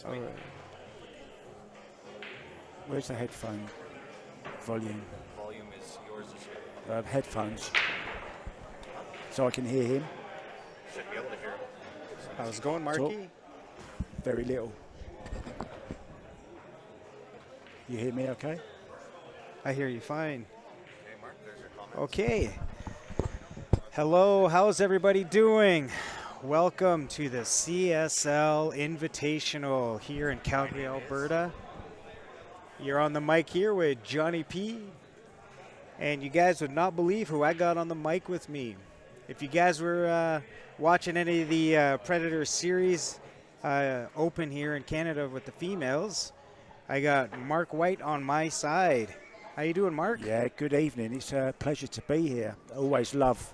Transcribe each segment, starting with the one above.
All right. Where's the headphone volume? Volume is yours this year. Headphones. So I can hear him. Should be able to hear him. How's it going, Marky? Talk. Very little. You hear me okay? I hear you fine. Okay, Mark, there's your comment. Okay. Hello, how's everybody doing? Welcome to the CSL Invitational here in Calgary, Alberta. You're on the mic here with Johnny P. And you guys would not believe who I got on the mic with me. If you guys were watching any of the Predator series open here in Canada with the females, I got Mark White on my side. How you doing, Mark? Yeah, good evening. It's a pleasure to be here. Always love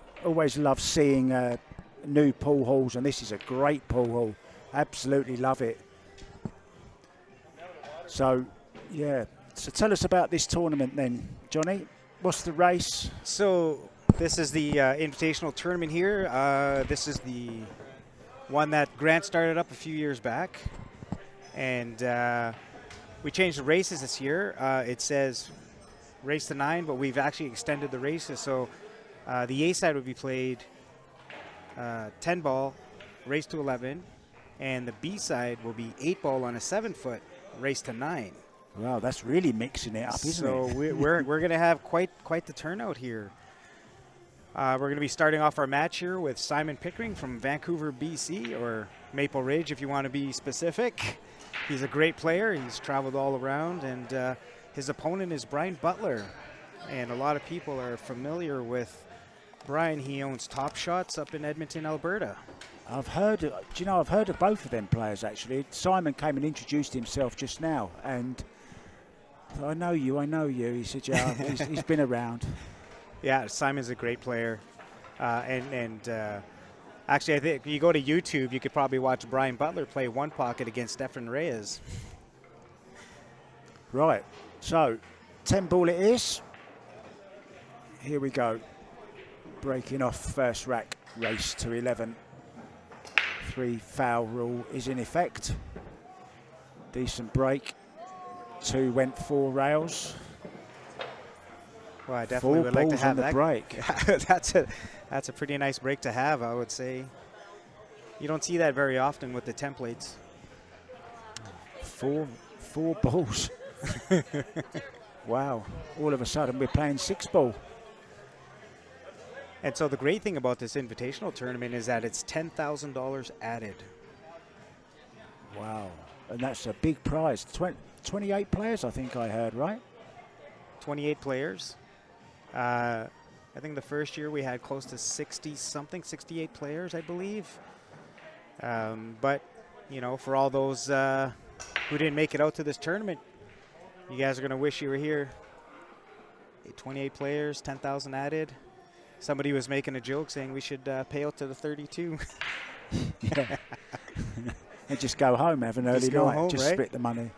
seeing new pool halls, and this is a great pool hall. Absolutely love it. So, yeah. So tell us about this tournament then, Johnny. What's the race? So this is the invitational tournament here. This is the one that Grant started up a few years back. And we changed the races this year. It says race to 9, but we've actually extended the races. So the A side would be played 10 ball, race to 11. And the B side will be 8 ball on a 7-foot, race to 9. Wow, that's really mixing it up, isn't it? So we're going to have quite the turnout here. We're going to be starting off our match here with Simon Pickering from Vancouver, BC, or Maple Ridge if you want to be specific. He's a great player. He's traveled all around, and his opponent is Brian Butler. And a lot of people are familiar with Brian. He owns Top Shots up in Edmonton, Alberta. I've heard of both of them players actually. Simon came and introduced himself just now, and I know you. He said, yeah, he's been around. Yeah, Simon's a great player. Actually, I think if you go to YouTube, you could probably watch Brian Butler play one pocket against Stefan Reyes. Right, so 10 ball it is. Here we go. Breaking off first rack, race to 11. 3 foul rule is in effect. Decent break. 2 went 4 rails. Well, I definitely would like to have that break. That's a pretty nice break to have, I would say. You don't see that very often with the templates. 4 balls. Wow. All of a sudden we're playing 6 ball. And so the great thing about this invitational tournament is that it's $10,000 added. Wow. And that's a big prize. 28 players, I think I heard, right? 28 players. I think the first year we had close to 60-something, 68 players, I believe. But, you know, for all those who didn't make it out to this tournament, you guys are going to wish you were here. 28 players, 10,000 added. Somebody was making a joke saying we should pay out to the 32. Yeah. And just go home, have an early night, home, just right? split the money.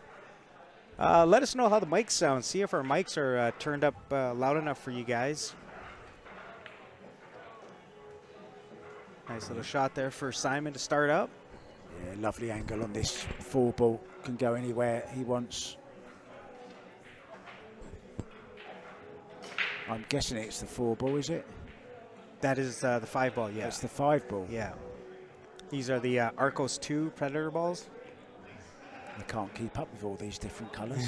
Let us know how the mics sound. See if our mics are turned up loud enough for you guys. Nice little shot there for Simon to start up. Yeah, lovely angle on this 4 ball. Can go anywhere he wants. I'm guessing it's the 4 ball, is it? That is the 5 ball, yeah. It's the 5 ball. Yeah. These are the Arcos 2 Predator balls. I can't keep up with all these different colours.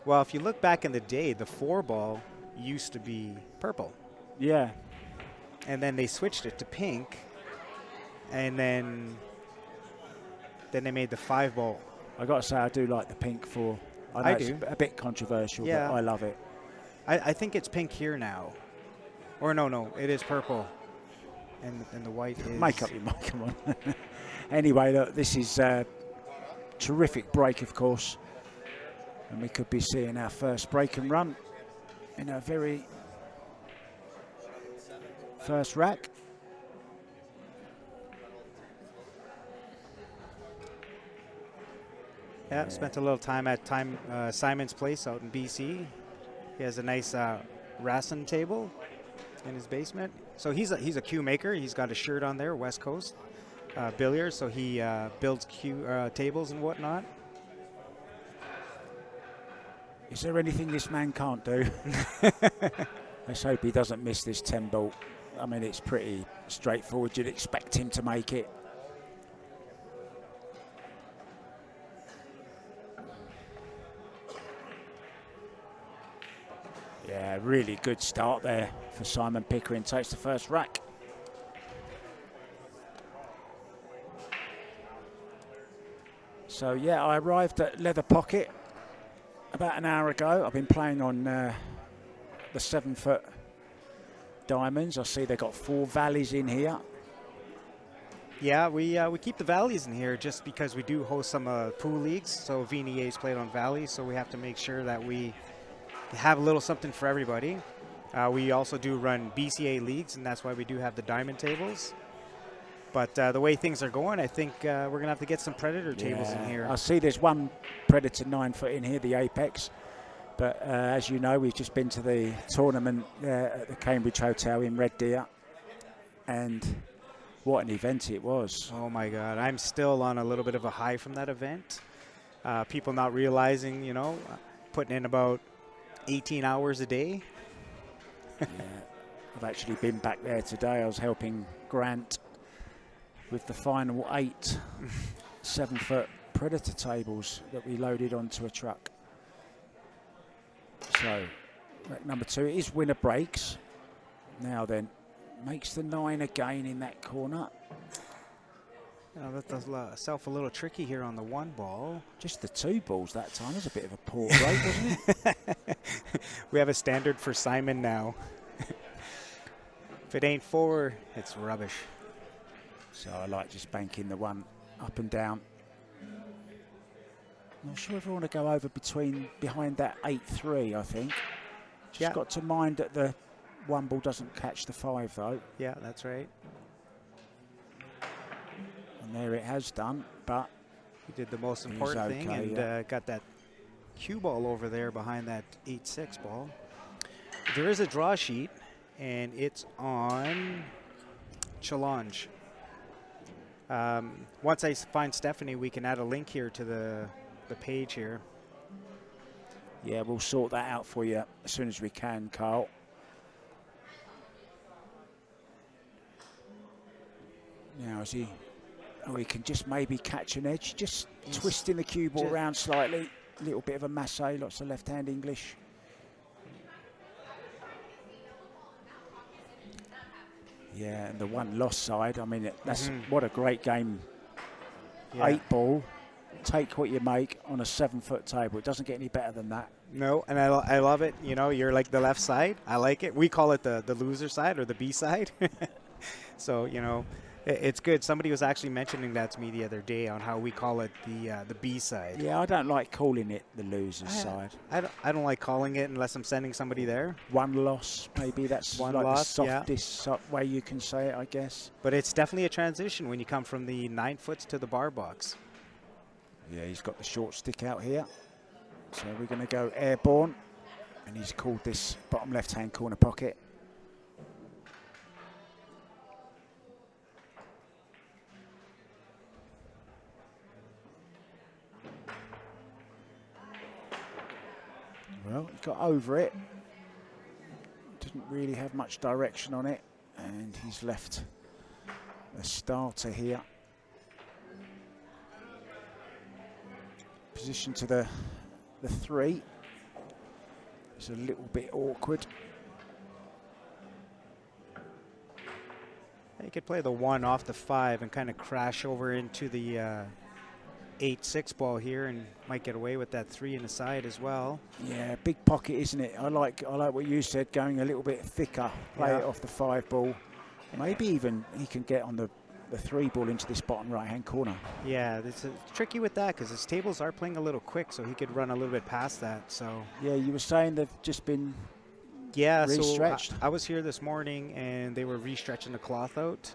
Well, if you look back in the day, the 4 ball used to be purple. Yeah. And then they switched it to pink. And then they made the 5 ball. I got to say, I do like the pink 4. I know it's a bit controversial, yeah. but I love it. I think it's pink here now. Or no, it is purple. And the white is... Make up your mind, come on. Anyway, look, this is a terrific break, of course. And we could be seeing our first break and run in our very first rack. Yeah, spent a little time at Simon's place out in BC. He has a nice Rassen table in his basement. So he's a cue maker. He's got a shirt on there, West Coast. billiards, so he builds tables and whatnot. Is there anything this man can't do? Let's hope he doesn't miss this 10 ball. I mean, it's pretty straightforward. You'd expect him to make it. Yeah, really good start there for Simon Pickering. Takes the first rack. So yeah, I arrived at Leather Pocket about an hour ago. I've been playing on the 7-foot diamonds. I see they've got 4 valleys in here. Yeah, we keep the valleys in here just because we do host some pool leagues. So VNEA's played on valleys, so we have to make sure that we have a little something for everybody. We also do run BCA leagues, and that's why we do have the diamond tables. But the way things are going, I think we're going to have to get some Predator tables in here. I see there's one Predator 9-foot in here, the Apex. But as you know, we've just been to the tournament at the Cambridge Hotel in Red Deer. And what an event it was. Oh, my God. I'm still on a little bit of a high from that event. People not realizing, you know, putting in about 18 hours a day. Yeah, I've actually been back there today. I was helping Grant with the final 8 7-foot Predator tables that we loaded onto a truck. So, rack number 2 is winner breaks. Now then, makes the 9 again in that corner. That does self a little tricky here on the 1 ball. Just the 2 balls that time. It was a bit of a poor break, wasn't it? We have a standard for Simon now. If it ain't 4, it's rubbish. So I like just banking the 1 up and down. Not sure if I want to go over behind that 8-3, I think. Just got to mind that the 1 ball doesn't catch the 5 though. Yeah, that's right. And there it has done, but he did the most important thing and got that cue ball over there behind that 8-6 ball. There is a draw sheet, and it's on Challenge. Once I find Stephanie, we can add a link here to the page here. Yeah, we'll sort that out for you as soon as we can, Carl. Now, as he can just maybe catch an edge, just twisting the cue ball around slightly. A little bit of a masse, lots of left-hand English. Yeah, and the 1 lost side, I mean, that's what a great game. Yeah. 8 ball, take what you make on a 7-foot table. It doesn't get any better than that. No, and I love it. You know, you're like the left side. I like it. We call it the loser side or the B side. So, you know, it's good. Somebody was actually mentioning that to me the other day on how we call it the B side. Yeah, I don't like calling it the loser's side. I don't like calling it unless I'm sending somebody there. 1 loss, maybe that's one like loss, the softest way you can say it, I guess. But it's definitely a transition when you come from the 9 foots to the bar box. Yeah, he's got the short stick out here. So we're going to go airborne. And he's called this bottom left-hand corner pocket. Well, he got over it. Didn't really have much direction on it. And he's left a starter here. Position to the 3. It's a little bit awkward. You could play the 1 off the 5 and kind of crash over into the 8-6 ball here and might get away with that 3 in the side as well. Yeah, big pocket, isn't it? I like what you said, going a little bit thicker, play it off the 5 ball. Maybe even he can get on the 3 ball into this bottom right-hand corner. Yeah, it's tricky with that because his tables are playing a little quick, so he could run a little bit past that. So yeah, you were saying they've just been restretched. So I was here this morning and they were restretching the cloth out.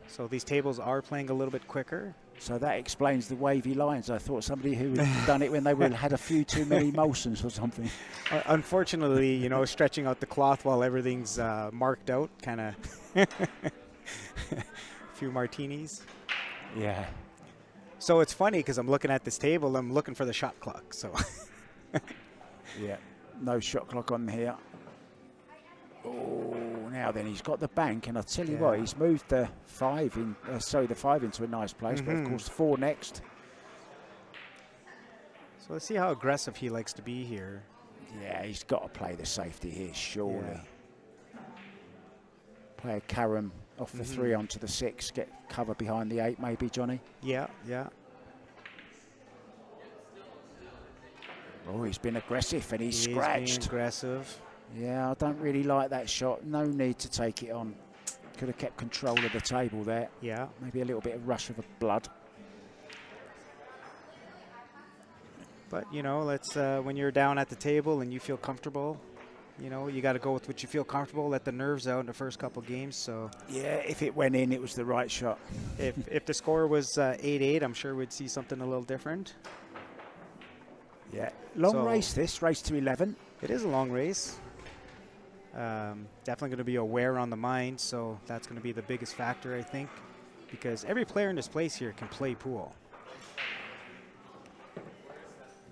So these tables are playing a little bit quicker. So that explains the wavy lines. I thought somebody who had done it when they had a few too many Molsons or something. Unfortunately, you know, stretching out the cloth while everything's marked out kind of few martinis. Yeah. So it's funny because I'm looking at this table. I'm looking for the shot clock. So. Yeah. No shot clock on here. Oh, now then he's got the bank, and I'll tell you what, he's moved the 5 in. The 5 into a nice place, but of course 4 next. So let's see how aggressive he likes to be here. Yeah, he's got to play the safety here, surely. Play a carom off the 3 onto the 6, get cover behind the 8, maybe, Johnny. Yeah, yeah. Oh, he's been aggressive, and he's Being scratched. aggressive. Yeah, I don't really like that shot. No need to take it on. Could have kept control of the table there. Yeah. Maybe a little bit of rush of blood. But, you know, let's when you're down at the table and you feel comfortable, you know, you got to go with what you feel comfortable, let the nerves out in the first couple games. So yeah, if it went in, it was the right shot. if the score was 8-8, I'm sure we'd see something a little different. Yeah, long race this, race to 11. It is a long race. Definitely going to be a wear on the mind, so that's going to be the biggest factor, I think, because every player in this place here can play pool.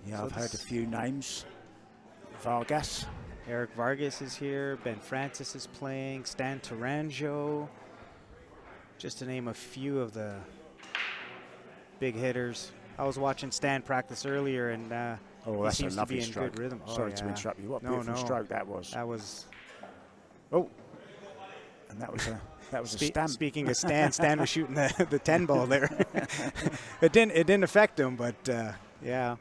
Yeah, So I've heard a few names. Vargas. Eric Vargas is here. Ben Francis is playing. Stan Taranjo. Just to name a few of the big hitters. I was watching Stan practice earlier, and he seems to be in good rhythm. Sorry to interrupt you. What a beautiful stroke that was. That was. Oh, and that was a stamp. Speaking of Stan, Stan was shooting the 10 ball there. It didn't affect him, but yeah.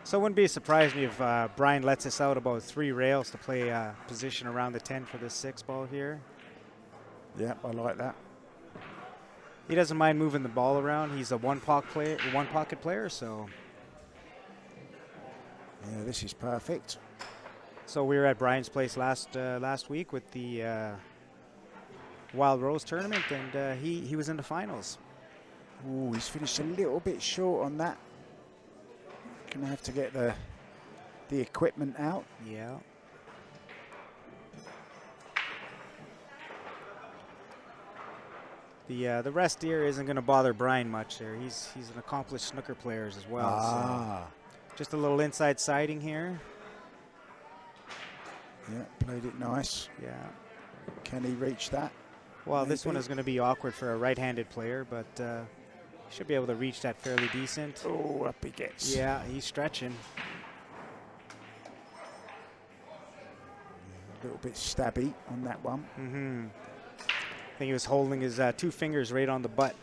So it wouldn't be surprised me if Brian lets us out about 3 rails to play position around the 10 for this 6 ball here. Yeah, I like that. He doesn't mind moving the ball around. He's a one pocket player, so. Yeah, this is perfect. So we were at Brian's place last week with the Wild Rose tournament, and he was in the finals. Ooh, he's finished a little bit short on that. Gonna have to get the equipment out. Yeah. The rest here isn't going to bother Brian much there. He's an accomplished snooker player as well. So just a little inside siding here. Yeah, played it nice. Yeah. Can he reach that? Well, this one is going to be awkward for a right-handed player, but should be able to reach that fairly decent. Oh, up he gets. Yeah, he's stretching. A little bit stabby on that one. Mm-hmm. I think he was holding his 2 fingers right on the butt.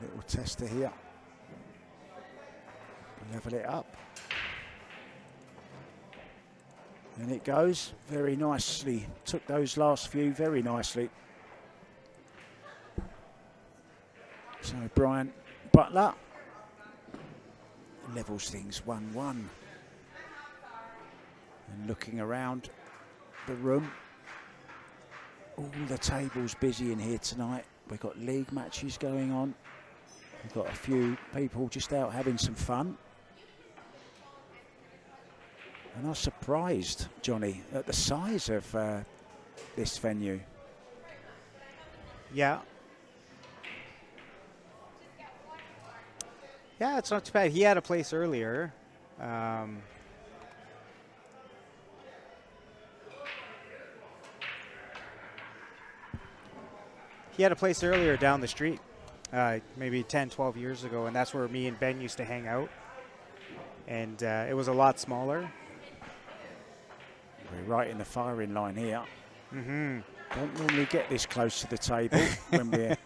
Little tester here. Level it up. And it goes very nicely. Took those last few very nicely. So Brian Butler levels things 1-1. And looking around the room, all the tables busy in here tonight. We've got league matches going on. We've got a few people just out having some fun. And I was surprised, Johnny, at the size of this venue. Yeah. Yeah, it's not too bad. He had a place earlier. He had a place earlier down the street, maybe 10, 12 years ago, and that's where me and Ben used to hang out. And it was a lot smaller. We're right in the firing line here. Mm-hmm. Don't normally get this close to the table when we're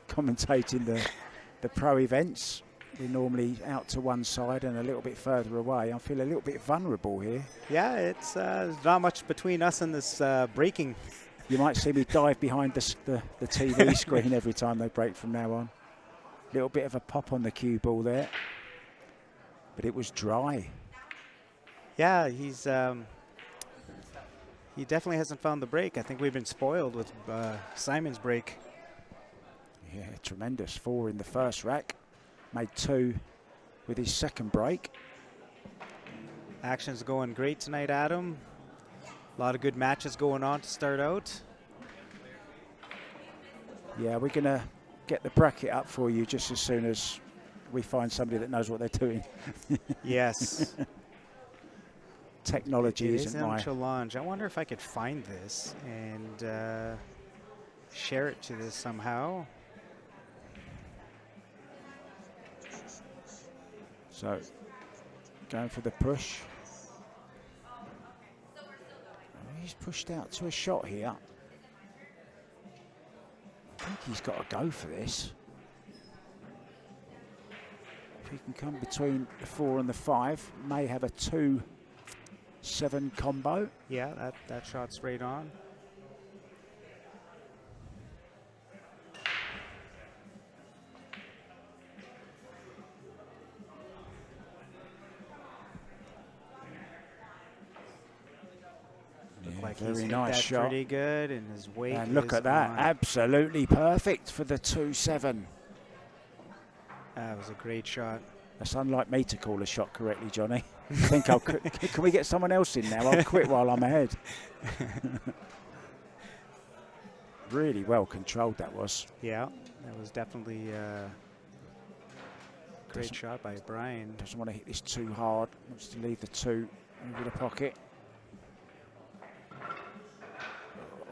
commentating the pro events. We're normally out to one side and a little bit further away. I feel a little bit vulnerable here. Yeah, it's there's not much between us and this breaking. You might see me dive behind the TV screen every time they break from now on. Little bit of a pop on the cue ball there, but it was dry. Yeah, he definitely hasn't found the break. I think we've been spoiled with Simon's break. Yeah, tremendous. 4 in the first rack. Made 2 with his second break. Action's going great tonight, Adam. A lot of good matches going on to start out. Yeah, we're going to get the bracket up for you just as soon as we find somebody that knows what they're doing. Yes. Technology It is isn't El my... Challenge. I wonder if I could find this and share it to this somehow. So, going for the push. Oh, he's pushed out to a shot here. I think he's got to go for this. If he can come between the 4 and the 5, may have a 2-7 combo. Yeah, that shot's right on. Look like he's hit that shot. pretty good, and his weight. And look is at that, on. absolutely perfect for the 2-7. That was a great shot. That's unlike me to call a shot correctly, Johnny. I think I'll quit. Can we get someone else in now? I'll quit while I'm ahead. Really well controlled that was. Yeah, that was definitely a great shot by Brian. Doesn't want to hit this too hard. Wants to leave the 2 over the pocket.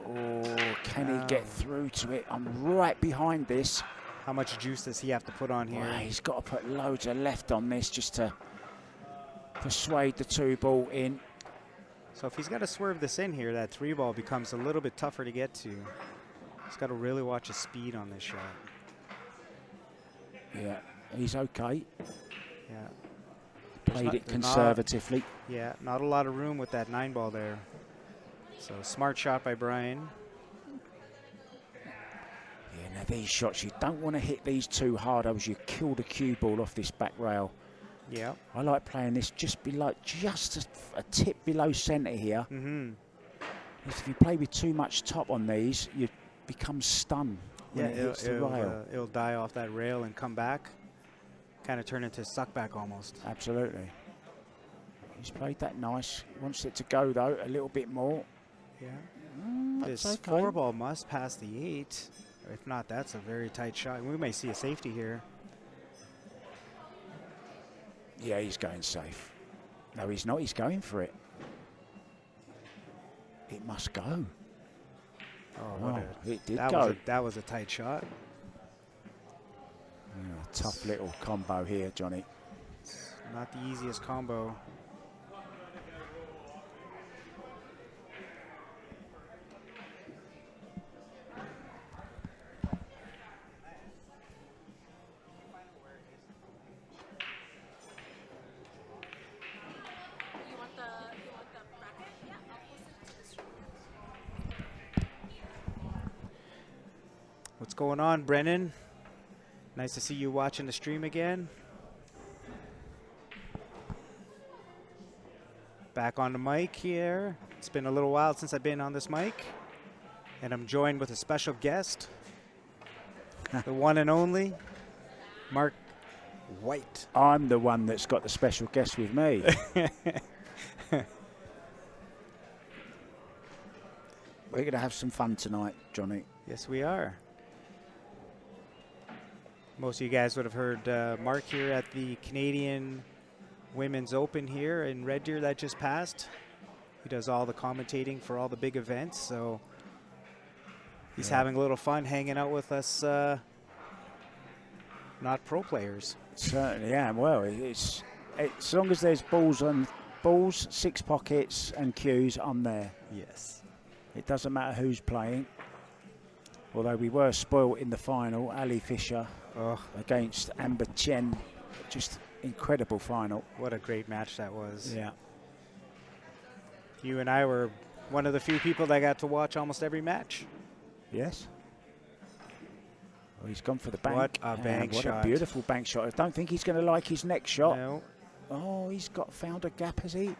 Oh, can he get through to it? I'm right behind this. How much juice does he have to put on here? Well, he's got to put loads of left on this just to persuade the 2 ball in. So if he's got to swerve this in here, that 3 ball becomes a little bit tougher to get to. He's got to really watch his speed on this shot. Yeah, he's okay. Yeah. Played it conservatively. Not a lot of room with that 9 ball there. So smart shot by Brian. Yeah, now these shots, you don't want to hit these too hard, else you kill the cue ball off this back rail. Yeah. I like playing this just below, just a tip below centre here. Mm-hmm. If you play with too much top on these, you become stunned when it hits the rail. It'll die off that rail and come back. Kind of turn into suck back almost. Absolutely. He's played that nice. Wants it to go though a little bit more. Yeah. That's This okay. 4 ball must pass the 8. If not, that's a very tight shot. We may see a safety here. Yeah, he's going safe. No, he's not. He's going for it. It must go. Oh, it did that go. that was a tight shot. Yeah, tough little combo here, Johnny. Not the easiest combo. What's going on, Brennan? Nice to see you watching the stream again. Back on the mic here. It's been a little while since I've been on this mic. And I'm joined with a special guest. The one and only, Mark White. I'm the one that's got the special guest with me. We're going to have some fun tonight, Johnny. Yes, we are. Most of you guys would have heard Mark here at the Canadian Women's Open here in Red Deer that just passed. He does all the commentating for all the big events, so he's having a little fun hanging out with us not pro players. Certainly am. Well, it's as long as there's balls, 6 pockets and cues, I'm there. Yes. It doesn't matter who's playing. Although we were spoilt in the final, Ali Fisher against Amber Chen. Just incredible final. What a great match that was. Yeah. You and I were one of the few people that got to watch almost every match. Yes. Well, he's gone for the bank. What a bank shot. What a beautiful bank shot. I don't think he's going to like his next shot. No. Oh, he's found a gap, has he?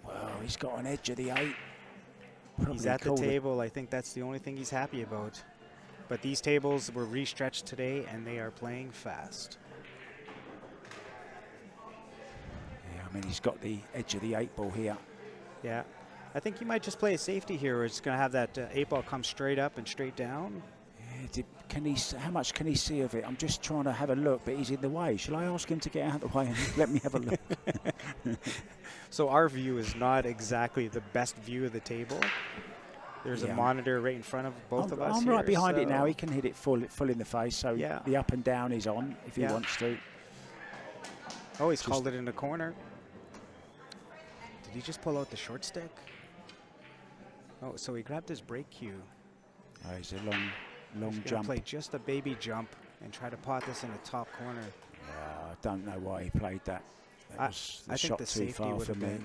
Well, he's got an edge of the 8. He's at the table. I think that's the only thing he's happy about. But these tables were restretched today, and they are playing fast. Yeah, I mean, he's got the edge of the 8 ball here. Yeah. I think you might just play a safety here, where it's going to have that 8-ball come straight up and straight down. Yeah, how much can he see of it? I'm just trying to have a look, but he's in the way. Shall I ask him to get out of the way and let me have a look? So our view is not exactly the best view of the table. There's a monitor right in front of both of us. I'm right behind it now. He can hit it full in the face, so yeah. the up and down is on if he wants to. Oh, he's called it in the corner. Did he just pull out the short stick? Oh, so he grabbed his break cue. Oh, he's a long jump. Play just a baby jump and try to pot this in the top corner. Yeah, I don't know why he played that. That was the shot too far for me.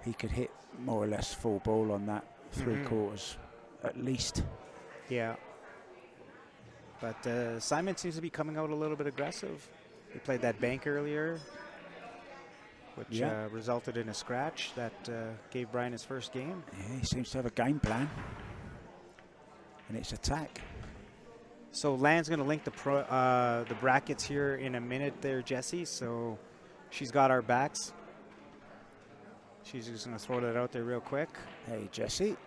He could hit more or less full ball on that 3/4 at least. Yeah. But Simon seems to be coming out a little bit aggressive. He played that bank earlier, which resulted in a scratch that gave Brian his first game. Yeah, he seems to have a game plan, and it's attack. So Lan's going to link the brackets here in a minute there, Jesse. So she's got our backs. She's just going to throw that out there real quick. Hey, Jesse.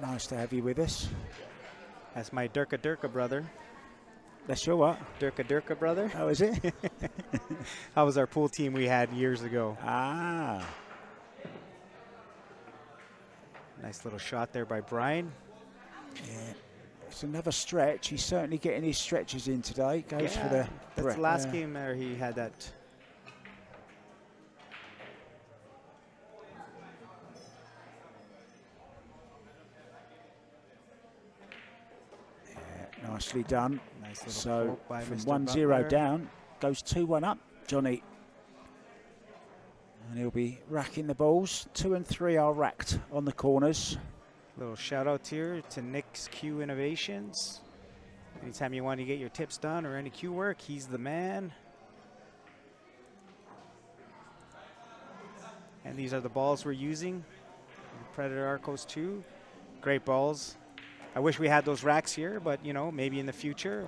Nice to have you with us. That's my Durka brother. That's your what? Durka brother. How is it? That was our pool team we had years ago. Ah. Nice little shot there by Brian. Yeah. It's another stretch. He's certainly getting his stretches in today. Goes for the... That's the last game there he had that. Nicely done. Nice little so by from Mr. 1-0 Butler. down, goes 2-1 up, Johnny. And he'll be racking the balls. 2 and 3 are racked on the corners. Little shout out here to Nick's Q Innovations. Anytime you want to get your tips done or any Q work, he's the man. And these are the balls we're using. Predator Arcos 2. Great balls. I wish we had those racks here, but you know, maybe in the future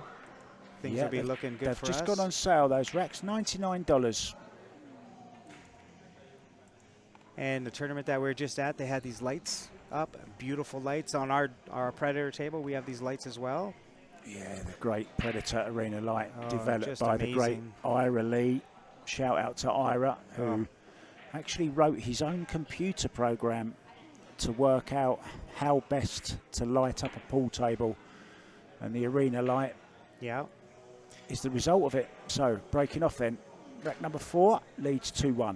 things will be looking good for us. They've just gone on sale, those racks, $99. And the tournament that we were just at, they had these lights up, beautiful lights on our Predator table. We have these lights as well. Yeah, the great Predator Arena light developed amazing. by the great Ira Lee. Shout out to Ira, who actually wrote his own computer program to work out how best to light up a pool table, and the arena light is the result of it. So breaking off then, rack number 4 leads 2-1.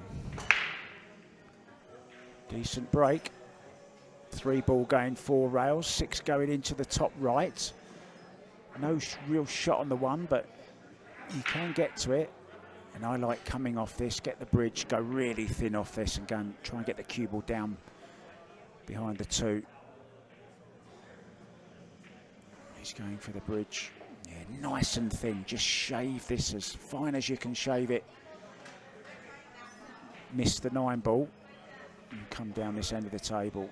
Decent break. 3 ball going 4 rails, 6 going into the top right. No real shot on the one, but you can get to it. And I like coming off this, get the bridge, go really thin off this, and go and try and get the cue ball down behind the 2. He's going for the bridge. Yeah, nice and thin. Just shave this as fine as you can shave it. Miss the 9 ball and come down this end of the table.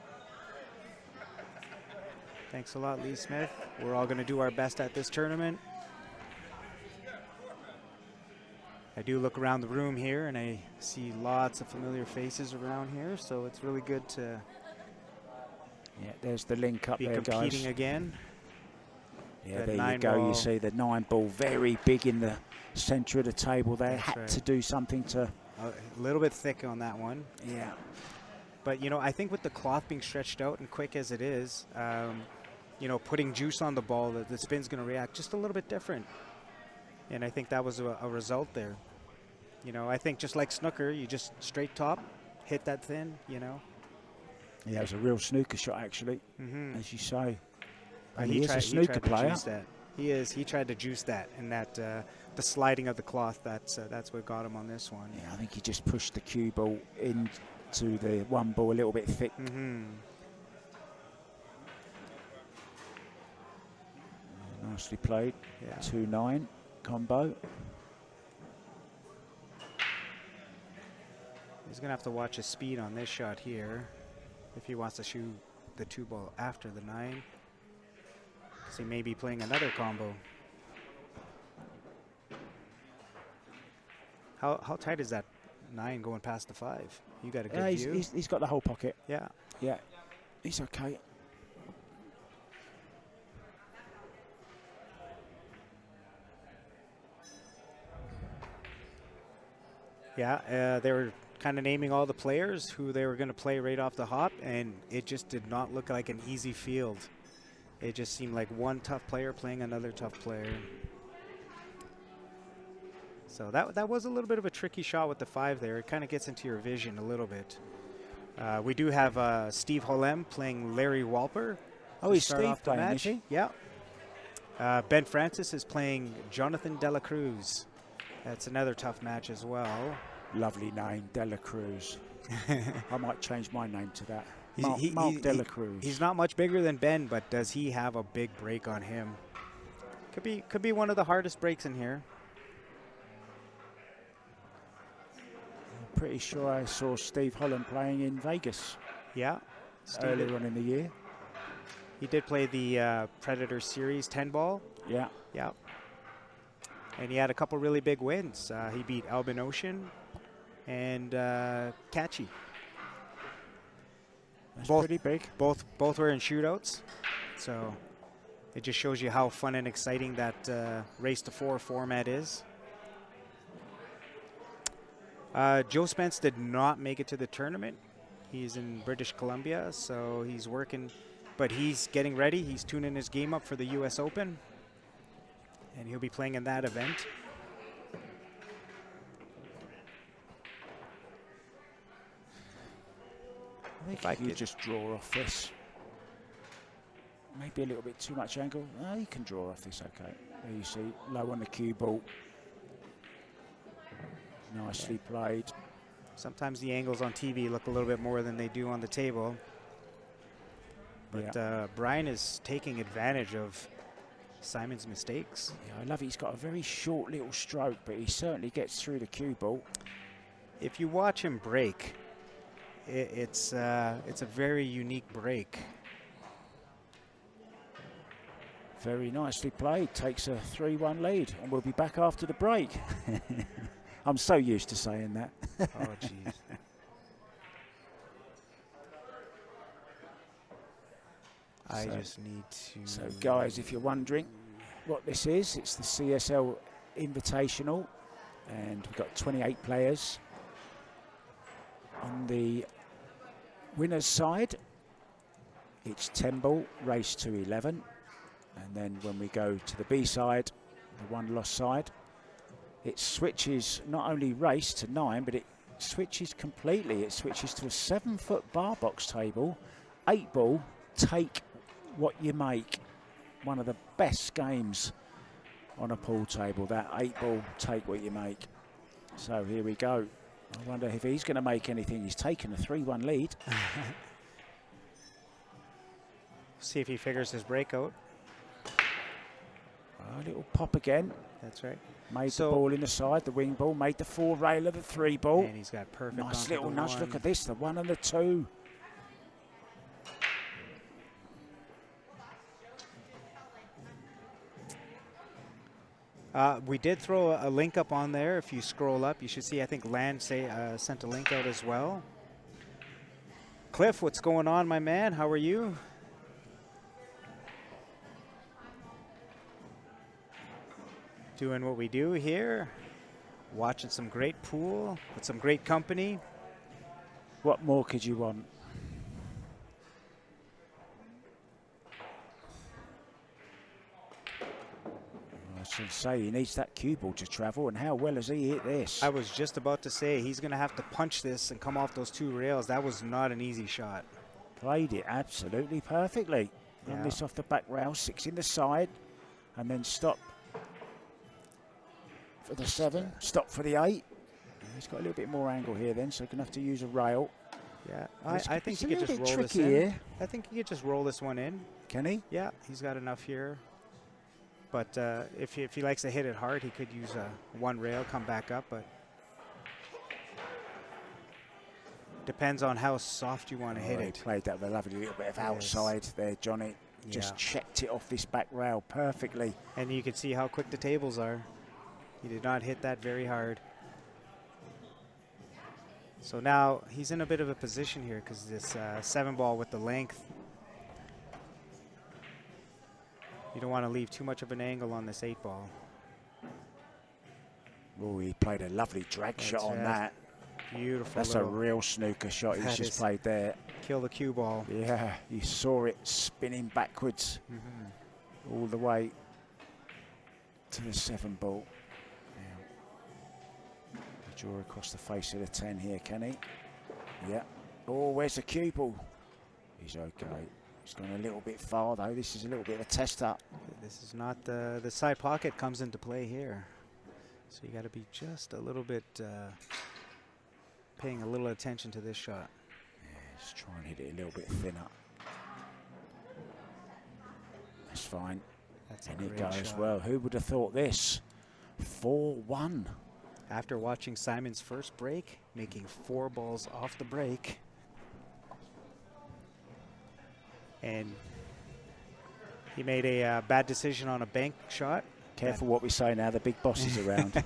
Thanks a lot, Lee Smith. We're all going to do our best at this tournament. I do look around the room here and I see lots of familiar faces around here, so it's really good to there's the link up there, guys. Competing again. Yeah, there you go. You see the 9 ball very big in the center of the table there. Had to do something to... A little bit thick on that one. Yeah. But, you know, I think with the cloth being stretched out and quick as it is, you know, putting juice on the ball, the spin's going to react just a little bit different. And I think that was a result there. You know, I think just like snooker, you just straight top, hit that thin, you know. Yeah, it was a real snooker shot, actually, as you say. And he is a snooker snooker player. He is. He tried to juice that, and that the sliding of the cloth, that's what got him on this one. Yeah, I think he just pushed the cue ball into the 1 ball a little bit thick. Nicely played. Yeah. 2-9 combo. He's going to have to watch his speed on this shot here if he wants to shoot the 2 ball after the 9. So he may be playing another combo. How tight is that 9 going past the 5? You got a good view. He's got the whole pocket. Yeah. Yeah, he's okay. Yeah, they were kind of naming all the players who they were going to play right off the hop, and it just did not look like an easy field. It just seemed like one tough player playing another tough player. So that was a little bit of a tricky shot with the 5 there. It kind of gets into your vision a little bit. We do have Steve Holem playing Larry Walper. Oh, he's Steve playing, is he? Yeah. Ben Francis is playing Jonathan Dela Cruz. That's another tough match as well. Lovely name, Dela Cruz. I might change my name to that. Mark Dela Cruz. He's not much bigger than Ben, but does he have a big break on him? Could be one of the hardest breaks in here. I'm pretty sure I saw Steve Holland playing in Vegas. Yeah. Earlier on in the year. He did play the Predator Series 10 ball. Yeah. Yeah. And he had a couple really big wins. He beat Albin Ocean and Catchy. That's pretty big. Both were in shootouts. So it just shows you how fun and exciting that race to 4 format is. Joe Spence did not make it to the tournament. He's in British Columbia, so he's working, but he's getting ready. He's tuning his game up for the US Open, and he'll be playing in that event. I think if you just draw off this. Maybe a little bit too much angle. No, you can draw off this, okay. There you see, low on the cue ball. Nicely played. Sometimes the angles on TV look a little bit more than they do on the table. But Brian is taking advantage of Simon's mistakes. Yeah, I love it. He's got a very short little stroke, but he certainly gets through the cue ball. If you watch him break, it's a very unique break. Very nicely played. Takes a 3-1 lead, and we'll be back after the break. I'm so used to saying that. Oh, jeez. I just need to... So, guys, if you're wondering what this is, it's the CSL Invitational, and we've got 28 players. On the winner's side, it's 10 ball, race to 11. And then when we go to the B side, the one loss side, it switches not only race to 9, but it switches completely. It switches to a 7-foot bar box table, 8 ball, take what you make. One of the best games on a pool table, that 8 ball, take what you make. So here we go. I wonder if he's going to make anything. He's taken a 3-1 lead. See if he figures his breakout. A little pop again. That's right. Made the ball in the side, the wing ball, made the 4 railer, the 3 ball. And he's got perfect. Nice little nudge. Look at this, the 1 and the 2. We did throw a link up on there. If you scroll up, you should see, I think Land sent a link out as well. Cliff, what's going on, my man? How are you? Doing what we do here. Watching some great pool with some great company. What more could you want? I should say he needs that cue ball to travel, and how well has he hit this? I was just about to say he's going to have to punch this and come off those 2 rails. That was not an easy shot. Played it absolutely perfectly. Run this off the back rail, 6 in the side, and then stop for the 7, stop for the 8. He's got a little bit more angle here then, so he's going to have to use a rail. Yeah, I think he could just roll this in. Here. I think he could just roll this one in. Can he? Yeah, he's got enough here. But if he likes to hit it hard, he could use a 1 rail, come back up. But depends on how soft you want to hit it. He played that with a lovely little bit of outside there, Johnny. Just checked it off this back rail perfectly. And you can see how quick the tables are. He did not hit that very hard. So now he's in a bit of a position here because this 7-ball with the length, you don't want to leave too much of an angle on this 8-ball. Oh, he played a lovely drag shot on that. Beautiful. That's a real snooker shot he's just played there. Kill the cue ball. Yeah, you saw it spinning backwards all the way to the 7-ball. Yeah. Draw across the face of the 10 here, can he? Yeah. Oh, where's the cue ball? He's okay. He's gone a little bit far though. This is a little bit of a test up. This is not the side pocket comes into play here. So you got to be just a little bit paying a little attention to this shot. Yeah, just try and hit it a little bit thinner. That's fine. That's and it goes well. Who would have thought this? 4-1. After watching Simon's first break, making 4 balls off the break. And he made a bad decision on a bank shot. Careful what we say now, the big boss is around.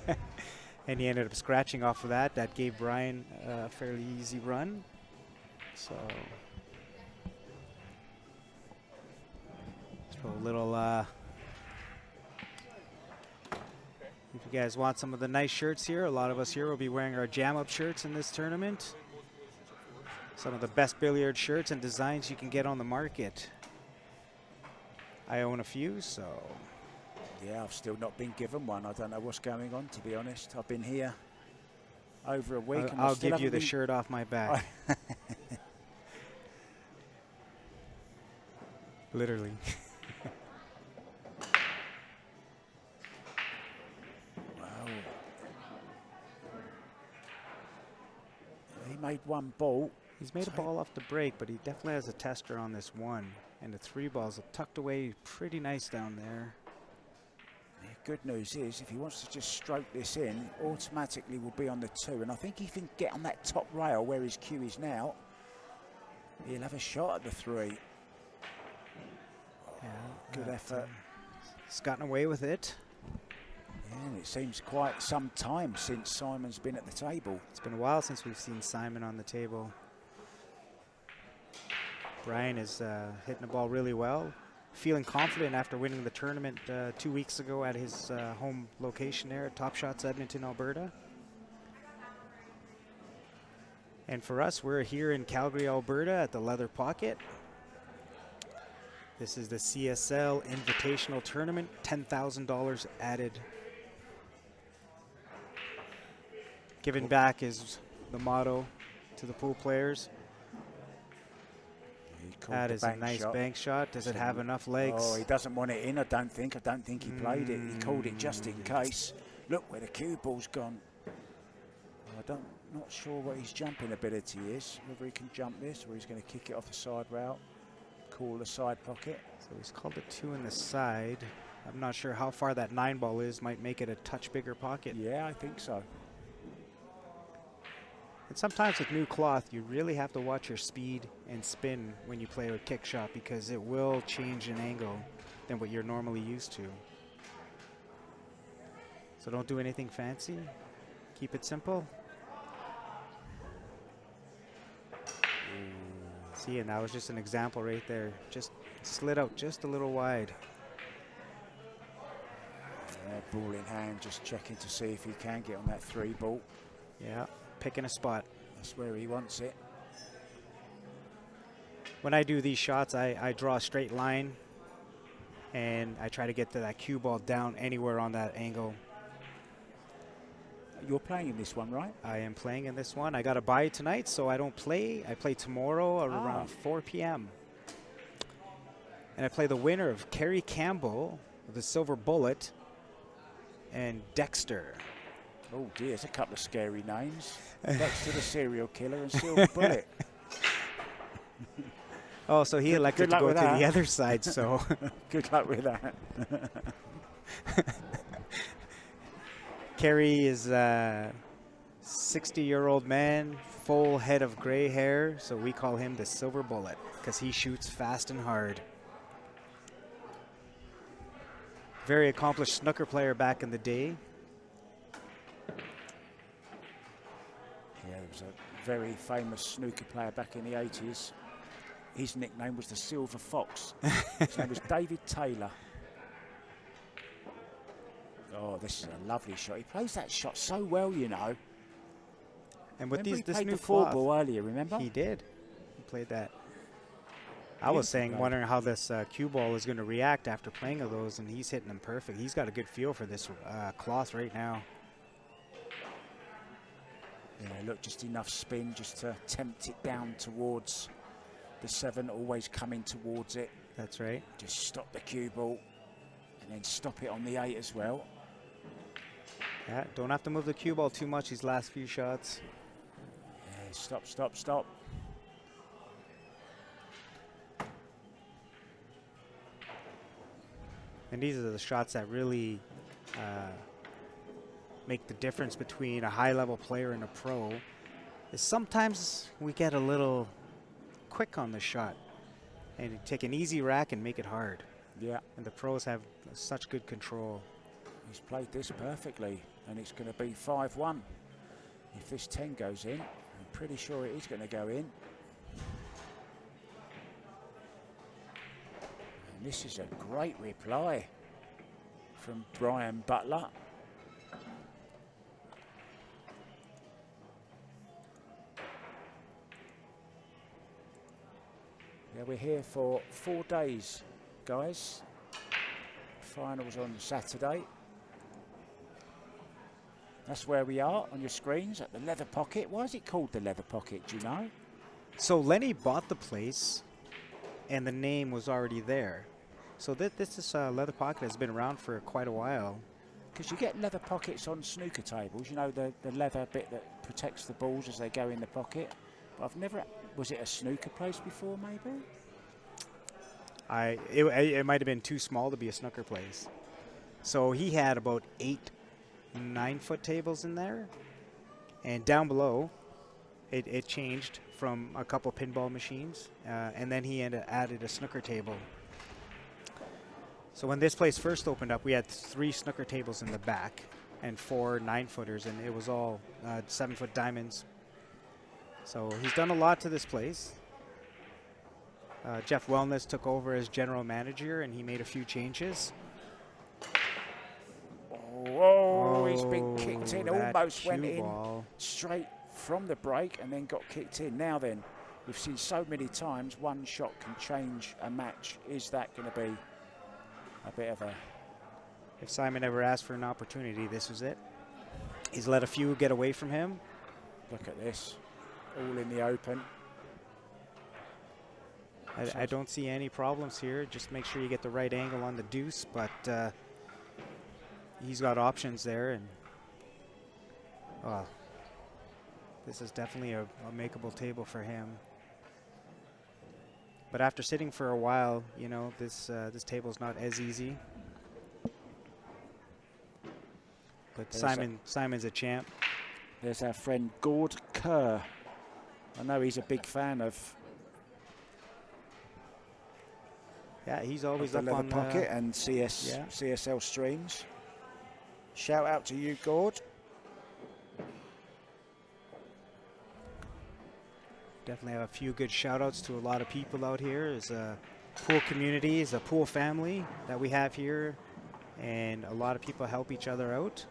And he ended up scratching off of that. That gave Brian a fairly easy run. So, throw a little, if you guys want some of the nice shirts here, a lot of us here will be wearing our jam-up shirts in this tournament. Some of the best billiard shirts and designs you can get on the market. I own a few, so. Yeah, I've still not been given one. I don't know what's going on, to be honest. I've been here over a week. I'll give you the shirt off my back. Literally. Wow. He made 1 ball. He's made a ball off the break, but he definitely has a tester on this 1. And the 3 balls are tucked away pretty nice down there. Good news is, if he wants to just stroke this in, automatically will be on the 2. And I think if he can get on that top rail where his cue is now, he'll have a shot at the 3. Yeah, good effort. He's gotten away with it. Yeah, and it seems quite some time since Simon's been at the table. It's been a while since we've seen Simon on the table. Brian is hitting the ball really well. Feeling confident after winning the tournament 2 weeks ago at his home location there at Top Shots Edmonton, Alberta. And for us, we're here in Calgary, Alberta at the Leather Pocket. This is the CSL Invitational Tournament, $10,000 added. Giving back is the motto to the pool players. That is a nice bank shot. Does it have enough legs? Oh, he doesn't want it in, I don't think. I don't think he played it. He called it just in case. Look where the cue ball's gone. Not sure what his jumping ability is. Whether he can jump this or he's going to kick it off the side route. Call the side pocket. So he's called it 2 in the side. I'm not sure how far that 9 ball is. Might make it a touch bigger pocket. Yeah, I think so. And sometimes with new cloth, you really have to watch your speed and spin when you play a kick shot because it will change an angle than what you're normally used to. So don't do anything fancy. Keep it simple. See, and that was just an example right there. Just slid out just a little wide. Yeah, ball in hand, just checking to see if he can get on that 3 ball. Yeah. Picking a spot. That's where he wants it. When I do these shots, I draw a straight line and I try to get to that cue ball down anywhere on that angle. You're playing in this one, right? I am playing in this one. I got a bye tonight, so I don't play. I play tomorrow around 4 p.m. And I play the winner of Kerry Campbell, the Silver Bullet, and Dexter. Oh dear, there's a couple of scary names. Dexter the serial killer and Silver Bullet. Oh, so he elected to go to the other side, so. Good luck with that. Kerry is a 60-year-old man, full head of gray hair, so we call him the Silver Bullet because he shoots fast and hard. Very accomplished snooker player back in the day. Yeah, there was very famous snooker player back in the 80s. His nickname was the Silver Fox. His name was David Taylor. Oh, this is a lovely shot. He plays that shot so well, you know. And with Remember this he played new the four cloth, ball earlier, remember? he did. He played that. I was saying, wondering how this cue ball is going to react after playing of those, and he's hitting them perfect. He's got a good feel for this cloth right now. Yeah, look, just enough spin just to tempt it down towards the 7, always coming towards it. That's right. Just stop the cue ball and then stop it on the 8 as well. Yeah, don't have to move the cue ball too much these last few shots. Yeah, stop, stop, stop. And these are the shots that really make the difference between a high-level player and a pro. Is sometimes we get a little quick on the shot and take an easy rack and make it hard. Yeah. And the pros have such good control. He's played this perfectly, and it's going to be 5-1. If this 10 goes in, I'm pretty sure it is going to go in. And this is a great reply from Brian Butler. Yeah, we're here for 4 days, guys. Finals on Saturday. That's where we are on your screens at the Leather Pocket. Why is it called the Leather Pocket, do you know? So Lenny bought the place and the name was already there. So this Leather Pocket has been around for quite a while. Because you get leather pockets on snooker tables, you know, the leather bit that protects the balls as they go in the pocket. But I've never, was it a snooker place before maybe? It might have been too small to be a snooker place. So he had about 8 9-foot tables in there, and down below it changed from a couple pinball machines, and then he added a snooker table. So when this place first opened up, we had 3 snooker tables in the back and 4 9-footers, and it was all 7-foot diamonds. So he's done a lot to this place. Jeff Wellness took over as general manager, and he made a few changes. Whoa, he's been kicked in, almost went in ball straight from the break and then got kicked in. Now then, we've seen so many times one shot can change a match. Is that going to be a bit of a... If Simon ever asked for an opportunity, this was it. He's let a few get away from him. Look at this, all in the open. I don't see any problems here. Just make sure you get the right angle on the deuce, but he's got options there, and this is definitely a makeable table for him. But after sitting for a while, you know, this table's not as easy. But Simon's a champ. There's our friend Gord Kerr. I know he's a big fan of... Yeah, he's always the up Leather on Pocket and CSL streams. Shout out to you, Gord. Definitely have a few good shout outs to a lot of people out here. There's a pool community, there's a pool family that we have here, and a lot of people help each other out.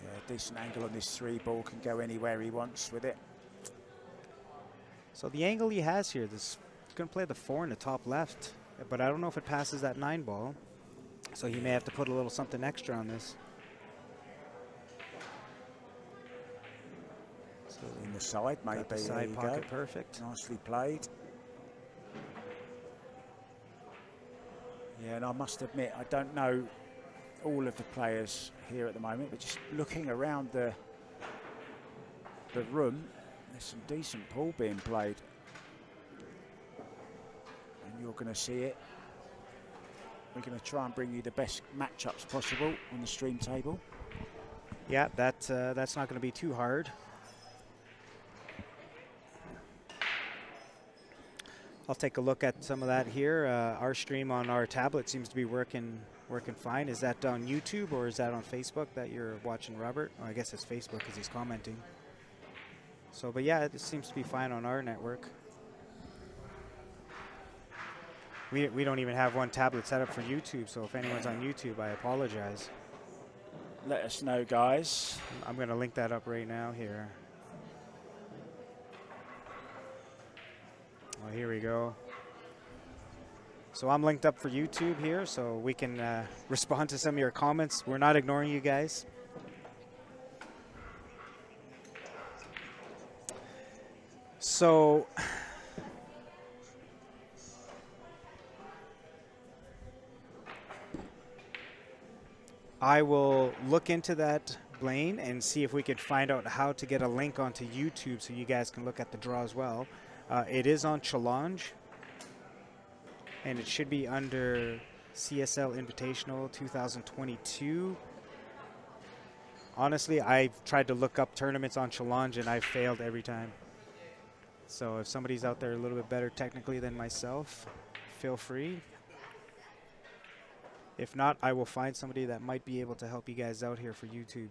Yeah, decent angle on this 3 ball, can go anywhere he wants with it. So the angle he has here, he's going to play the 4 in the top left, but I don't know if it passes that 9 ball. So he may have to put a little something extra on this. So in the side, maybe. Got the side pocket perfect. Nicely played. Yeah, and I must admit, I don't know all of the players here at the moment, but just looking around the room, there's some decent pool being played. And you're going to see it. We're going to try and bring you the best matchups possible on the stream table. Yeah, that's not going to be too hard. I'll take a look at some of that here. Our stream on our tablet seems to be working fine. Is that on YouTube or is that on Facebook that you're watching, Robert? Oh, I guess it's Facebook because he's commenting. So, but yeah, it seems to be fine on our network. We don't even have one tablet set up for YouTube, so if anyone's on YouTube, I apologize. Let us know, guys. I'm going to link that up right now here. Well, here we go. So I'm linked up for YouTube here, so we can respond to some of your comments. We're not ignoring you guys. So I will look into that, Blaine, and see if we could find out how to get a link onto YouTube so you guys can look at the draw as well. It is on Challenge, and it should be under CSL Invitational 2022. Honestly, I've tried to look up tournaments on Challenge, and I've failed every time. So if somebody's out there a little bit better technically than myself, feel free. If not, I will find somebody that might be able to help you guys out here for YouTube.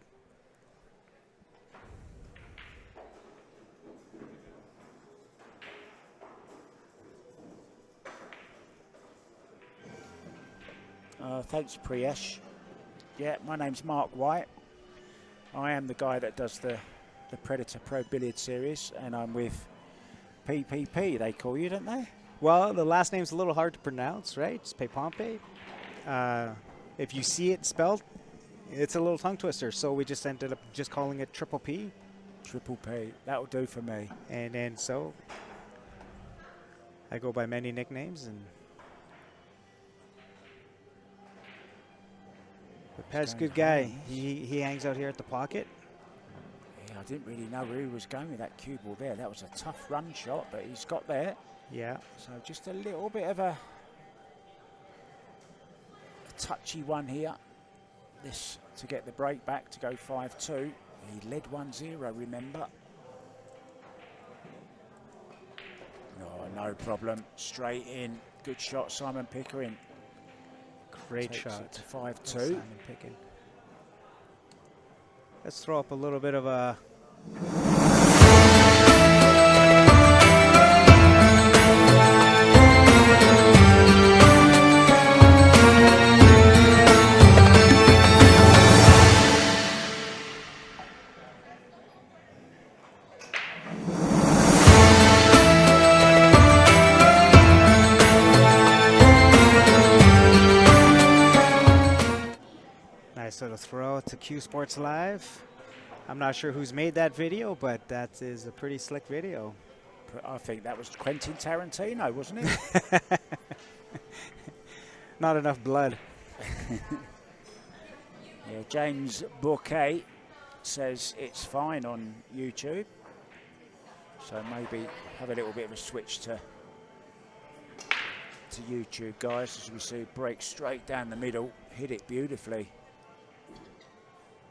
Thanks, Priyesh. Yeah, my name's Mark White. I am the guy that does the Predator Pro Billiard Series, and I'm with PPP, they call you, don't they? Well, the last name's a little hard to pronounce, right? It's Pepompe. If you see it spelled, it's a little tongue twister, so we just ended up just calling it Triple P. Triple P, that'll do for me. And then so I go by many nicknames, and but Pez, good guy. He hangs out here at the pocket. Yeah, I didn't really know where he was going with that cue ball there. That was a tough run shot, but he's got there. Yeah. So just a little bit of a touchy one here. This to get the break back to go 5-2. He led 1-0, remember. Oh, no problem. Straight in. Good shot, Simon Pickering. Great Takes shot. it to 5-2. Simon Pickering. Let's throw up a little bit of a... Nice little throw to Q Sports Live. I'm not sure who's made that video, but that is a pretty slick video. I think that was Quentin Tarantino, wasn't it? Not enough blood. Yeah, James Bouquet says it's fine on YouTube. So maybe have a little bit of a switch to YouTube, guys, as we see break straight down the middle, hit it beautifully.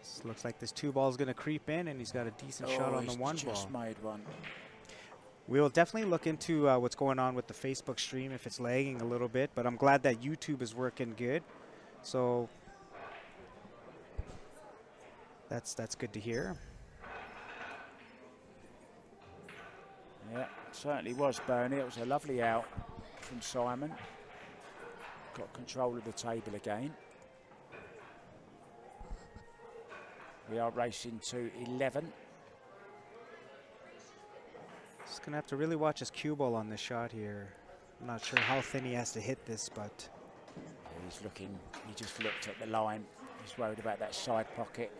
This looks like this two ball is going to creep in, and he's got a decent shot on the one ball. Just made one. We'll definitely look into what's going on with the Facebook stream if it's lagging a little bit, but I'm glad that YouTube is working good. So that's good to hear. Yeah, certainly was, Bernie. It was a lovely out from Simon. Got control of the table again. We are racing to 11. Just going to have to really watch his cue ball on this shot here. I'm not sure how thin he has to hit this, but... He's looking, he just looked at the line. He's worried about that side pocket.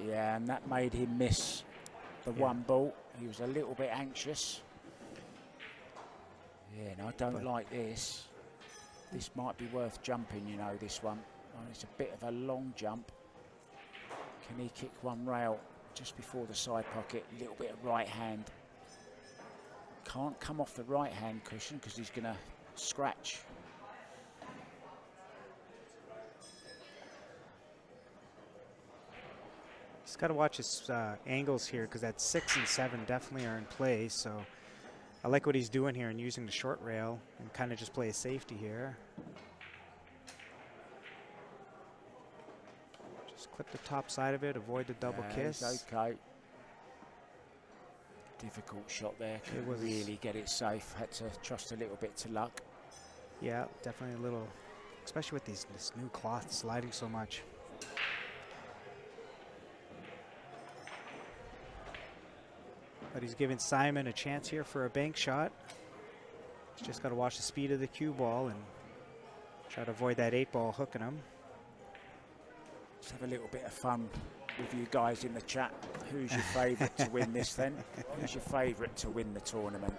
Yeah, and that made him miss the one ball. He was a little bit anxious. Yeah, and I don't like this. This might be worth jumping, you know, this one. Oh, it's a bit of a long jump. Can he kick one rail just before the side pocket? A little bit of right hand. Can't come off the right hand cushion because he's going to scratch. got to watch his angles here because that 6 and 7 definitely are in play. So I like what he's doing here and using the short rail and kind of just play a safety here. Just clip the top side of it, avoid the double kiss. It's okay. Difficult shot there. Couldn't really get it safe. Had to trust a little bit to luck. Yeah, definitely a little, especially with this new cloth sliding so much. But he's giving Simon a chance here for a bank shot. He's just got to watch the speed of the cue ball and try to avoid that 8-ball hooking him. Let's have a little bit of fun with you guys in the chat. Who's your favourite to win this then? Who's your favourite to win the tournament?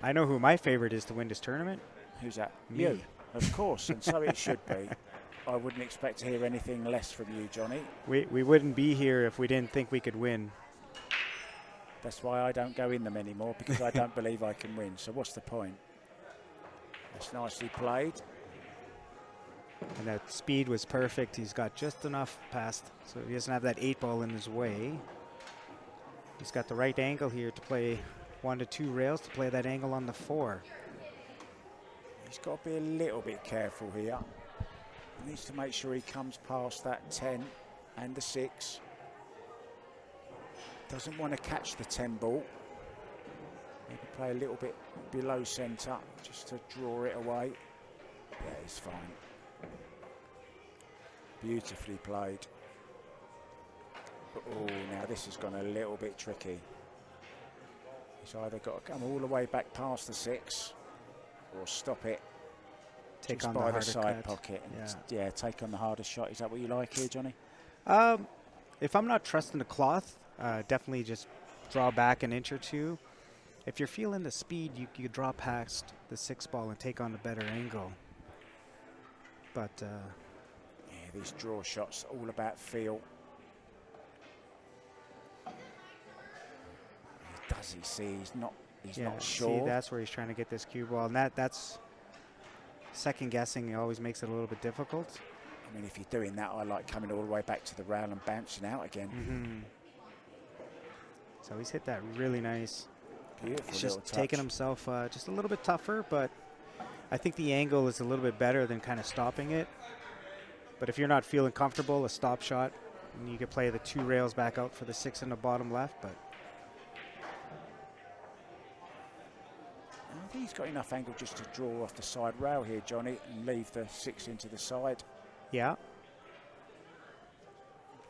I know who my favorite is to win this tournament. Who's that? Me. You, of course, and so it should be. I wouldn't expect to hear anything less from you, Johnny. We wouldn't be here if we didn't think we could win. That's why I don't go in them anymore, because I don't believe I can win. So what's the point? That's nicely played. And that speed was perfect. He's got just enough past, so he doesn't have that 8-ball in his way. He's got the right angle here to play 1 to 2 rails, to play that angle on the 4. He's got to be a little bit careful here. He needs to make sure he comes past that 10 and the 6. Doesn't want to catch the 10 ball. Maybe play a little bit below centre just to draw it away. Yeah, he's fine. Beautifully played. Oh, now this has gone a little bit tricky. He's either got to come all the way back past the 6 or stop it Take just on by the the side cut. pocket. Yeah, take on the hardest shot. Is that what you like here, Johnny? If I'm not trusting the cloth, definitely just draw back an inch or two. If you're feeling the speed, you could draw past the 6-ball and take on a better angle. But yeah, these draw shots all about feel. Does he see? He's not sure. See, that's where he's trying to get this cue ball, and that's second guessing. It always makes it a little bit difficult. I mean, if you're doing that, I like coming all the way back to the rail and bouncing out again. So he's hit that really nice. Beautiful. He's just taking himself just a little bit tougher, but I think the angle is a little bit better than kind of stopping it. But if you're not feeling comfortable, a stop shot, and you could play the 2 rails back out for the 6 in the bottom left. But I think he's got enough angle just to draw off the side rail here, Johnny, and leave the 6 into the side. yeah,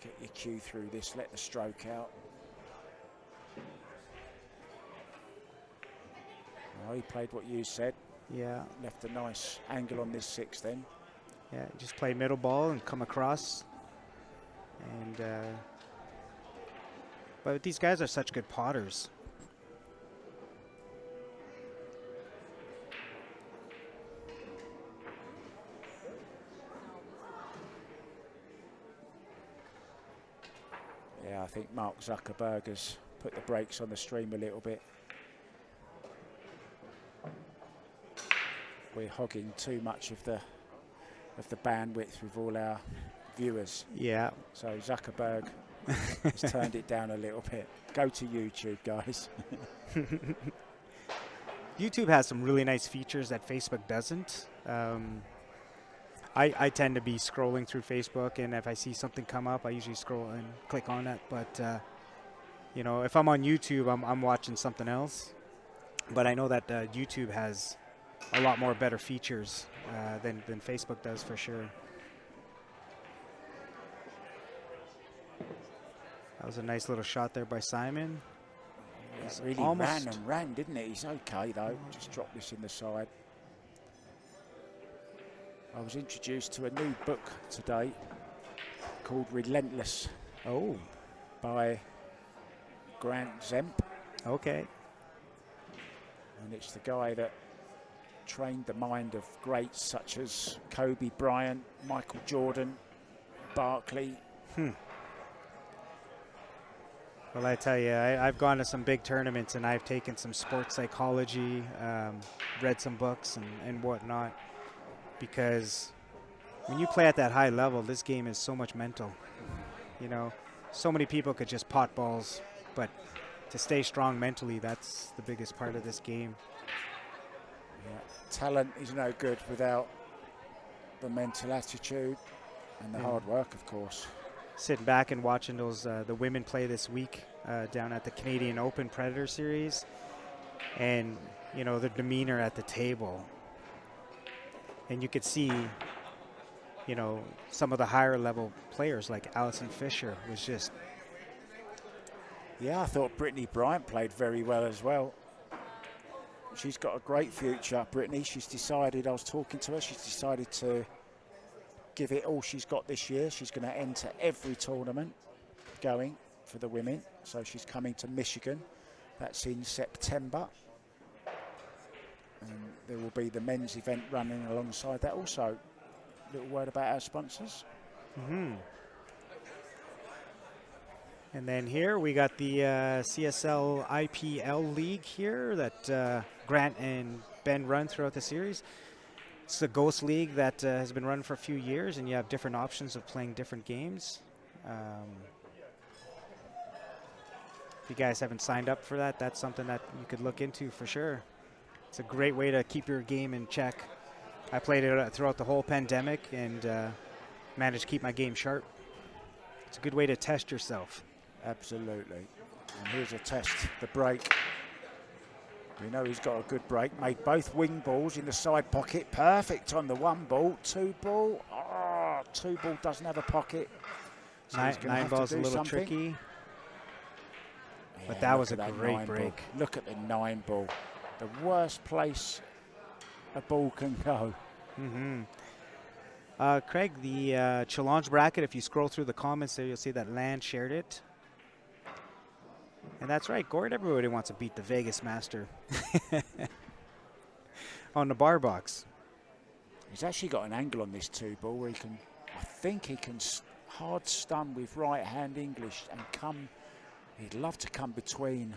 Get your cue through this, let the stroke out. Oh, he played what you said. yeah, Left a nice angle on this 6 then. yeah. Just play middle ball and come across. And but these guys are such good potters. Yeah, I think Mark Zuckerberg has put the brakes on the stream a little bit. We're hogging too much of the bandwidth with all our viewers. Yeah. So Zuckerberg has turned it down a little bit. Go to YouTube, guys. YouTube has some really nice features that Facebook doesn't. I tend to be scrolling through Facebook, and if I see something come up, I usually scroll and click on it. But you know, if I'm on YouTube, I'm watching something else. But I know that YouTube has a lot more better features than Facebook does, for sure. That was a nice little shot there by Simon. He's really ran and ran, didn't he? He's okay though. Just drop this in the side. I was introduced to a new book today called Relentless. Oh. By Grant Zemp. Okay. And it's the guy that trained the mind of greats such as Kobe Bryant, Michael Jordan, Barkley. Well, I tell you, I've gone to some big tournaments and I've taken some sports psychology, read some books and whatnot, because when you play at that high level, this game is so much mental. You know, so many people could just pot balls, but to stay strong mentally, that's the biggest part of this game. Yeah. Talent is no good without the mental attitude and the hard work, of course. Sitting back and watching those the women play this week down at the Canadian Open Predator Series, and you know their demeanor at the table, and you could see, you know, some of the higher level players like Alison Fisher was just. Yeah, I thought Brittany Bryant played very well as well. She's got a great future, Brittany. She's decided, I was talking to her, she's decided to give it all she's got this year. She's going to enter every tournament going for the women. So she's coming to Michigan. That's in September. And there will be the men's event running alongside that also. A little word about our sponsors. Mm-hmm. And then here we got the CSL IPL League here that Grant and Ben run throughout the series. It's the Ghost League that has been run for a few years, and you have different options of playing different games. If you guys haven't signed up for that, that's something that you could look into for sure. It's a great way to keep your game in check. I played it throughout the whole pandemic and managed to keep my game sharp. It's a good way to test yourself. Absolutely. And here's a test, the break. We know he's got a good break. Made both wing balls in the side pocket. Perfect on the one ball. Two ball. Oh, two ball doesn't have a pocket. So Nine ball's a little tricky. But that was a great break. Look at the 9 ball. The worst place a ball can go. Mm-hmm. Craig, the challenge bracket, if you scroll through the comments there, you'll see that Land shared it. And that's right, Gord, everybody wants to beat the Vegas Master on the bar box. He's actually got an angle on this 2 ball where he can, I think he can hard stun with right hand English and come, he'd love to come between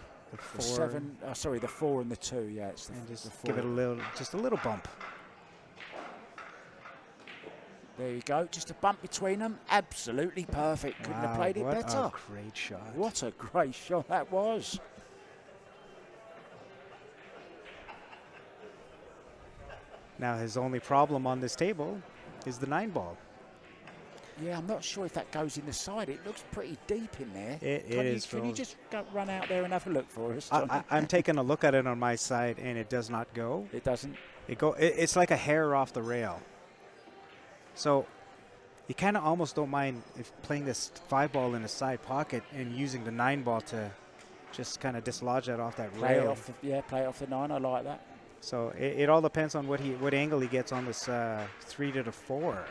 the 7, the 4 and the 2, yeah. It's the, and just the 4. give it just a little bump. There you go, just a bump between them, absolutely perfect. Couldn't have played it better. What a great shot. What a great shot that was. Now his only problem on this table is the 9 ball. Yeah, I'm not sure if that goes in the side. It looks pretty deep in there. It is. Can you just run out there and have a look for us? I'm taking a look at it on my side, and it does not go. It doesn't? It's like a hair off the rail. So you kind of almost don't mind if playing this 5 ball in the side pocket and using the 9 ball to just kind of dislodge that off that play rail. Play it off the 9. I like that. So it all depends on what angle he gets on this 3 to the 4.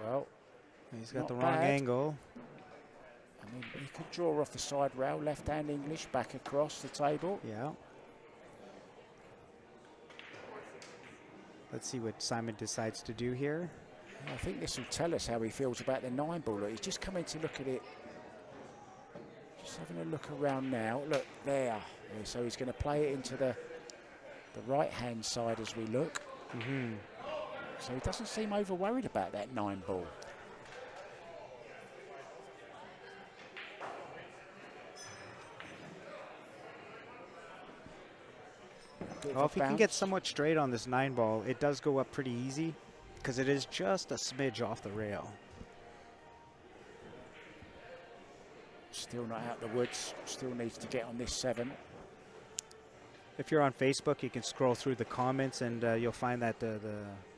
Well, he's got the wrong angle. I mean, he could draw off the side rail, left hand English, back across the table. Yeah. Let's see what Simon decides to do here. I think this will tell us how he feels about the 9 ball. Look, he's just coming to look at it. Just having a look around now. Look, there. So he's going to play it into the right-hand side as we look. Mm-hmm. So he doesn't seem over worried about that 9 ball. Well, if he can get somewhat straight on this 9 ball, it does go up pretty easy because it is just a smidge off the rail. Still not out the woods. Still needs to get on this 7. If you're on Facebook, you can scroll through the comments and you'll find that the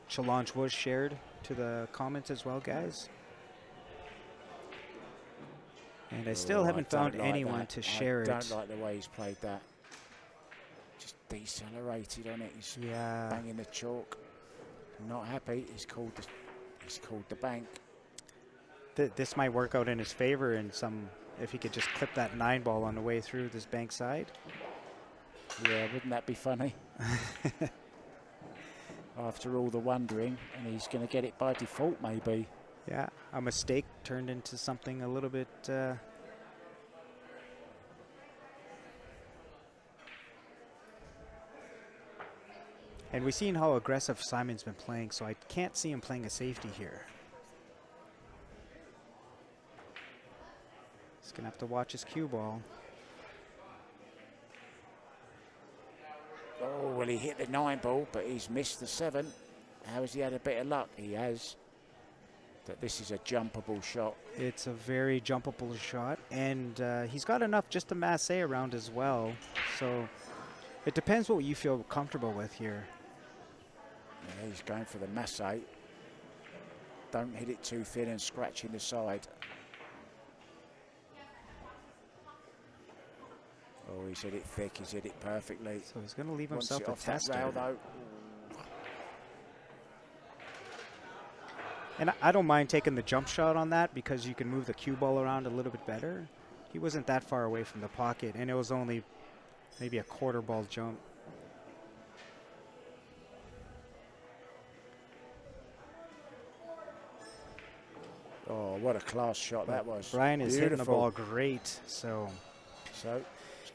challenge was shared to the comments as well, guys. And I still haven't found anyone to share it. I don't like the way he's played that. Just decelerated on it. He's banging the chalk. Not happy. He's called the bank. This might work out in his favor in if he could just clip that 9 ball on the way through this bank side. Yeah, wouldn't that be funny? After all the wondering, and he's going to get it by default, maybe. Yeah, a mistake turned into something a little bit. And we've seen how aggressive Simon's been playing, so I can't see him playing a safety here. He's going to have to watch his cue ball. Oh, well, he hit the 9 ball, but he's missed the 7. How has he had a bit of luck? He has. But this is a jumpable shot. It's a very jumpable shot, and he's got enough just to masse around as well. So it depends what you feel comfortable with here. Yeah, he's going for the masse. Don't hit it too thin and scratching the side. Oh, he's hit it thick. He's hit it perfectly. So he's going to leave Wants himself it a off that tester. rail, though. And I don't mind taking the jump shot on that because you can move the cue ball around a little bit better. He wasn't that far away from the pocket, and it was only maybe a quarter ball jump. Oh, what a class shot that was. Brian is hitting the Beautiful. ball great, so he's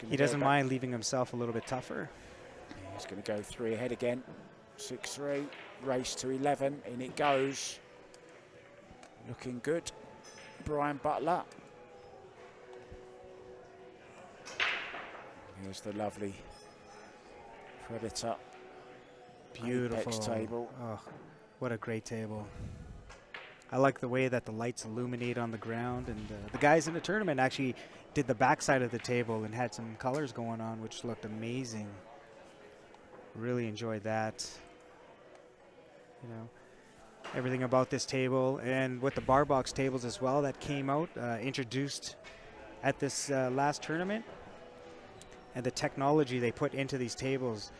he doesn't mind leaving himself a little bit tougher. He's going to go 3 ahead again. 6-3, race to 11, in it goes. Looking good, Brian Butler. Here's the lovely Predator. Beautiful Apex table. Oh, what a great table. I like the way that the lights illuminate on the ground, and the guys in the tournament actually did the backside of the table and had some colors going on, which looked amazing. Really enjoyed that. You know, everything about this table, and with the bar box tables as well that came out, introduced at this last tournament, and the technology they put into these tables,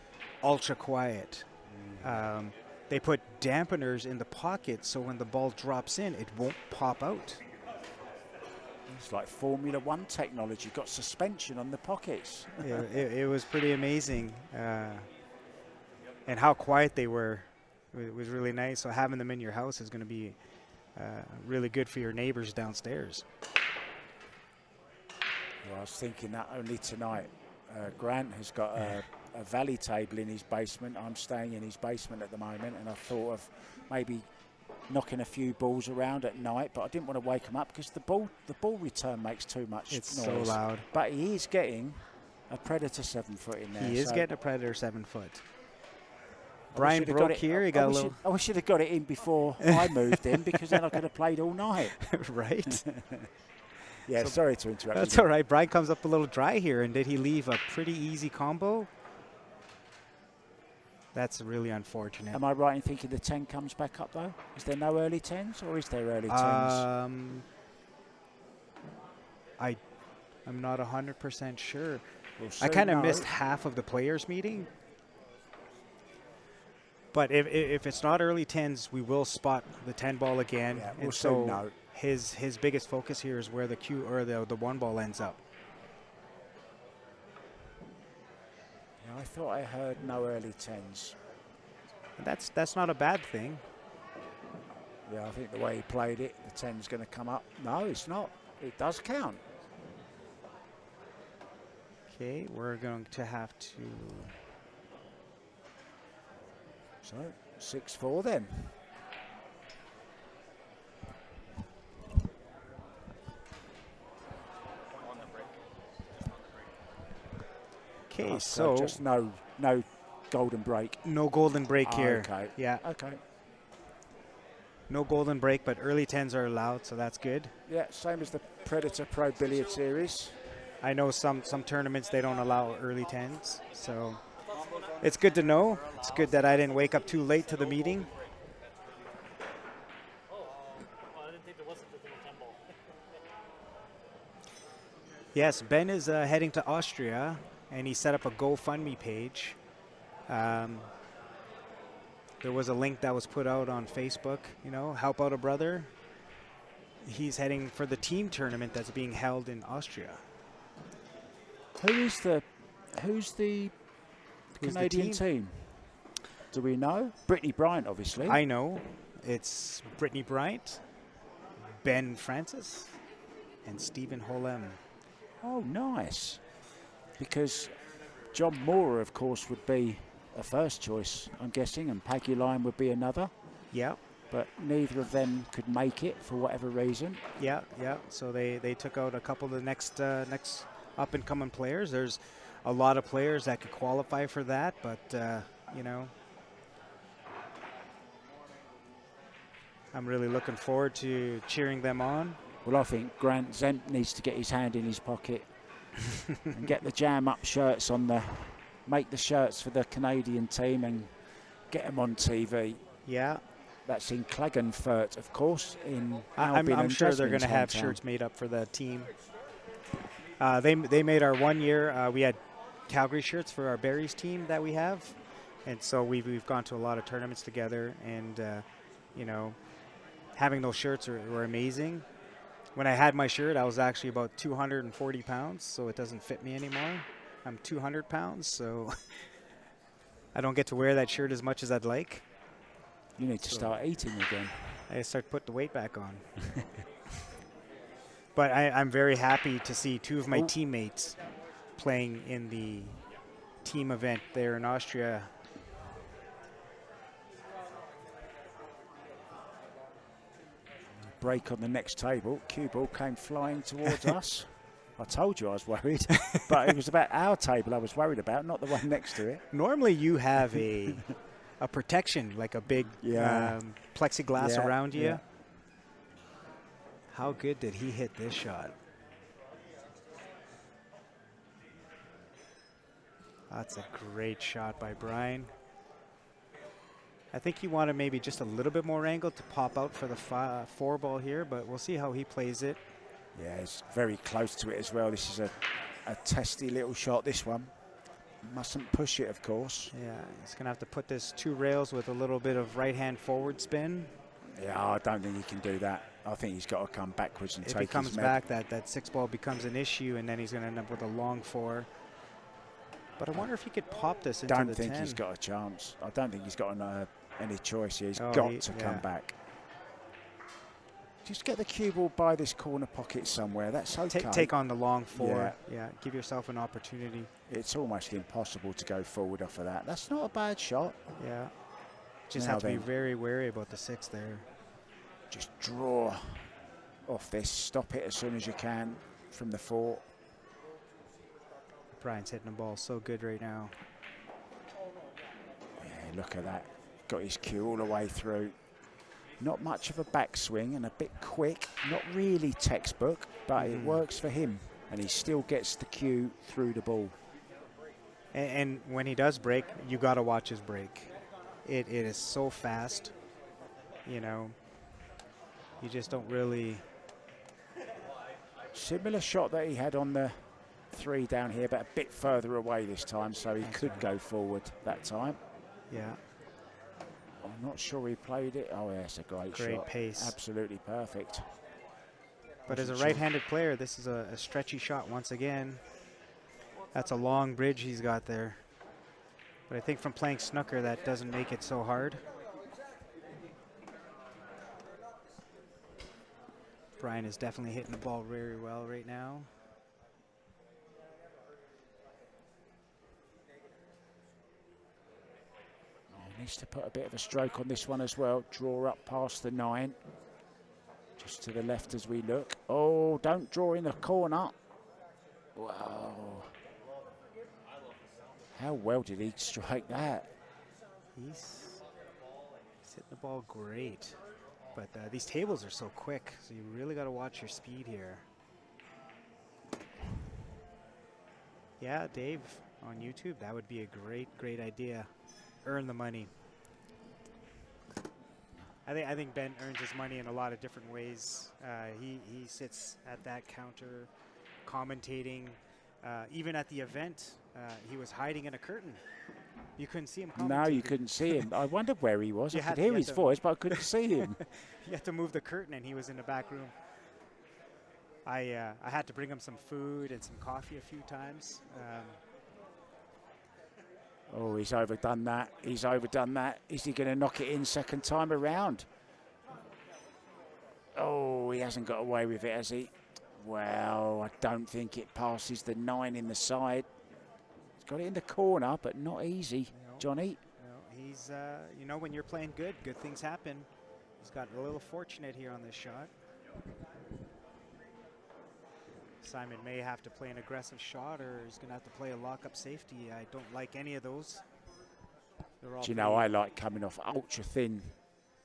ultra quiet. They put dampeners in the pocket so when the ball drops in, it won't pop out. It's like Formula One technology, got suspension on the pockets. Yeah, it was pretty amazing. And how quiet they were. It was really nice. So having them in your house is going to be really good for your neighbors downstairs. Well, I was thinking that only tonight. Grant has got a valley table in his basement. I'm staying in his basement at the moment, and I thought of maybe knocking a few balls around at night, but I didn't want to wake him up because the ball return makes too much It's noise. so loud. But he is getting a Predator 7 foot in there. He is so getting a Predator 7 foot. I Brian wish he'd have broke got it- here. He I got a wish little. I wish he'd have got it in before I moved in, because then I could have played all night. Right? Yeah, So sorry to interrupt. That's you. all right. Brian comes up a little dry here, and did he leave a pretty easy combo? That's really unfortunate. Am I right in thinking the 10 comes back up, though? Is there no early 10s, or is there early 10s? I'm not 100% sure. We'll I soon kind of know. missed half of the players' meeting. But if it's not early 10s, we will spot the 10 ball again. Yeah, and we'll so soon know. his biggest focus here is where the cue or the 1 ball ends up. Yeah, I thought I heard no early 10s. And that's not a bad thing. Yeah, I think the way he played it, the 10's going to come up. No, it's not. It does count. Okay, we're going to have to. So 6-4 then. Okay, Oh, so just no golden break. no golden break here. Okay. Yeah, Okay. no golden break, but early 10s are allowed, so that's good. Yeah, same as the Predator Pro Billiard Series. I know some tournaments they don't allow early 10s, so it's good to know. It's good that I didn't wake up too late to the meeting. Yes, Ben is heading to Austria, and he set up a GoFundMe page. There was a link that was put out on Facebook, you know, help out a brother. He's heading for the team tournament that's being held in Austria. Who's the Canadian team? team? Do we know? Brittany Bryant, obviously. I know. It's Brittany Bryant, Ben Francis, and Stephen Holem. Oh, nice. Because John Moore, of course, would be a first choice, I'm guessing, and Paguline would be another. Yeah. But neither of them could make it for whatever reason. Yeah, yeah. So they took out a couple of the next up-and-coming players. There's a lot of players that could qualify for that, but, you know, I'm really looking forward to cheering them on. Well, I think Grant Zemp needs to get his hand in his pocket and get the jam-up shirts on make the shirts for the Canadian team and get them on TV. Yeah. That's in Klagenfurt, of course. I'm sure they're going to have shirts made up for the team. They made our 1 year. We had Calgary shirts for our Berries team that we have, and so we've gone to a lot of tournaments together. And you know, having those shirts were amazing. When I had my shirt, I was actually about 240 pounds, so it doesn't fit me anymore. I'm 200 pounds, so I don't get to wear that shirt as much as I'd like. You need to start eating again. I start to put the weight back on. But I'm very happy to see two of my teammates playing in the team event there in Austria. Break on the next table. Cue ball came flying towards us. I told you I was worried, but it was about our table I was worried about, not the one next to it. Normally you have a protection, like a big plexiglass around you. Yeah. How good did he hit this shot? That's a great shot by Brian. I think he wanted maybe just a little bit more angle to pop out for the 4 ball here, but we'll see how he plays it. Yeah, it's very close to it as well. This is a testy little shot, this one. Mustn't push it, of course. Yeah, he's going to have to put this 2 rails with a little bit of right-hand forward spin. Yeah, I don't think he can do that. I think he's got to come backwards and take his If he comes back, that 6 ball becomes an issue, and then he's going to end up with a long 4. But I wonder if he could pop this into the 10. Don't think he's got a chance. I don't think he's got any choice here. He's got to come back. Just get the cue ball by this corner pocket somewhere. That's okay. Take on the long 4. Yeah, give yourself an opportunity. It's almost impossible to go forward off of that. That's not a bad shot. Yeah. Just have to be very wary about the 6 there. Just draw off this. Stop it as soon as you can from the 4. Brian's hitting the ball so good right now. Yeah, look at that. Got his cue all the way through. Not much of a backswing and a bit quick. Not really textbook, but it works for him. And he still gets the cue through the ball. And when he does break, you got to watch his break. It is so fast. You know, you just don't really. Similar shot that he had on the 3 down here, but a bit further away this time, so he could go forward that time. Yeah. I'm not sure he played it. Oh, yeah, it's a great shot. Great pace. Absolutely perfect. But as a right-handed player, this is a stretchy shot once again. That's a long bridge he's got there. But I think from playing snooker, that doesn't make it so hard. Brian is definitely hitting the ball very well right now. Needs to put a bit of a stroke on this one as well. Draw up past the 9. Just to the left as we look. Oh, don't draw in the corner. Wow. How well did he strike that? He's hitting the ball great. But these tables are so quick, so you really got to watch your speed here. Yeah, Dave, on YouTube, that would be a great idea. Earn the money. I think Ben earns his money in a lot of different ways. He sits at that counter commentating. Even at the event, he was hiding in a curtain. You couldn't see him commentating. No, you couldn't see him. I wondered where he was. I could hear his voice, but I couldn't see him. You had to move the curtain, and he was in the back room. I had to bring him some food and some coffee a few times. Oh, he's overdone that. He's overdone that. Is he going to knock it in second time around? Oh, he hasn't got away with it, has he? Well, I don't think it passes the 9 in the side. He's got it in the corner, but not easy. No, Johnny. He's, you know, when you're playing good things happen. He's got a little fortunate here on this shot. Simon may have to play an aggressive shot, or he's going to have to play a lock-up safety. I don't like any of those. They're all Do you know, I like coming off ultra thin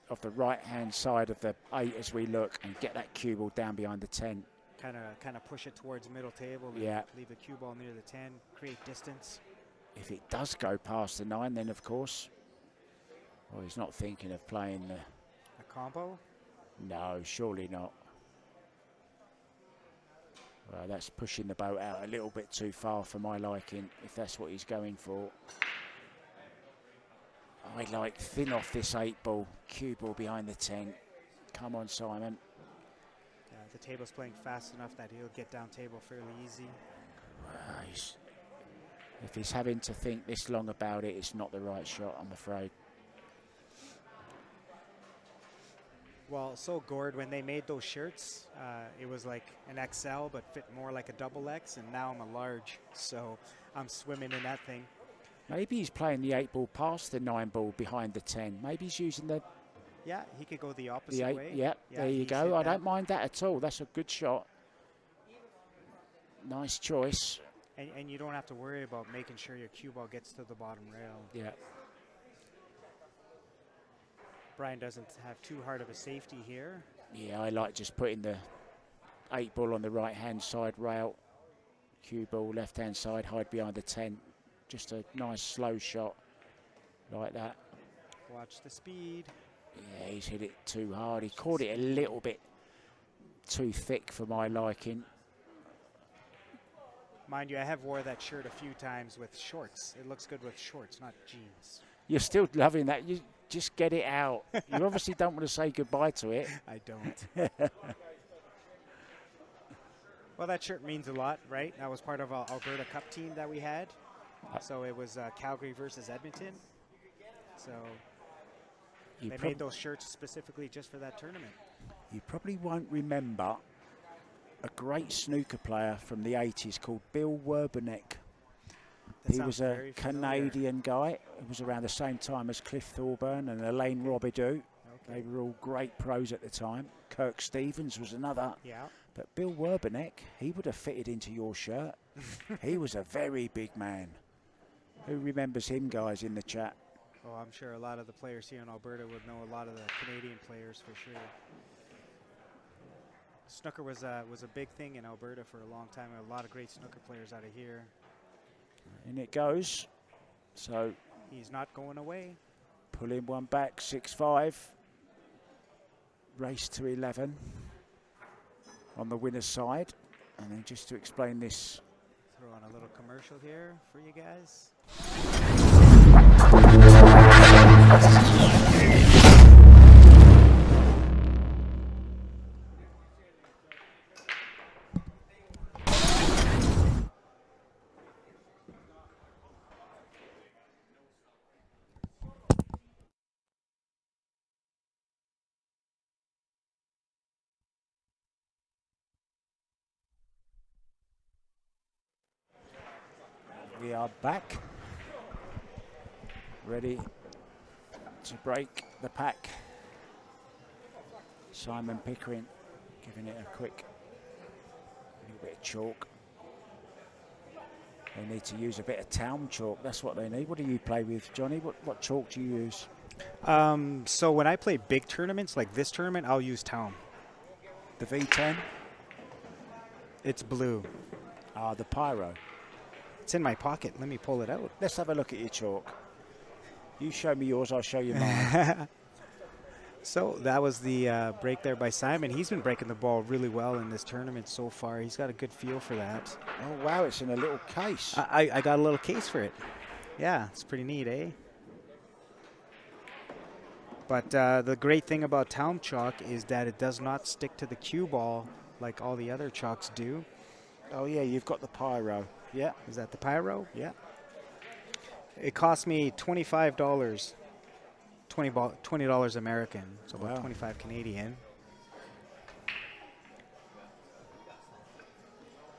of the right-hand side of the 8 as we look and get that cue ball down behind the 10. Kind of push it towards middle table. Yeah. Leave the cue ball near the 10, create distance. If it does go past the 9, then of course, well, he's not thinking of playing the... A combo? No, surely not. Well, that's pushing the boat out a little bit too far for my liking, if that's what he's going for. I like thin off this 8 ball, cue ball behind the 10. Come on, Simon. The table's playing fast enough that he'll get down table fairly easy. If he's having to think this long about it, it's not the right shot, I'm afraid. Well, so Gord, when they made those shirts, it was like an XL, but fit more like a double X, and now I'm a large, so I'm swimming in that thing. Maybe he's playing the 8 ball past the 9 ball behind the 10. Maybe he's using the... Yeah, he could go the opposite way. Yeah, there you go. I don't mind that at all. That's a good shot. Nice choice. And you don't have to worry about making sure your cue ball gets to the bottom rail. Yeah. Brian doesn't have too hard of a safety here. Yeah, I like just putting the 8 ball on the right-hand side rail. Cue ball left-hand side, hide behind the 10. Just a nice slow shot like that. Watch the speed. Yeah, he's hit it too hard. He caught it a little bit too thick for my liking. Mind you, I have wore that shirt a few times with shorts. It looks good with shorts, not jeans. You're still loving that. You just get it out. You obviously don't want to say goodbye to it. I don't. Well, that shirt means a lot, right? That was part of our Alberta Cup team that we had. So it was Calgary versus Edmonton. So they made those shirts specifically just for that tournament. You probably won't remember a great snooker player from the 80s called Bill Werbeneck. He was a Canadian guy. It was around the same time as Cliff Thorburn and Elaine Robidoux. They were all great pros at the time. Kirk Stevens was another. Yeah. But Bill Werbeneck, he would have fitted into your shirt. He was a very big man. Who remembers him, guys, in the chat? Oh, I'm sure a lot of the players here in Alberta would know a lot of the Canadian players for sure. Snooker was a big thing in Alberta for a long time. A lot of great snooker players out of here. In it goes. So he's not going away. Pulling one back, 6-5. Race to 11 on the winner's side. And then just to explain this. Throw on a little commercial here for you guys. We are back, ready to break the pack. Simon Pickering giving it a quick little bit of chalk. They need to use a bit of town chalk. That's what they need. What do you play with, Johnny? What chalk do you use? So when I play big tournaments like this tournament, I'll use town. The V10? It's blue. The Pyro. It's in my pocket. Let me pull it out. Let's have a look at your chalk. You show me yours, I'll show you mine. So that was the break there by Simon. He's been breaking the ball really well in this tournament so far. He's got a good feel for that. Oh, wow, it's in a little case. I got a little case for it. Yeah, it's pretty neat, eh? But the great thing about town chalk is that it does not stick to the cue ball like all the other chalks do. Oh, yeah, you've got the Pyro. Yeah. Is that the Pyro? Yeah. It cost me $25. $20 American, so about 25 Canadian.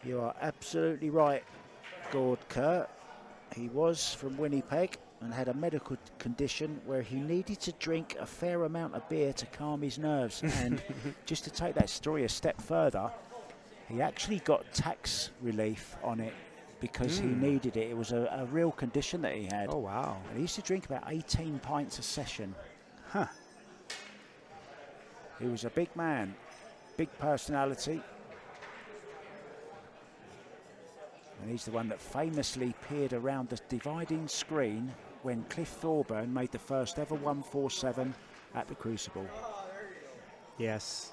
You are absolutely right, Gord Kerr. He was from Winnipeg. and had a medical condition where he needed to drink a fair amount of beer to calm his nerves. And just to take that story a step further, he actually got tax relief on it because he needed it. It was a real condition that he had. Oh, wow. And he used to drink about 18 pints a session. Huh. He was a big man, big personality. And he's the one that famously peered around the dividing screen when Cliff Thorburn made the first ever 147 at the Crucible. Yes.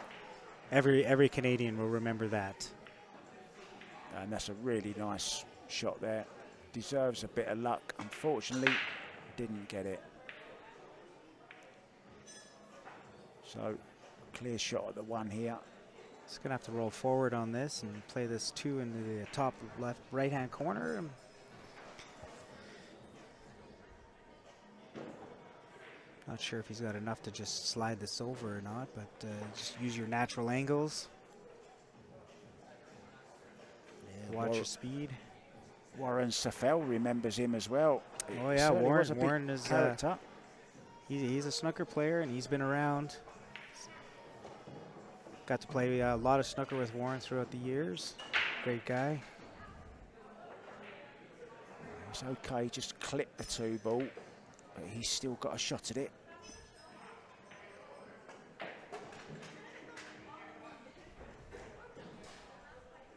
Every Canadian will remember that. And that's a really nice shot there. Deserves a bit of luck. Unfortunately, didn't get it. So, clear shot at the one here. Just going to have to roll forward on this and play this 2 into the top left right-hand corner. Not sure if he's got enough to just slide this over or not, but just use your natural angles. Yeah, watch your speed. Warren Safel remembers him as well. Oh yeah, Warren is character. He's a snooker player and he's been around. Got to play a lot of snooker with Warren throughout the years. Great guy. It's okay, just clip the 2 ball, but he's still got a shot at it.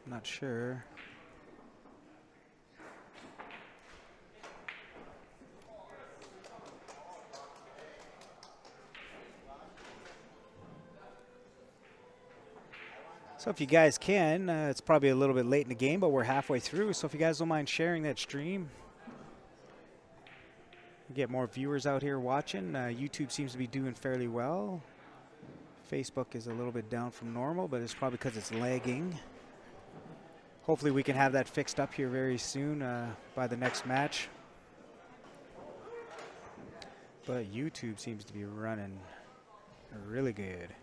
Not sure. So if you guys can, it's probably a little bit late in the game, but we're halfway through. So if you guys don't mind sharing that stream, get more viewers out here watching. YouTube seems to be doing fairly well. Facebook is a little bit down from normal, but it's probably because it's lagging. Hopefully we can have that fixed up here very soon by the next match. But YouTube seems to be running really good.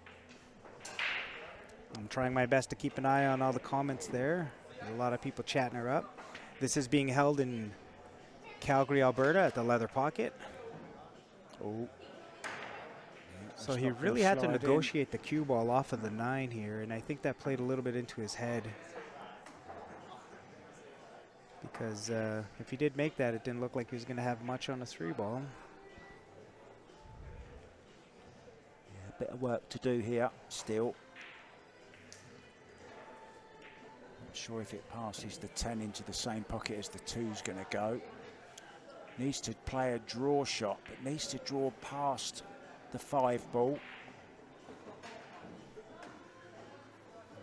I'm trying my best to keep an eye on all the comments there. There's a lot of people chatting her up. This is being held in Calgary, Alberta at the Leather Pocket. Oh. So he really had to negotiate the cue ball off of the 9 here, and I think that played a little bit into his head. Because if he did make that, it didn't look like he was going to have much on a 3 ball. Yeah, a bit of work to do here still. Not sure if it passes the 10 into the same pocket as the 2's going to go. Needs to play a draw shot, but needs to draw past the 5 ball.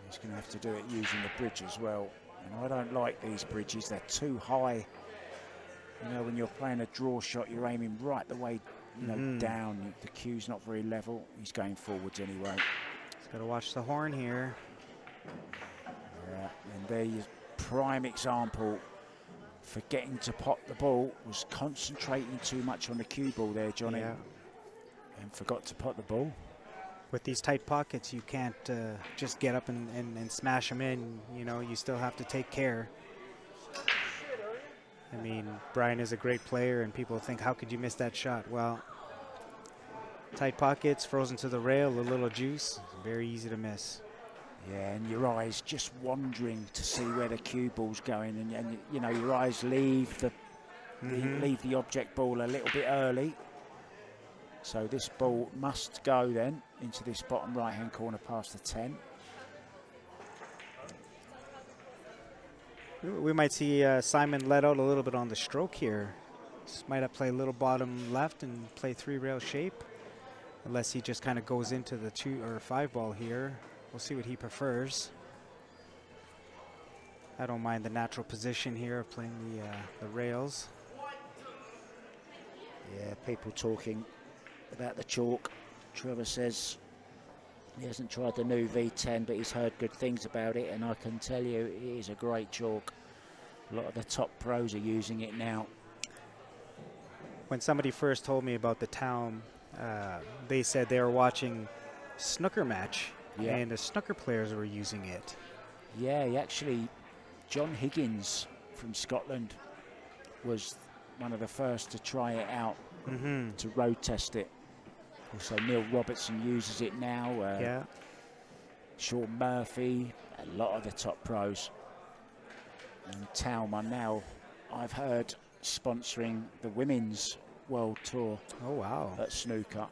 He's going to have to do it using the bridge as well. And I don't like these bridges, they're too high. You know, when you're playing a draw shot, you're aiming right the way, you know, down. The cue's not very level. He's going forwards anyway. He's got to watch the horn here. Yeah, and there you prime example for getting to pot the ball was concentrating too much on the cue ball there, Johnny. Yeah. And forgot to pot the ball. With these tight pockets, you can't just get up and smash them in. You know, you still have to take care. I mean, Brian is a great player, and people think, how could you miss that shot? Well, tight pockets, frozen to the rail, a little juice, very easy to miss. Yeah, and your eyes just wandering to see where the cue ball's going, and you know, your eyes leave the object ball a little bit early. So this ball must go then into this bottom right-hand corner past the 10. We might see Simon let out a little bit on the stroke here. Just might have played a little bottom left and play 3-rail shape, unless he just kind of goes into the 2 or 5 ball here. We'll see what he prefers. I don't mind the natural position here of playing the rails. Yeah, people talking about the chalk. Trevor says he hasn't tried the new V10, but he's heard good things about it, and I can tell you it is a great chalk. A lot of the top pros are using it now. When somebody first told me about the town, they said they were watching snooker match, and the snooker players were using it. Yeah, he actually, John Higgins from Scotland was one of the first to try it out, to road test it. Also, Neil Robertson uses it now. Yeah. Sean Murphy, a lot of the top pros. And Town are now, I've heard, sponsoring the Women's World Tour. Oh, wow. At snooker.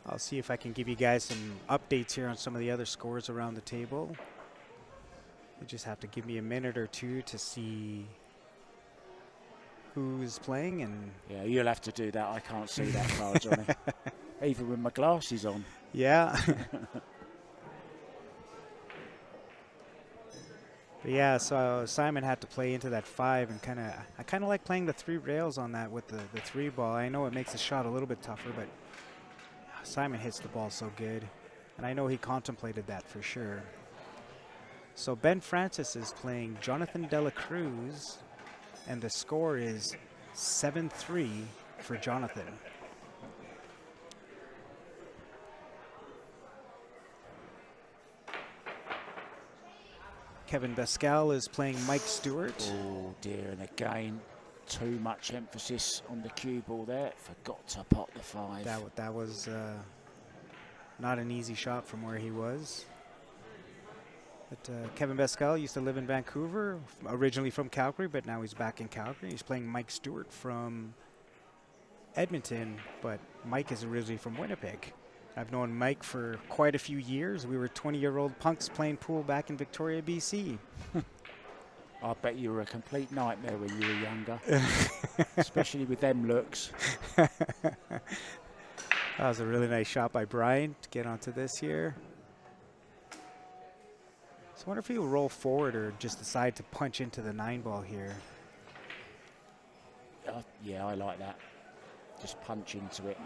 I'll see if I can give you guys some updates here on some of the other scores around the table. You just have to give me a minute or two to see who's playing. And yeah, you'll have to do that. I can't see that far, Johnny. Even with my glasses on. Yeah. But yeah, so Simon had to play into that 5, and I kind of like playing the 3 rails on that with the 3 ball. I know it makes the shot a little bit tougher, but Simon hits the ball so good, and I know he contemplated that for sure. So Ben Francis is playing Jonathan Dela Cruz, and the score is 7-3 for Jonathan. Kevin Pascal is playing Mike Stewart. Oh dear, and again, too much emphasis on the cue ball there. Forgot to pot the 5. That was not an easy shot from where he was. But Kevin Pascal used to live in Vancouver, originally from Calgary, but now he's back in Calgary. He's playing Mike Stewart from Edmonton, but Mike is originally from Winnipeg. I've known Mike for quite a few years. We were 20-year-old punks playing pool back in Victoria, BC. I bet you were a complete nightmare when you were younger, especially with them looks. That was a really nice shot by Brian to get onto this here. So I wonder if he'll roll forward or just decide to punch into the 9 ball here. Yeah, I like that. Just punch into it.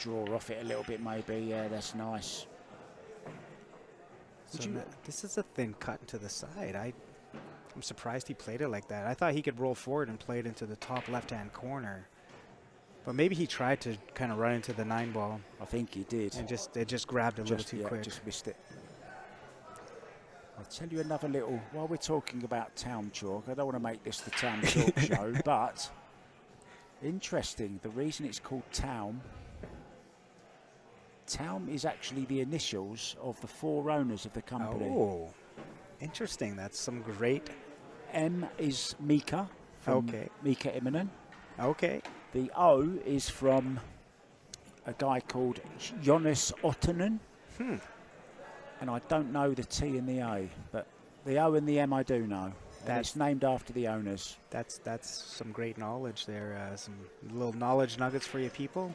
Draw off it a little bit maybe. Yeah, that's nice. So this is a thin cut to the side. I'm surprised he played it like that. I thought he could roll forward and play it into the top left-hand corner. But maybe he tried to kind of run into the 9 ball. I think he did. And it just grabbed a little too quick. Just missed it. I'll tell you another little, while we're talking about Town Chalk, I don't want to make this the Town Chalk show, but interesting, the reason it's called Town is actually the initials of the 4 owners of the company. Oh, interesting. That's some great. M is Mika, from Mika Immonen. Okay. The O is from a guy called Jonas Ottonen. And I don't know the T and the A, but the O and the M I do know. And it's named after the owners. That's some great knowledge there. Some little knowledge nuggets for you people.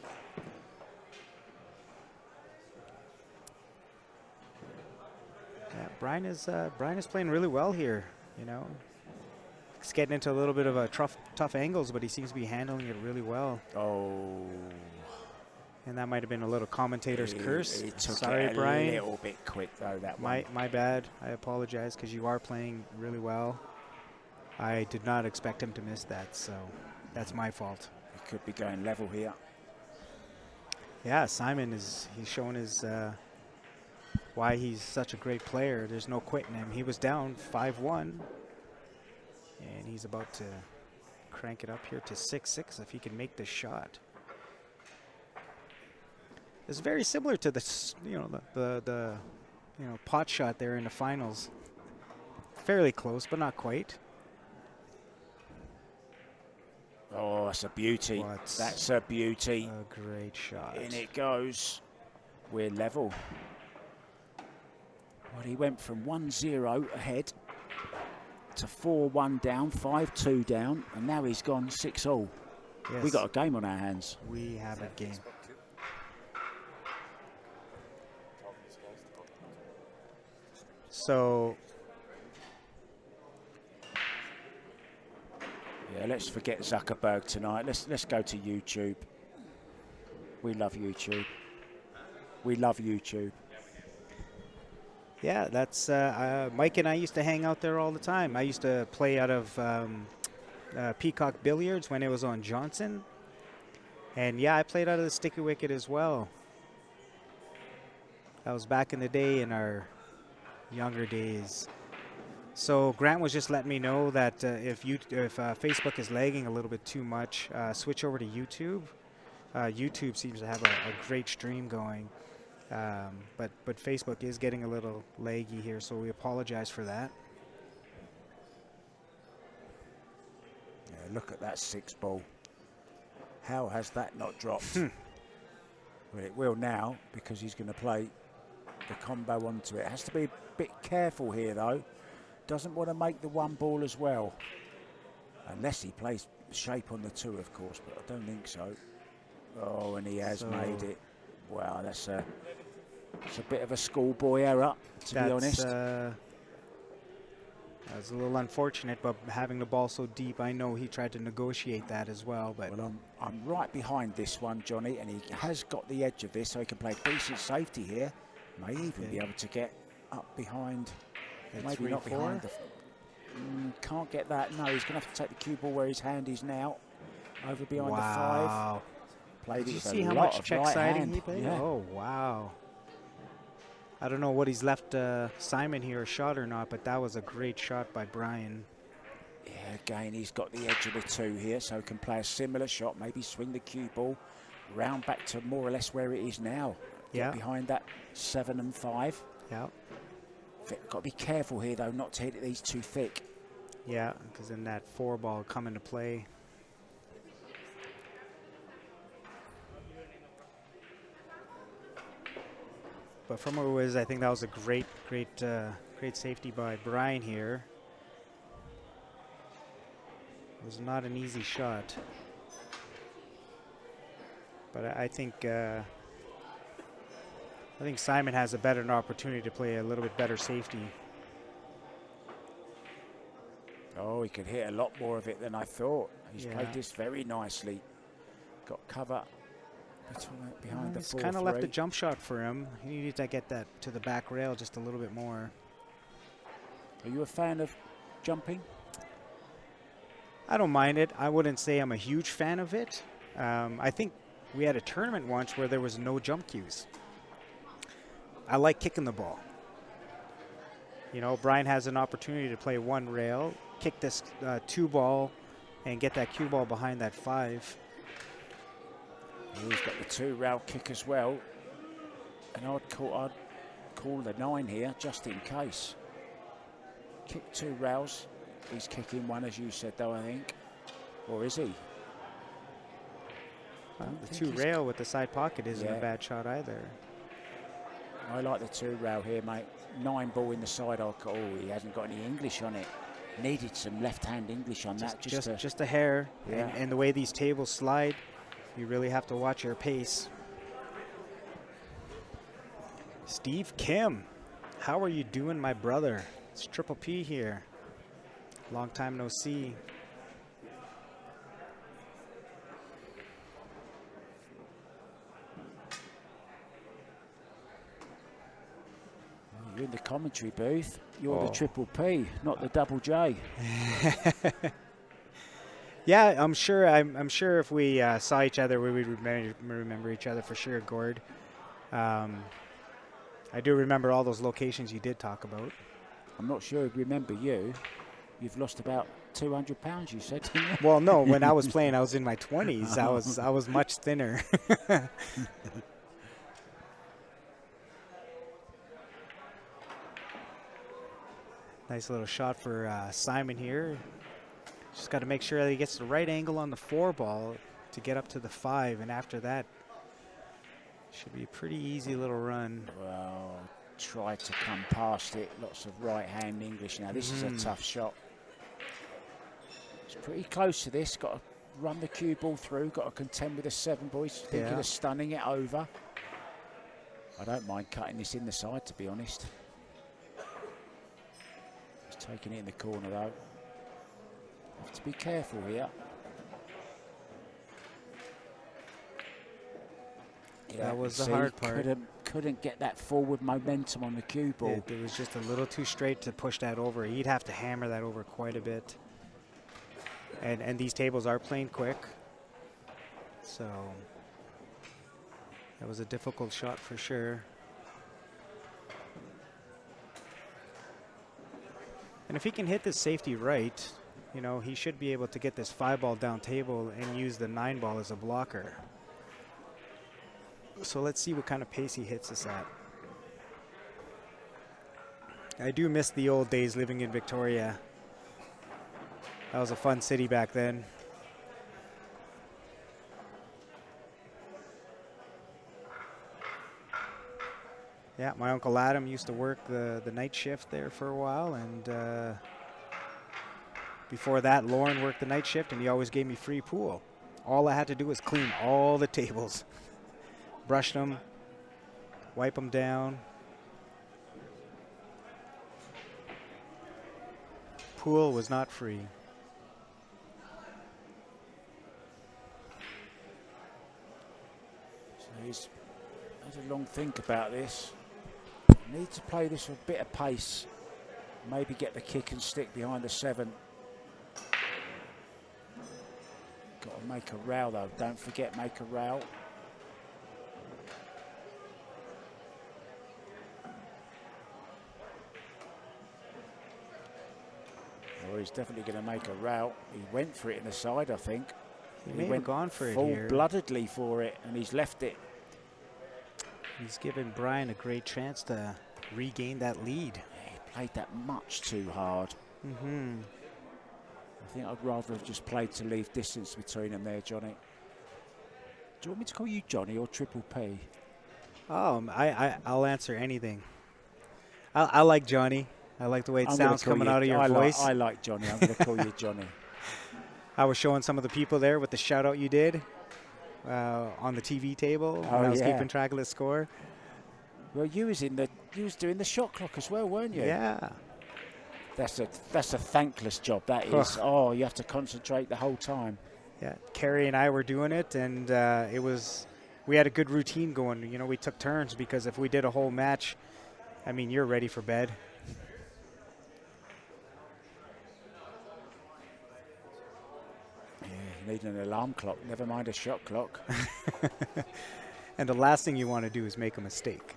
Yeah, Brian is playing really well here. You know, he's getting into a little bit of a tough angles, but he seems to be handling it really well. Oh. And that might have been a little commentator's curse. Sorry, Brian. A little bit quick though. That my bad. I apologize because you are playing really well. I did not expect him to miss that, so that's my fault. He could be going level here. Yeah, Simon he's showing his why he's such a great player. There's no quitting him. He was down 5-1, and he's about to crank it up here to 6-6 if he can make this shot. It's very similar to the pot shot there in the finals. Fairly close, but not quite. Oh, that's a beauty. That's a beauty. A great shot. In it goes. We're level. Well, he went from 1-0 ahead to 4-1 down, 5-2 down, and now he's gone 6-all. Yes. We got a game on our hands. We have a game. So yeah, let's forget Zuckerberg tonight. Let's go to YouTube. We love YouTube. We love YouTube. Yeah, that's Mike and I used to hang out there all the time. I used to play out of Peacock Billiards when it was on Johnson. And yeah, I played out of the Sticky Wicket as well. That was back in the day in our younger days. So Grant was just letting me know that if Facebook is lagging a little bit too much, switch over to YouTube. YouTube seems to have a great stream going, but Facebook is getting a little laggy here, so we apologize for that. Yeah, look at that 6 ball. How has that not dropped? Well, it will now, because he's going to play the combo onto it. Has to be a bit careful here, though. Doesn't want to make the 1 ball as well. Unless he plays shape on the 2, of course, but I don't think so. Oh, and he has made it. Wow, it's a bit of a schoolboy error, to be honest. That's a little unfortunate, but having the ball so deep, I know he tried to negotiate that as well. But well, I'm right behind this one, Johnny, and he has got the edge of this, so he can play a decent safety here. May even be able to get up behind. Maybe not behind the. Can't get that. No, he's going to have to take the cue ball where his hand is now. Over behind the 5. Played. Did you see how much check siding he played? Yeah. Oh, wow. I don't know what he's left Simon here a shot or not, but that was a great shot by Brian. Yeah, again, he's got the edge of the 2 here, so can play a similar shot, maybe swing the cue ball round back to more or less where it is now. Get behind that 7 and 5. Yeah. Got to be careful here, though, not to hit these too thick. Yeah, because then that 4 ball come into play. But from where it was, I think that was a great safety by Brian here. It was not an easy shot. But I think Simon has a better opportunity to play a little bit better safety. Oh, he could hit a lot more of it than I thought. He's played this very nicely. Got cover behind the 4-3. It's kind of left a jump shot for him. He needed to get that to the back rail just a little bit more. Are you a fan of jumping? I don't mind it. I wouldn't say I'm a huge fan of it. I think we had a tournament once where there was no jump cues. I like kicking the ball. You know, Brian has an opportunity to play 1 rail, kick this 2 ball, and get that cue ball behind that 5. He's got the 2 rail kick as well. And I'd call the 9 here, just in case. Kick 2 rails. He's kicking 1, as you said, though, I think. Or is he? The 2 rail with the side pocket isn't a bad shot either. I like the 2 rail here, mate. 9 ball in the side. Oh, he hasn't got any English on it. Needed some left-hand English on that. Just a hair. Yeah. And the way these tables slide, you really have to watch your pace. Steve Kim, how are you doing, my brother? It's Triple P here. Long time no see. You're in the commentary booth. You're the Triple P, not the Double J. Yeah, I'm sure if we saw each other, we would remember each other for sure, Gord. I do remember all those locations you did talk about. I'm not sure I'd remember you. You've lost about 200 pounds, you said. Well, no, when I was playing, I was in my 20s. I was much thinner. Nice little shot for Simon here. Just got to make sure that he gets the right angle on the 4 ball to get up to the 5, and after that, should be a pretty easy little run. Well, try to come past it. Lots of right-hand English now. This is a tough shot. It's pretty close to this. Got to run the cue ball through. Got to contend with the 7 ball. He's thinking of stunning it over. I don't mind cutting this in the side, to be honest. He's taking it in the corner, though. Have to be careful here. Yeah, that was the hard part. Couldn't get that forward momentum on the cue ball. It was just a little too straight to push that over. He'd have to hammer that over quite a bit. And these tables are playing quick. So that was a difficult shot for sure. And if he can hit this safety right, you know, he should be able to get this 5-ball down table and use the 9-ball as a blocker. So let's see what kind of pace he hits us at. I do miss the old days living in Victoria. That was a fun city back then. Yeah, my Uncle Adam used to work the night shift there for a while, and before that, Lauren worked the night shift, and he always gave me free pool. All I had to do was clean all the tables, brush them, wipe them down. Pool was not free. So he's had a long think about this. Need to play this with a bit of pace. Maybe get the kick and stick behind the 7. Got to make a row though. Don't forget, make a row. Oh, he's definitely going to make a row. He went for it in the side, I think. He may have gone for it here. Full-bloodedly for it, and he's left it. He's given Brian a great chance to regain that lead. Yeah, he played that much too hard. I think I'd rather have just played to leave distance between them there, Johnny. Do you want me to call you Johnny or Triple P? Oh, I'll answer anything. I like Johnny. I like the way it sounds coming out of your voice. I like Johnny. I'm going to call you Johnny. I was showing some of the people there with the shout out you did on the TV table when I was keeping track of the score. Well, you was doing the shot clock as well, weren't you? Yeah. That's a thankless job, that is. Oh, you have to concentrate the whole time. Yeah, Carrie and I were doing it, and we had a good routine going. You know, we took turns, because if we did a whole match, I mean, you're ready for bed. You need an alarm clock, never mind a shot clock. And the last thing you want to do is make a mistake.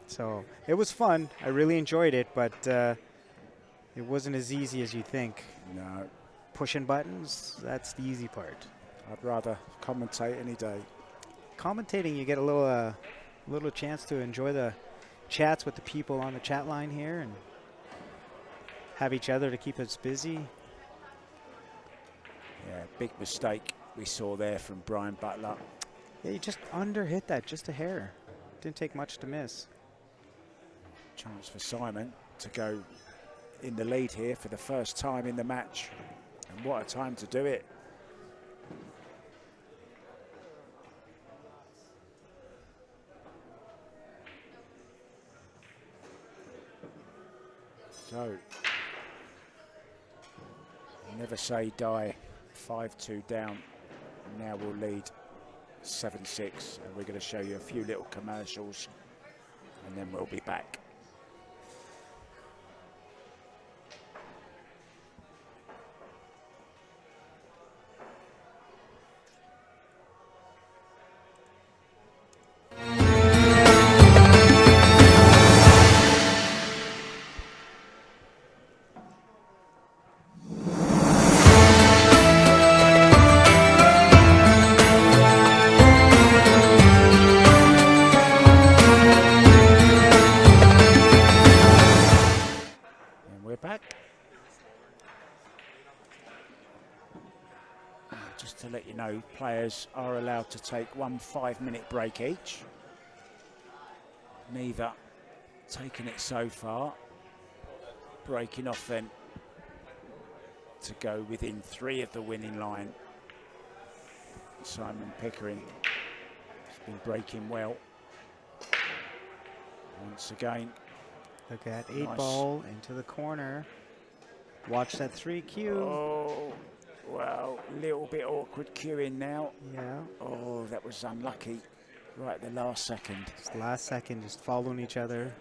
So it was fun. I really enjoyed it, but it wasn't as easy as you think. No. Pushing buttons, that's the easy part. I'd rather commentate any day. Commentating, you get a little chance to enjoy the chats with the people on the chat line here and have each other to keep us busy. Yeah, big mistake we saw there from Brian Butler. Yeah, you just under-hit that, just a hair. Didn't take much to miss. Chance for Simon to go in the lead here for the first time in the match. And what a time to do it. So, never say die. 5-2 down. Now we'll lead 7-6. And we're going to show you a few little commercials. And then we'll be back. To let you know, players are allowed to take 1 5-minute break each. Neither taking it so far. Breaking off then to go within 3 of the winning line. Simon Pickering has been breaking well. Once again. Look at 8-ball into the corner. Watch that 3Q. Oh. Well, a little bit awkward queuing now. Yeah. Oh, that was unlucky. Right at the last second. Just last second, just following each other.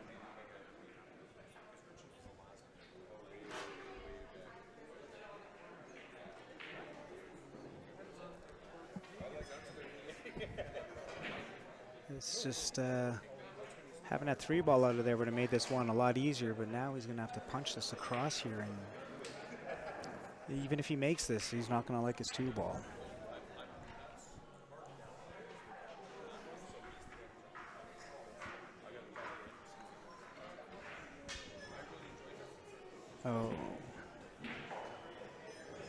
It's just Having that 3-ball out of there would have made this one a lot easier, but now he's going to have to punch this across here. And even if he makes this, he's not going to like his 2-ball. Oh.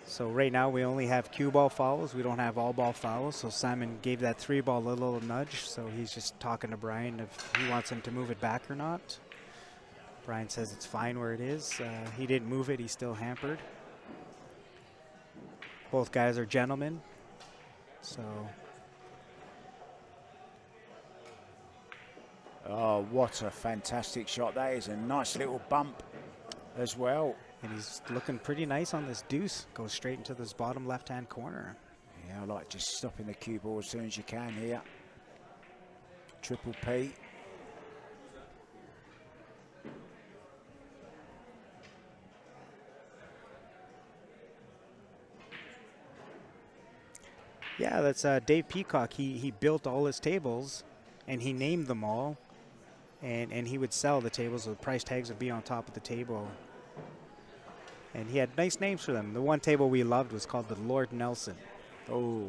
So right now we only have cue ball fouls. We don't have all ball fouls. So Simon gave that 3-ball a little nudge. So he's just talking to Brian if he wants him to move it back or not. Brian says it's fine where it is. He didn't move it. He's still hampered. Both guys are gentlemen. So. Oh, what a fantastic shot. That is a nice little bump as well. And he's looking pretty nice on this deuce. Goes straight into this bottom left-hand corner. Yeah, I like just stopping the cue ball as soon as you can here. Triple P. Yeah, that's Dave Peacock. He built all his tables, and he named them all. And he would sell the tables, so the price tags would be on top of the table. And he had nice names for them. The one table we loved was called the Lord Nelson. Oh.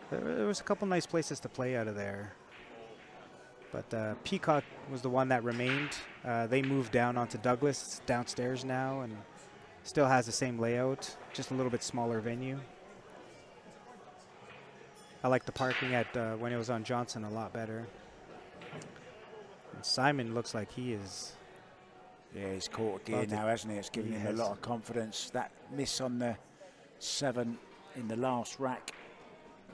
There was a couple nice places to play out of there. But Peacock was the one that remained. They moved down onto Douglas. It's downstairs now and still has the same layout, just a little bit smaller venue. I like the parking at when it was on Johnson a lot better. And Simon looks like he is. Yeah, he's caught a gear now, hasn't he? It's given him a lot of confidence. That miss on the 7 in the last rack.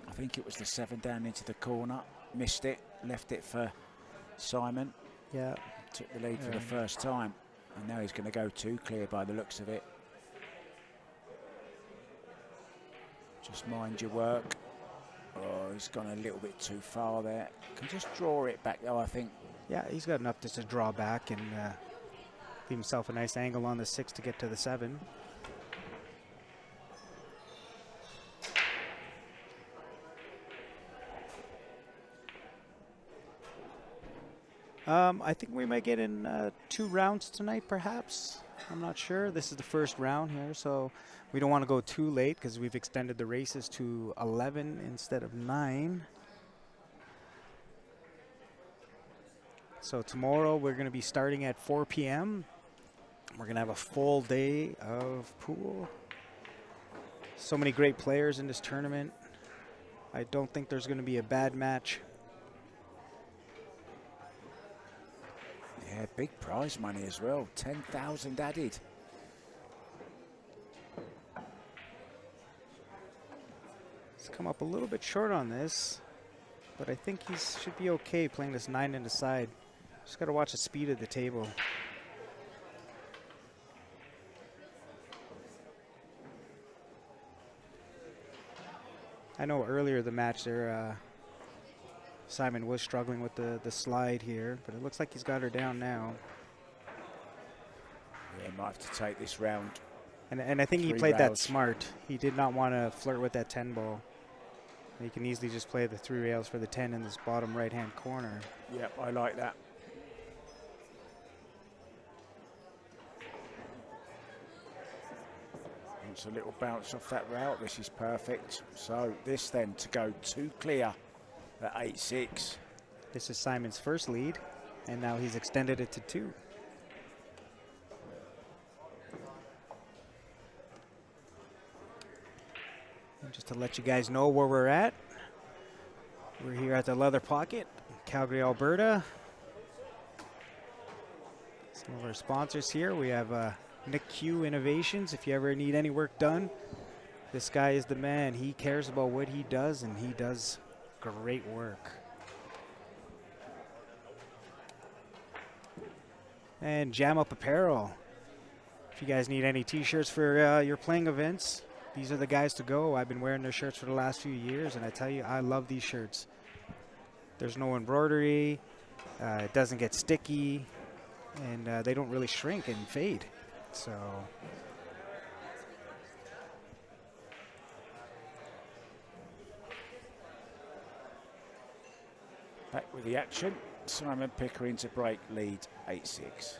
I think it was the 7 down into the corner. Missed it, left it for Simon. Yeah. Took the lead for the first time. And now he's going to go 2 clear by the looks of it. Just mind your work. Oh, he's gone a little bit too far there. Can just draw it back though, I think. Yeah, he's got enough just to draw back and leave himself a nice angle on the 6 to get to the 7. I think we might get in 2 rounds tonight, perhaps. I'm not sure. This is the first round here, so we don't want to go too late because we've extended the races to 11 instead of 9. So tomorrow we're going to be starting at 4 p.m. We're going to have a full day of pool. So many great players in this tournament. I don't think there's going to be a bad match. Yeah, big prize money as well. 10,000 added. He's come up a little bit short on this, but I think he should be okay playing this 9 in the side. Just got to watch the speed of the table. I know earlier the match there, Simon was struggling with the slide here, but it looks like he's got her down now. Yeah, might have to take this round. And I think he played that smart. He did not want to flirt with that 10 ball. He can easily just play the 3 rails for the 10 in this bottom right-hand corner. Yep, I like that. It's a little bounce off that route. This is perfect. So this then to go 2 clear at 8-6. This is Simon's first lead, and now he's extended it to 2. And just to let you guys know where we're at, we're here at the Leather Pocket, Calgary, Alberta. Some of our sponsors here. We have Nick Q Innovations. If you ever need any work done, this guy is the man. He cares about what he does, and he does great work. And Jam Up Apparel. If you guys need any t-shirts for your playing events, these are the guys to go. I've been wearing their shirts for the last few years, and I tell you, I love these shirts. There's no embroidery, it doesn't get sticky, and they don't really shrink and fade. So Back with the action. Simon Pickering to break, lead 8-6.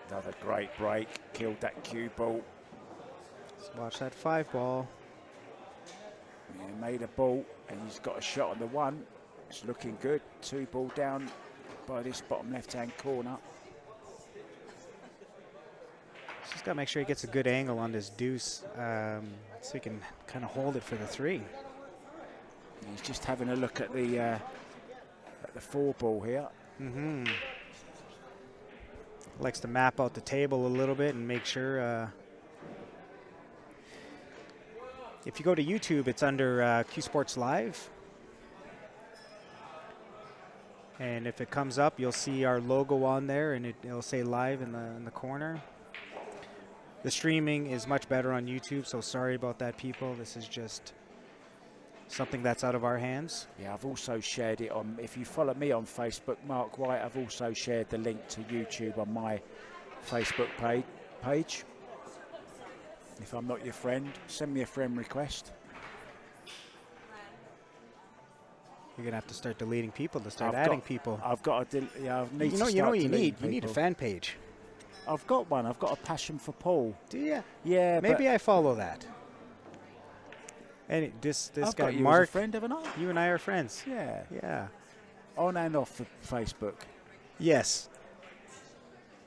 Another great break, killed that cue ball. Let's watch that 5 ball. Yeah, made a ball, and he's got a shot on the 1. It's looking good. 2 ball down by this bottom left-hand corner. Just got to make sure he gets a good angle on this deuce so he can kind of hold it for the 3. He's just having a look at the 4 ball here. Mm-hmm. Likes to map out the table a little bit and make sure. If you go to YouTube, it's under Q Sports Live. And if it comes up, you'll see our logo on there, and it'll say live in the corner. The streaming is much better on YouTube, so sorry about that, people. This is just something that's out of our hands. Yeah, I've also shared it on, if you follow me on Facebook, Mark White, I've also shared the link to YouTube on my Facebook page. If I'm not your friend, send me a friend request. You're gonna have to start deleting people to start adding people. I've got to, yeah, I need to start you know what you deleting need? people. You need a fan page. I've got one. I've got a passion for Paul. Do you? Yeah, maybe I follow that. And this I've guy got you Mark, as a friend, haven't I? you and I are friends. Yeah. Yeah. On and off of Facebook. Yes.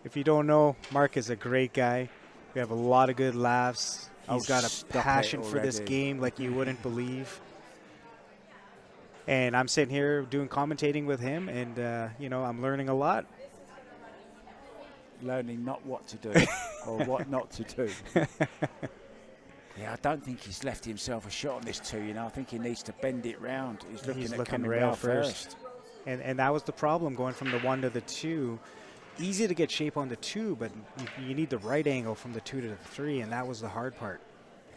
If you don't know, Mark is a great guy. We have a lot of good laughs. He's got a passion for this game like you wouldn't believe. And I'm sitting here doing commentating with him, and you know, I'm learning a lot. Learning not what to do or what not to do. Yeah, I don't think he's left himself a shot on this 2, you know. I think he needs to bend it round. He's looking at coming rail first. And that was the problem going from the 1 to the 2. Easy to get shape on the 2, but you need the right angle from the 2 to the 3, and that was the hard part.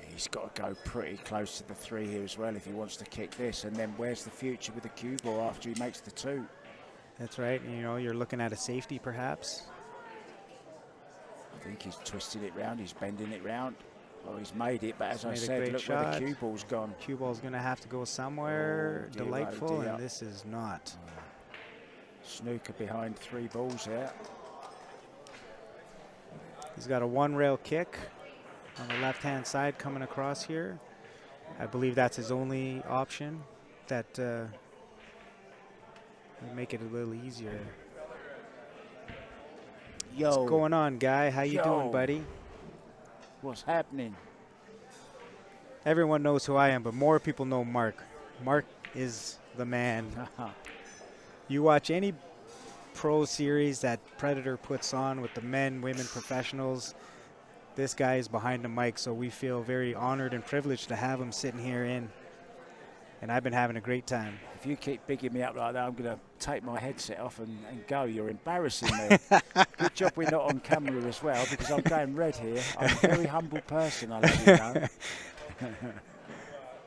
He's got to go pretty close to the 3 here as well if he wants to kick this. And then where's the future with the cue ball after he makes the 2? That's right. You know, you're looking at a safety perhaps. I think he's twisting it round. He's bending it round. Oh, he's made it, but as I said, look where the cue ball's gone. Cue ball's going to have to go somewhere delightful, and this is not. Snooker behind 3 balls there. He's got a 1-rail kick on the left-hand side coming across here. I believe that's his only option. That will make it a little easier. Yo. What's going on, guy? How you doing, buddy? What's happening? Everyone knows who I am, but more people know Mark. Mark is the man. You watch any pro series that Predator puts on with the men, women, professionals, this guy is behind the mic, so we feel very honored and privileged to have him sitting here in. And I've been having a great time. If you keep bigging me up like that, I'm going to take my headset off and go. You're embarrassing me. Good job we're not on camera as well, because I'm going red here. I'm a very humble person, I'll let you know.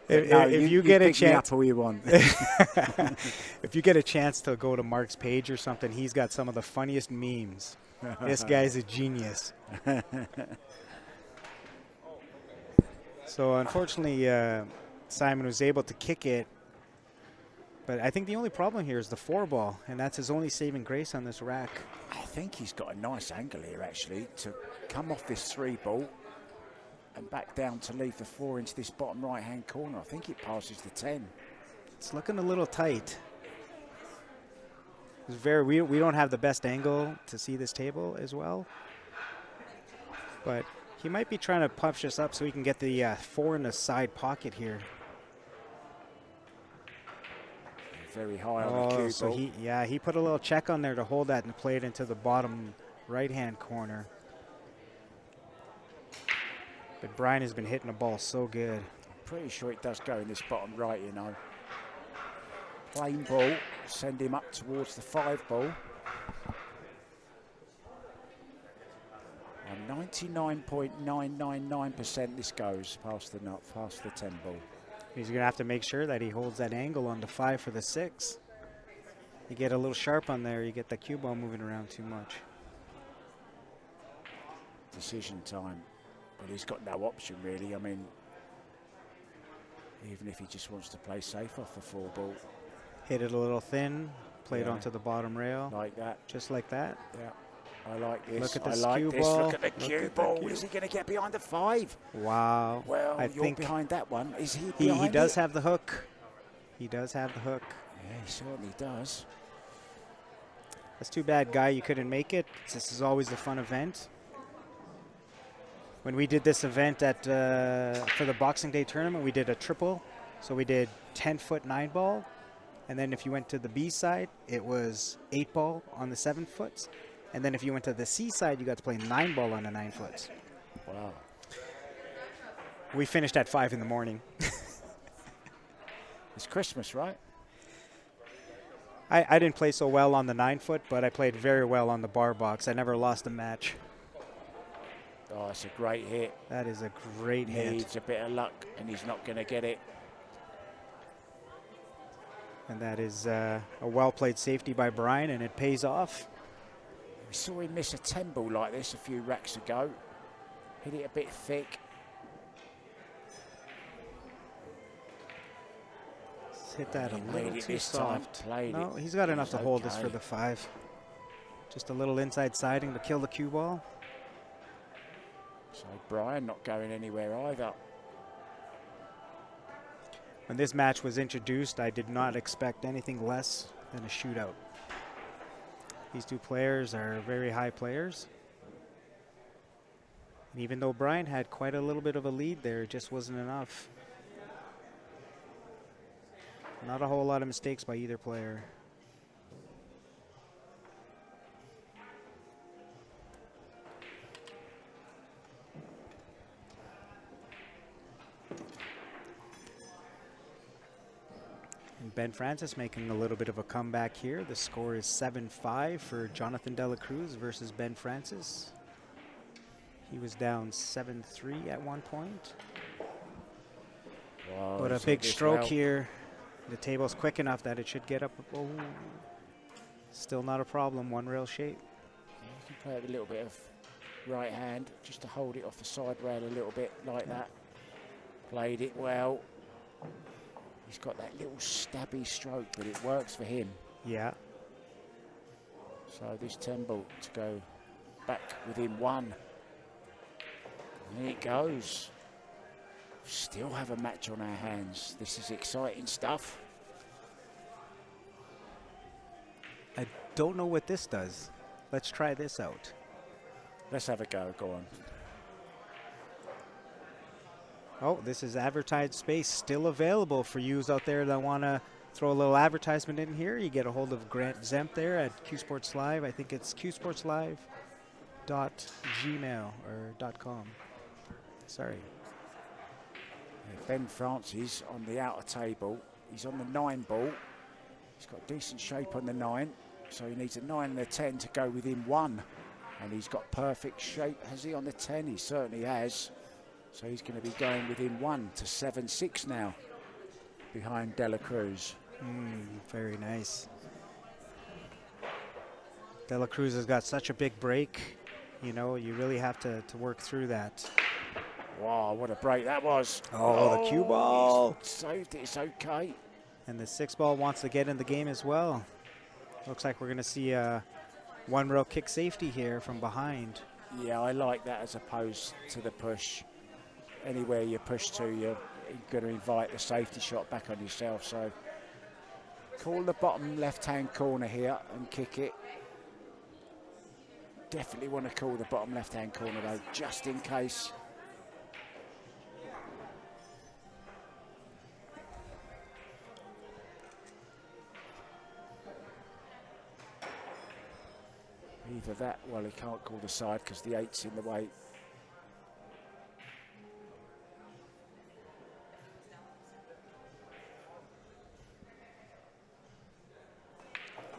If you get a chance, all you want. if you get a chance to go to Mark's page or something, he's got some of the funniest memes. This guy's a genius. So unfortunately, Simon was able to kick it, but I think the only problem here is the 4 ball, and that's his only saving grace on this rack. I think he's got a nice angle here, actually, to come off this 3 ball and back down to leave the 4 into this bottom right-hand corner. I think it passes the 10. It's looking a little tight. It's very, we don't have the best angle to see this table as well, but he might be trying to punch this up so he can get the 4 in the side pocket here. Very high on the cue so ball. he put a little check on there to hold that and play it into the bottom right-hand corner. But Brian has been hitting the ball so good. Pretty sure it does go in this bottom right, you know. Plain ball, send him up towards the 5 ball. On 99.999% this goes past the 10 ball. He's going to have to make sure that he holds that angle on the 5 for the 6. You get a little sharp on there, you get the cue ball moving around too much. Decision time. But he's got no option, really. I mean, even if he just wants to play safe off the 4 ball. Hit it a little thin, played Yeah. onto the bottom rail. Like that. Just like that. Yeah. I like this. Look at this I like cue this. ball. Look at the cue ball. Is he going to get behind the 5? Wow. Well, I you're think behind that one. Is he he behind does it? have the hook. He does have the hook. Yeah, he certainly does. That's too bad, Guy. You couldn't make it. This is always a fun event. When we did this event at for the Boxing Day tournament, we did a triple. So we did 10-foot 9-ball. And then if you went to the B side, it was 8-ball on the 7-foot. And then if you went to the C side, you got to play 9-ball on the 9-foot. Wow. We finished at 5 in the morning. It's Christmas, right? I didn't play so well on the 9-foot, but I played very well on the bar box. I never lost a match. Oh, it's a great hit. That is a great hit. Needs a bit of luck, and he's not going to get it. And that is a well-played safety by Brian, and it pays off. We saw him miss a 10 ball like this a few racks ago. Hit it a bit thick. Let's hit that a He little made it too this time, soft. played No, it. he's got It enough to was hold this for okay. the 5. Just a little inside siding to kill the cue ball. So Brian not going anywhere either. When this match was introduced, I did not expect anything less than a shootout. These two players are very high players. And even though Brian had quite a little bit of a lead there, it just wasn't enough. Not a whole lot of mistakes by either player. And Ben Francis making a little bit of a comeback here. The score is 7-5 for Jonathan Dela Cruz versus Ben Francis. He was down 7-3 at one point. Wow, But a he's big hit this stroke well. here. The table's quick enough that it should get up. Oh, still not a problem. One rail shape. Yeah, you can play with a little bit of right hand just to hold it off the side rail a little bit like that. Played it well. He's got that little stabby stroke, but it works for him. Yeah. So this 10 ball to go back within 1. And it goes. Still have a match on our hands. This is exciting stuff. I don't know what this does. Let's try this out. Let's have a go. Go on. Oh, this is advertised space still available for you out there that want to throw a little advertisement in here. You get a hold of Grant Zemp there at Q Sports Live. I think it's qsportslive.gmail.com. Sorry. Ben Francis on the outer table. He's on the 9 ball. He's got decent shape on the 9. So he needs a 9 and a 10 to go within 1. And he's got perfect shape. Has he on the 10? He certainly has. So he's going to be going within 1 to 7-6 now behind Dela Cruz. Very nice. Dela Cruz has got such a big break. You know, you really have to work through that. Wow, what a break that was. Oh, the cue ball. He's saved it. It's okay. And the 6-ball wants to get in the game as well. Looks like we're going to see a one rail kick safety here from behind. Yeah, I like that as opposed to the push. Anywhere you push to, you're going to invite the safety shot back on yourself. So call the bottom left-hand corner here and kick it. Definitely want to call the bottom left-hand corner though, just in case. Either that, well, he can't call the side because the 8's in the way.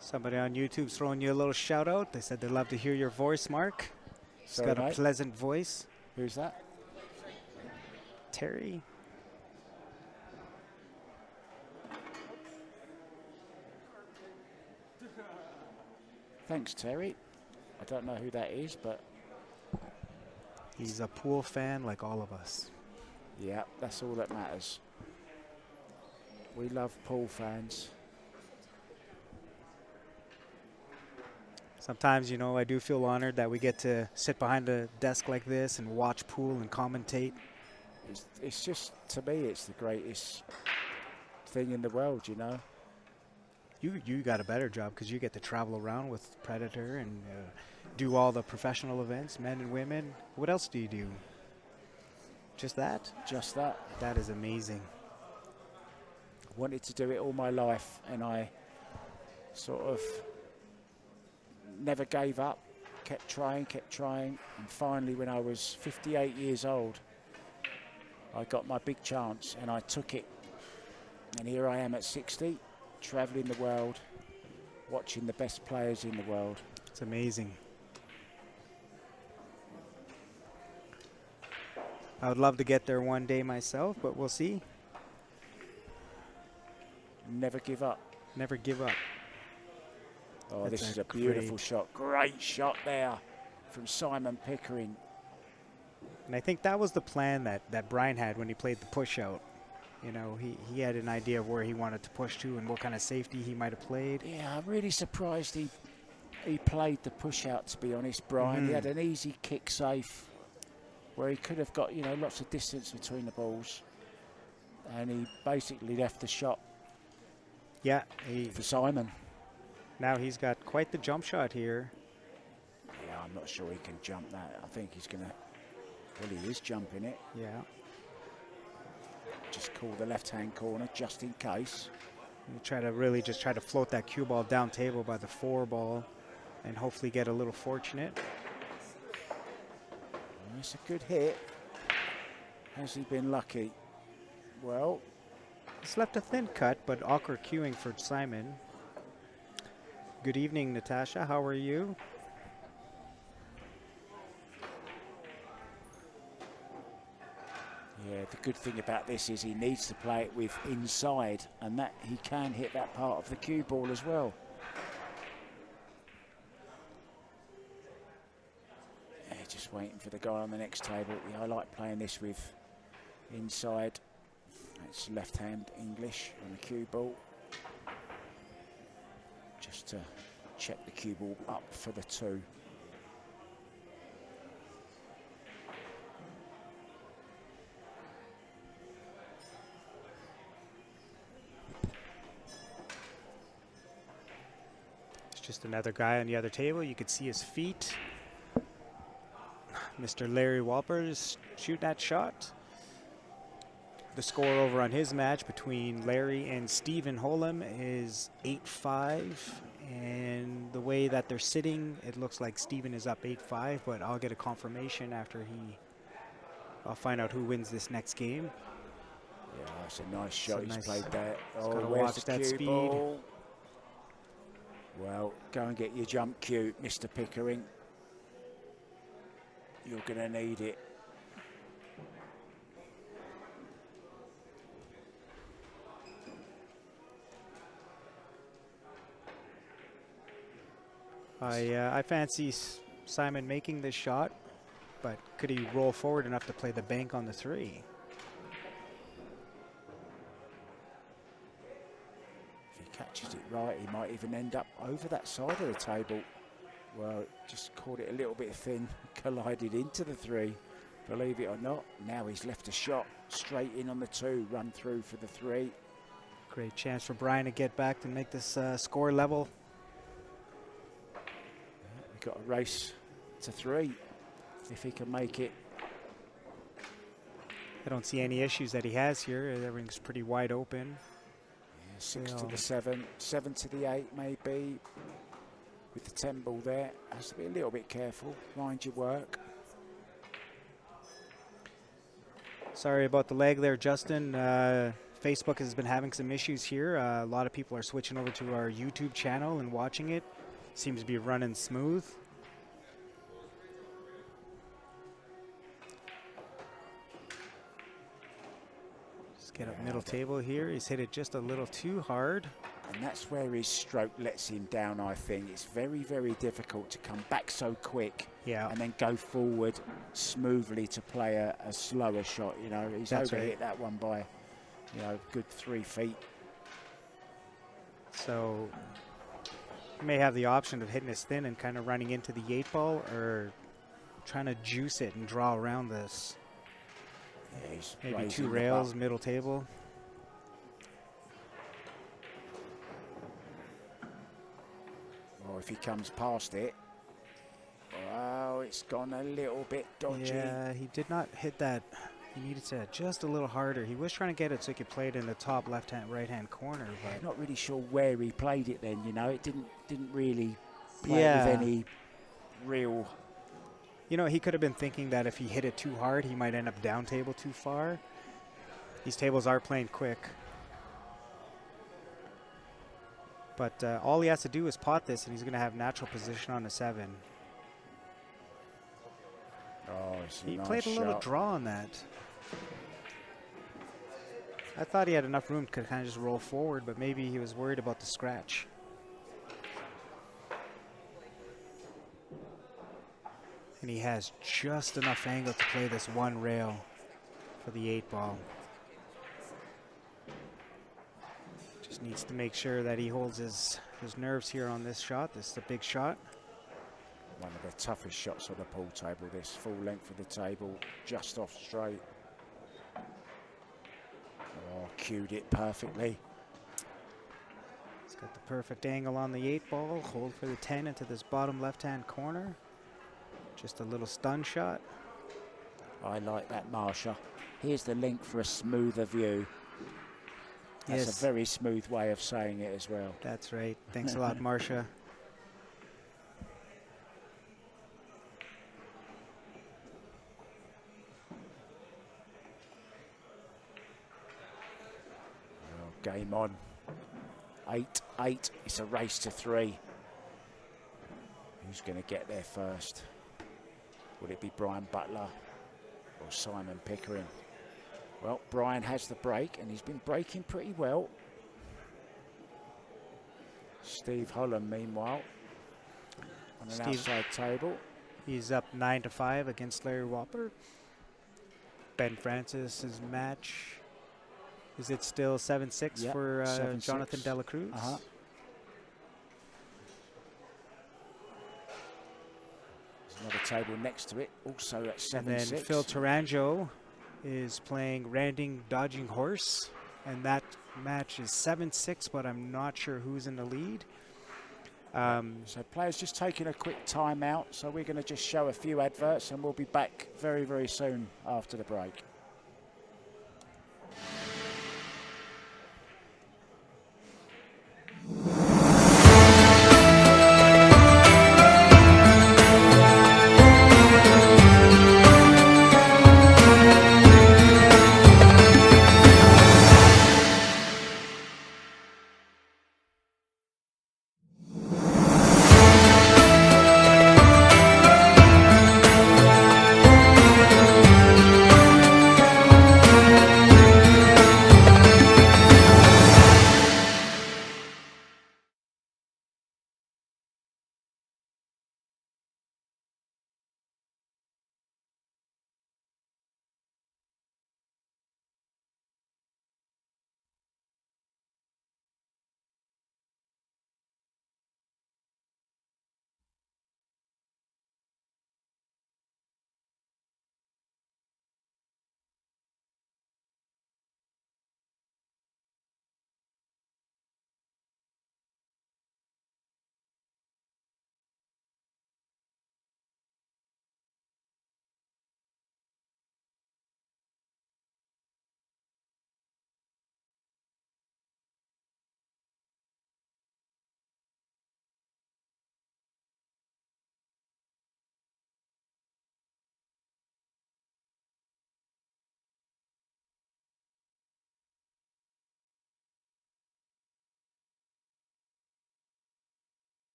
Somebody on YouTube's throwing you a little shout out. They said they'd love to hear your voice, Mark. He's Sorry, got a mate. pleasant voice. Who's that? Terry. Thanks, Terry. I don't know who that is, but He's a pool fan like all of us. yeah, that's all that matters. We love pool fans. Sometimes, you know, I do feel honored that we get to sit behind a desk like this and watch pool and commentate. It's just, to me, it's the greatest thing in the world, you know. You got a better job because you get to travel around with Predator and do all the professional events, men and women. What else do you do? Just that? Just that. That is amazing. I wanted to do it all my life, and I sort of never gave up, kept trying, and finally when I was 58 years old, I got my big chance and I took it. And here I am at 60, traveling the world, watching the best players in the world. It's amazing. I would love to get there one day myself, but we'll see. Never give up. Never give up. Oh, That's this is a beautiful shot. Great shot there from Simon Pickering. And I think that was the plan that Brian had when he played the push out. You know, he had an idea of where he wanted to push to and what kind of safety he might have played. Yeah, I'm really surprised he played the push out, to be honest, Brian. He had an easy kick safe where he could have got, you know, lots of distance between the balls. And he basically left the shot for Simon. Now he's got quite the jump shot here. Yeah, I'm not sure he can jump that. I think he's going to, well, he is jumping it. Yeah. Just call the left-hand corner just in case. You try to float that cue ball down table by the 4 ball and hopefully get a little fortunate. Well, it's a good hit. Has he been lucky? Well, he's left a thin cut, but awkward cueing for Simon. Good evening, Natasha. How are you? Yeah, the good thing about this is he needs to play it with inside, and that he can hit that part of the cue ball as well. Yeah, just waiting for the guy on the next table. Yeah, I like playing this with inside. It's left-hand English on the cue ball. Just to check the cue ball up for the 2. It's just another guy on the other table. You could see his feet. Mr. Larry Walpers shooting that shot. The score over on his match between Larry and Stephen Holm is 8-5. And the way that they're sitting, it looks like Stephen is up 8-5, but I'll get a confirmation after I'll find out who wins this next game. Yeah, that's a nice shot he's played there. Oh, where's watch the that cue speed. ball? Well, go and get your jump cue, Mr. Pickering. You're going to need it. I fancy Simon making this shot, but could he roll forward enough to play the bank on the 3? If he catches it right, he might even end up over that side of the table. Well, just caught it a little bit thin, collided into the 3. Believe it or not, now he's left a shot straight in on the 2, run through for the 3. Great chance for Brian to get back to make this score level. We've got a race to 3 if he can make it. I don't see any issues that he has here. Everything's pretty wide open. Yeah, 6 to the 7, 7 to the 8 maybe. With the 10 ball there, has to be a little bit careful. Mind your work. Sorry about the lag there, Justin. Facebook has been having some issues here. A lot of people are switching over to our YouTube channel and watching it. Seems to be running smooth. Just get up middle table here. He's hit it just a little too hard. And that's where his stroke lets him down, I think. It's very, very difficult to come back so quick and then go forward smoothly to play a slower shot. You know, he's overhit that one by, you know, good 3 feet. So he may have the option of hitting his thin and kind of running into the 8-ball, or trying to juice it and draw around this. Yeah, he's Maybe raising 2 the rails, butt. middle table. Or if he comes past it, oh, it's gone a little bit dodgy. Yeah, he did not hit that. He needed to adjust a little harder. He was trying to get it so he could play it in the top left-hand, right-hand corner, I'm but not really sure where he played it then, you know. It didn't really play yeah. with any real... You know, he could have been thinking that if he hit it too hard, he might end up down table too far. These tables are playing quick. But all he has to do is pot this, and he's going to have natural position on the 7. Oh, it's a He nice played a little shot. draw on that. I thought he had enough room to kind of just roll forward, but maybe he was worried about the scratch. And he has just enough angle to play this 1 rail for the 8-ball. Just needs to make sure that he holds his nerves here on this shot. This is a big shot. One of the toughest shots on the pool table, this full length of the table, just off straight. Oh, cued it perfectly. He's got the perfect angle on the 8-ball. Hold for the 10 into this bottom left-hand corner. Just a little stun shot. I like that, Marsha. Here's the link for a smoother view. That's Yes. a very smooth way of saying it as well. That's right. Thanks a lot, Marcia. Well, game on. 8-8. It's a race to 3. Who's going to get there first? Would it be Brian Butler or Simon Pickering? Well, Brian has the break, and he's been breaking pretty well. Steve Holland, meanwhile, on an outside table. He's up 9-5 against Larry Whopper. Ben Francis's match. Is it still 7-6 Yep, for 7-6. Jonathan Dela Cruz? Uh-huh. There's another table next to it, also at 7-6. And then Phil Tarango is playing Randing Dodging Horse, and that match is 7-6, but I'm not sure who's in the lead. So players just taking a quick time out, so we're going to just show a few adverts, and we'll be back very, very soon after the break.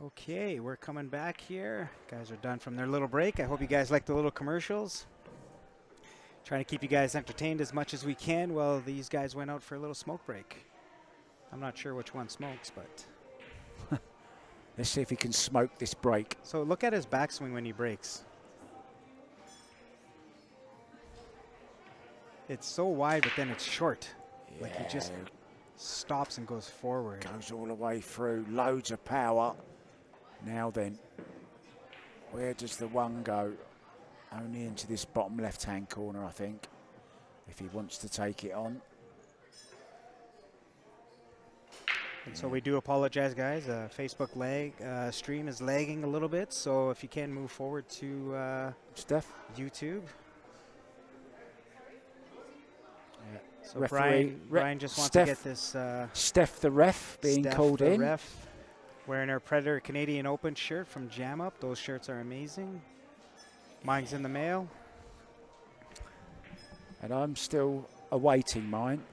Okay, we're coming back here. Guys are done from their little break. I hope you guys like the little commercials. Trying to keep you guys entertained as much as we can while these guys went out for a little smoke break. I'm not sure which one smokes, but let's see if he can smoke this break. so look at his backswing when he breaks. It's so wide, but then it's short. Yeah. Like he just stops and goes forward. Goes all the way through, loads of power. Now then, where does the one go? Only into this bottom left-hand corner, I think, if he wants to take it on. And so we do apologize, guys. Facebook stream is lagging a little bit, so if you can move forward to Steph? YouTube. Yeah. So Referee, Brian just wants Steph, to get this. Steph the ref being Steph called the in. Ref, wearing our Predator Canadian Open shirt from Jam Up. Those shirts are amazing. Mine's in the mail. And I'm still awaiting mine.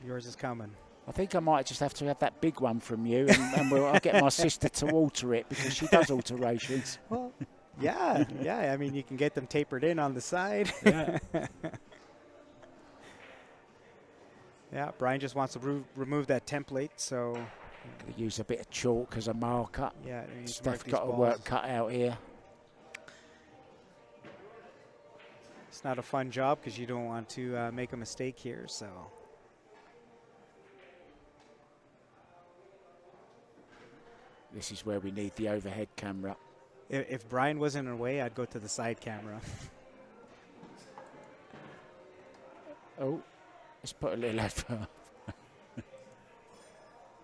Yours is coming. I think I might just have to have that big one from you, and I'll get my sister to alter it because she does alterations. Well, yeah. I mean, you can get them tapered in on the side. Yeah. Yeah, Brian just wants to remove that template, so. Gonna use a bit of chalk as a marker. Yeah, Steph got a work cut out here. It's not a fun job because you don't want to make a mistake here, so. This is where we need the overhead camera. If Brian wasn't away, I'd go to the side camera. Oh, let's put a little advert.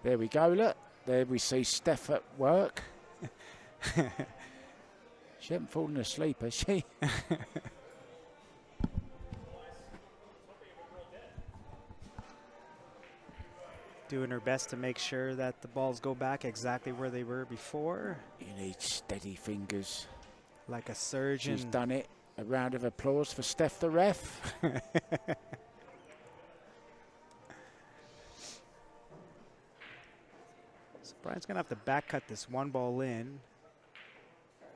There we go, look. There we see Steph at work. She hasn't fallen asleep, has she? Doing her best to make sure that the balls go back exactly where they were before. You need steady fingers. Like a surgeon. She's done it. A round of applause for Steph the ref. So Brian's going to have to back cut this one ball in.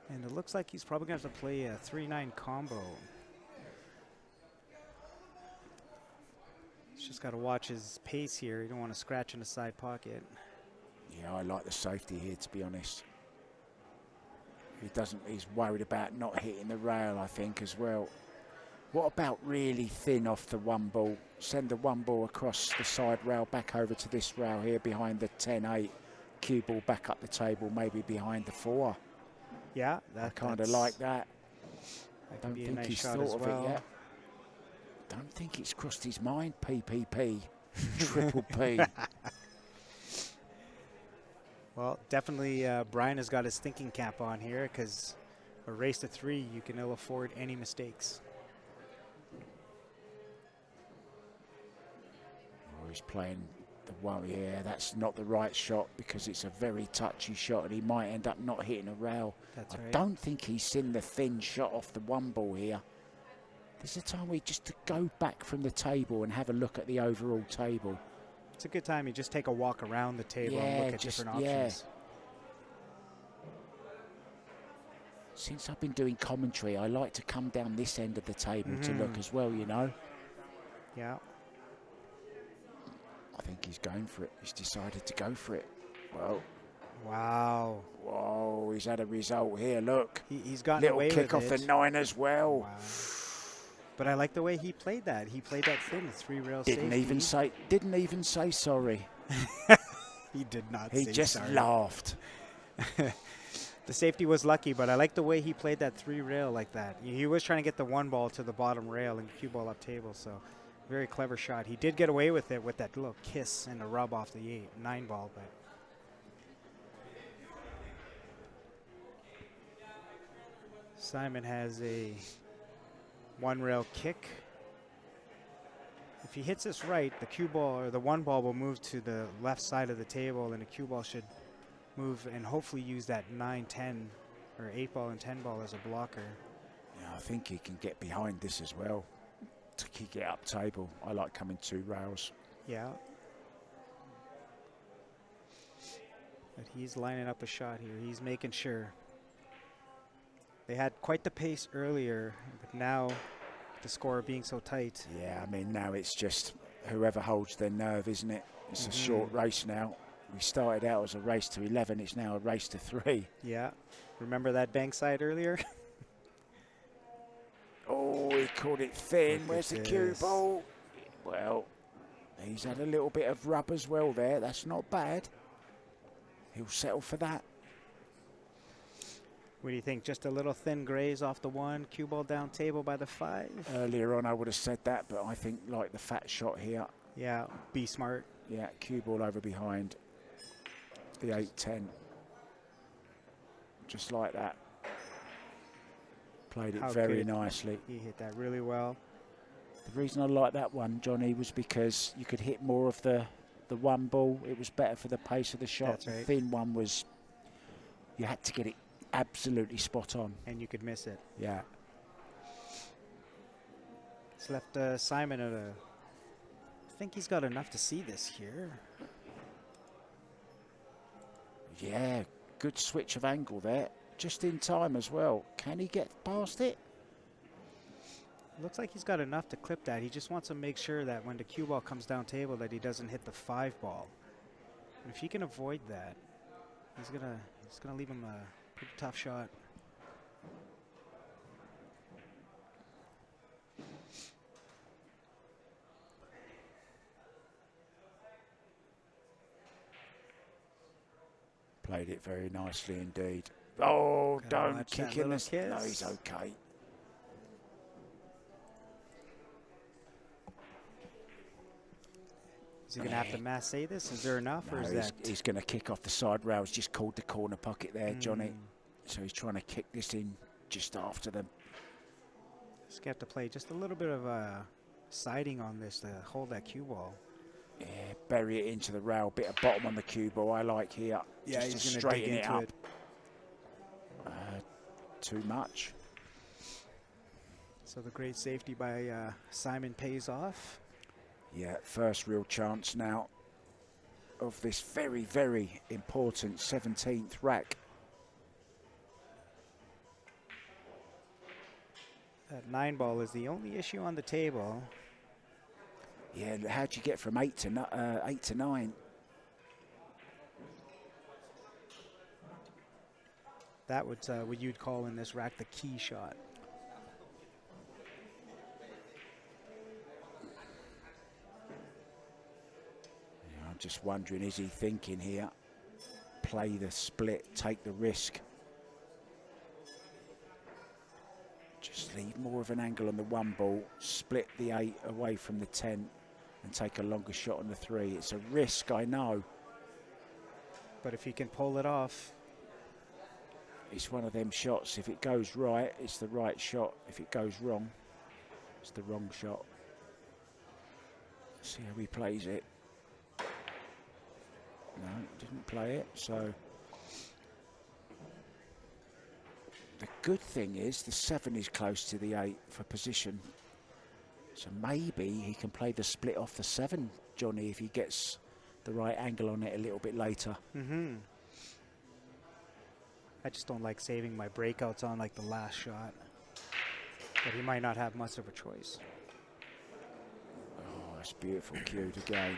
And it looks like he's probably going to have to play a 3-9 combo. He's just got to watch his pace here. You don't want to scratch in the side pocket. Yeah, I like the safety here, to be honest. He's worried about not hitting the rail, I think, as well. What about really thin off the one ball? Send the one ball across the side rail, back over to this rail here behind the 10-8. Cue ball back up the table, maybe behind the 4. Yeah, I kind of like that. That Don't could be a think nice he's shot thought as of well. it yet. Don't think it's crossed his mind. PPP, triple P. Well, definitely Brian has got his thinking cap on here because a race to 3, you can ill afford any mistakes. Oh, he's playing the one. Yeah, that's not the right shot because it's a very touchy shot and he might end up not hitting a rail. That's I right. don't think he's seen the thin shot off the one ball here. There's a time we just to go back from the table and have a look at the overall table. It's a good time. You just take a walk around the table and look at different options. Yeah. Since I've been doing commentary, I like to come down this end of the table to look as well, you know. Yeah. I think he's going for it. He's decided to go for it. Well. Wow. Whoa, he's had a result here, look. He's gotten little away kick with off it. the 9 as well. Wow. But I like the way he played that. He played that thin, 3-rail safety. Didn't even say sorry. He did not He say just sorry. laughed. The safety was lucky, but I like the way he played that 3-rail like that. He was trying to get the one ball to the bottom rail and cue ball up table, so very clever shot. He did get away with it with that little kiss and a rub off the 9 ball, but Simon has a 1-rail kick. If he hits this right, the cue ball or the 1 ball will move to the left side of the table, and the cue ball should move and hopefully use that 9, 10, or 8 ball and 10 ball as a blocker. Yeah, I think he can get behind this as well to kick it up table. I like coming 2 rails. Yeah. But he's lining up a shot here. He's making sure. They had quite the pace earlier, but now the score being so tight. Yeah, I mean, now it's just whoever holds their nerve, isn't it? It's a short race now. We started out as a race to 11. It's now a race to 3. Yeah. Remember that bank side earlier? Oh, he caught it thin. Where's the cue ball? Well, he's had a little bit of rub as well there. That's not bad. He'll settle for that. What do you think? Just a little thin graze off the 1, cue ball down table by the 5? Earlier on, I would have said that, but I think like the fat shot here. Yeah, be smart. Yeah, cue ball over behind the 8-10. Just like that. Played it very nicely. He hit that really well. The reason I like that one, Johnny, was because you could hit more of the 1 ball. It was better for the pace of the shot. That's right. The thin one was, you had to get it absolutely spot on. And you could miss it. Yeah. It's left Simon at a... I think he's got enough to see this here. Yeah, good switch of angle there. Just in time as well. Can he get past it? Looks like he's got enough to clip that. He just wants to make sure that when the cue ball comes down table that he doesn't hit the 5 ball. And if he can avoid that, he's gonna leave him a pretty tough shot. Played it very nicely indeed. Oh, don't kick in the... kiss. No, he's okay. Is he going to have to mass say this? Is there enough, No, or is that... He's going to kick off the side rail. He's just called the corner pocket there, Johnny. So he's trying to kick this in just after them. Just have to play just a little bit of siding on this to hold that cue ball. Yeah, bury it into the rail. Bit of bottom on the cue ball I like here. Yeah, just he's to going to dig straighten it into up. it. Too much. So the great safety by Simon pays off. Yeah, first real chance now of this very, very important 17th rack. That 9 ball is the only issue on the table. Yeah, how'd you get from 8 to 9? That would what you'd call in this rack the key shot. Yeah, I'm just wondering, is he thinking here? Play the split, take the risk. Just leave more of an angle on the 1 ball, split the 8 away from the 10 and take a longer shot on the 3. It's a risk, I know. But if he can pull it off. It's one of them shots. If it goes right, it's the right shot. If it goes wrong, it's the wrong shot. See how he plays it. No, didn't play it. So the good thing is the 7 is close to the 8 for position. So maybe he can play the split off the 7, Johnny, if he gets the right angle on it a little bit later. I just don't like saving my breakouts on like the last shot. But he might not have much of a choice. Oh, that's beautiful cued again.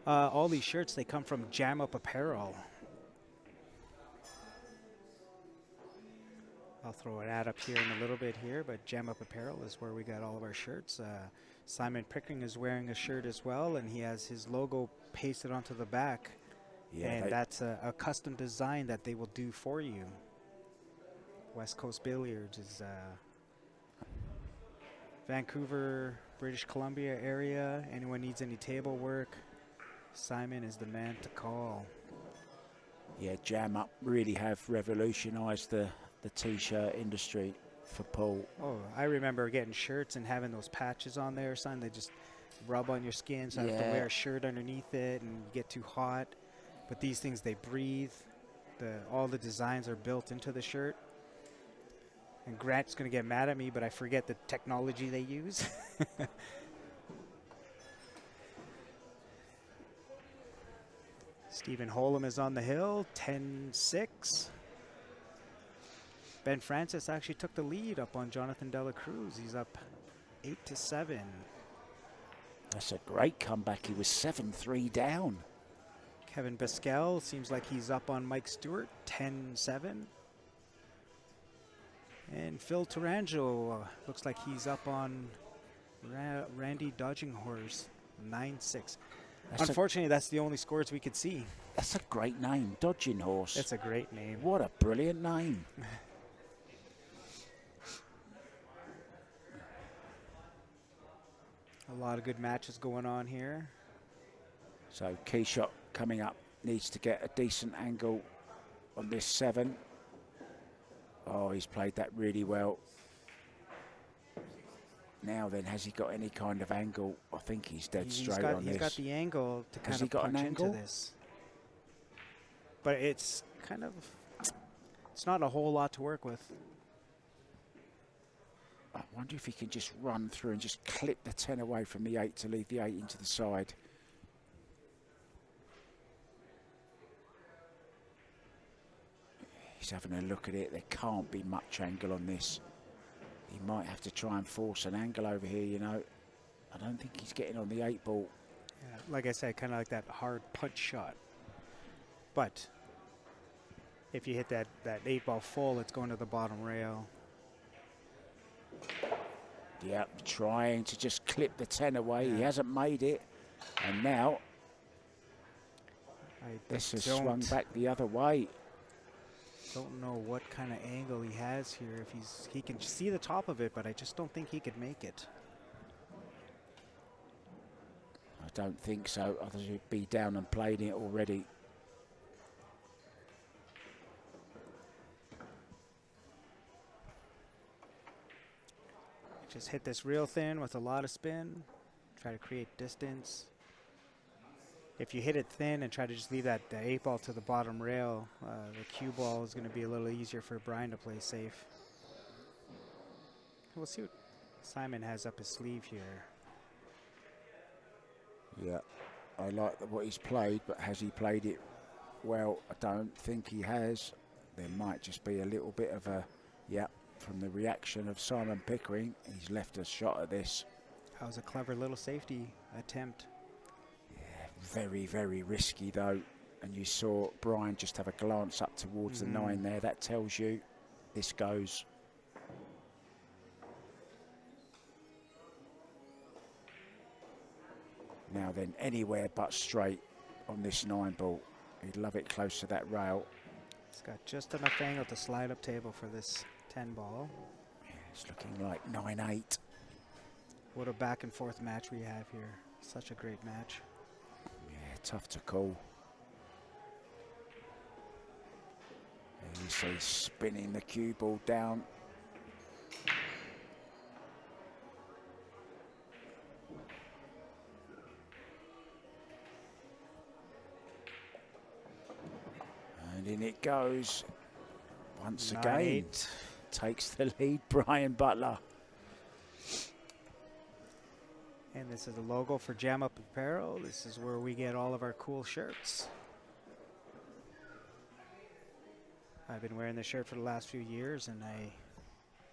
All these shirts, they come from Jam Up Apparel. I'll throw an ad up here in a little bit here, but Jam Up Apparel is where we got all of our shirts. Simon Pickering is wearing a shirt as well, and he has his logo pasted onto the back. Yeah, and that's a custom design that they will do for you. West Coast Billiards is Vancouver, British Columbia area. Anyone needs any table work, Simon is the man to call. Yeah, Jam Up really have revolutionised the t-shirt industry for Paul. Oh, I remember getting shirts and having those patches on there, son. They just rub on your skin, so I have to wear a shirt underneath it and get too hot. But these things, they breathe. All the designs are built into the shirt. And Grant's going to get mad at me, but I forget the technology they use. Stephen Holm is on the hill, 10-6. Ben Francis actually took the lead up on Jonathan Dela Cruz. He's up 8-7. That's a great comeback. He was 7-3 down. Kevin Pascal seems like he's up on Mike Stewart, 10-7. And Phil Tarangelo looks like he's up on Randy Dodging Horse, 9-6. Unfortunately, that's the only scores we could see. That's a great name, Dodging Horse. That's a great name. What a brilliant name. A lot of good matches going on here. So key shot coming up, needs to get a decent angle on this 7. Oh, he's played that really well. Now then, has he got any kind of angle? I think he's dead straight on this. He's got the angle to kind of punch into this. But it's kind of, it's not a whole lot to work with. I wonder if he can just run through and just clip the 10 away from the 8 to leave the 8 into the side. He's having a look at it. There can't be much angle on this. He might have to try and force an angle over here, you know. I don't think he's getting on the 8 ball. Yeah, like I said, kind of like that hard punch shot. But if you hit that 8 ball full, it's going to the bottom rail. Yep, trying to just clip the 10 away. Yeah. He hasn't made it. And now this has swung back the other way. Don't know what kind of angle he has here. If he can see the top of it, but I just don't think he could make it. I don't think so. I think he'd be down and played it already. Just hit this real thin with a lot of spin. Try to create distance. If you hit it thin and try to just leave that 8 ball to the bottom rail, the cue ball is going to be a little easier for Brian to play safe. We'll see what Simon has up his sleeve here. Yeah, I like what he's played, but has he played it well? I don't think he has. There might just be a little bit of a, from the reaction of Simon Pickering, he's left a shot at this. That was a clever little safety attempt. Very, very risky though. And you saw Brian just have a glance up towards the 9 there. That tells you this goes. Now then, anywhere but straight on this 9 ball. He'd love it close to that rail. It's got just enough angle to slide up table for this 10 ball. Yeah, it's looking like 9-8. What a back and forth match we have here. Such a great match. Yeah, tough to call. And you see spinning the cue ball down. And in it goes. Once again, takes the lead, Brian Butler. And this is the logo for Jam Up Apparel. This is where we get all of our cool shirts. I've been wearing this shirt for the last few years, and I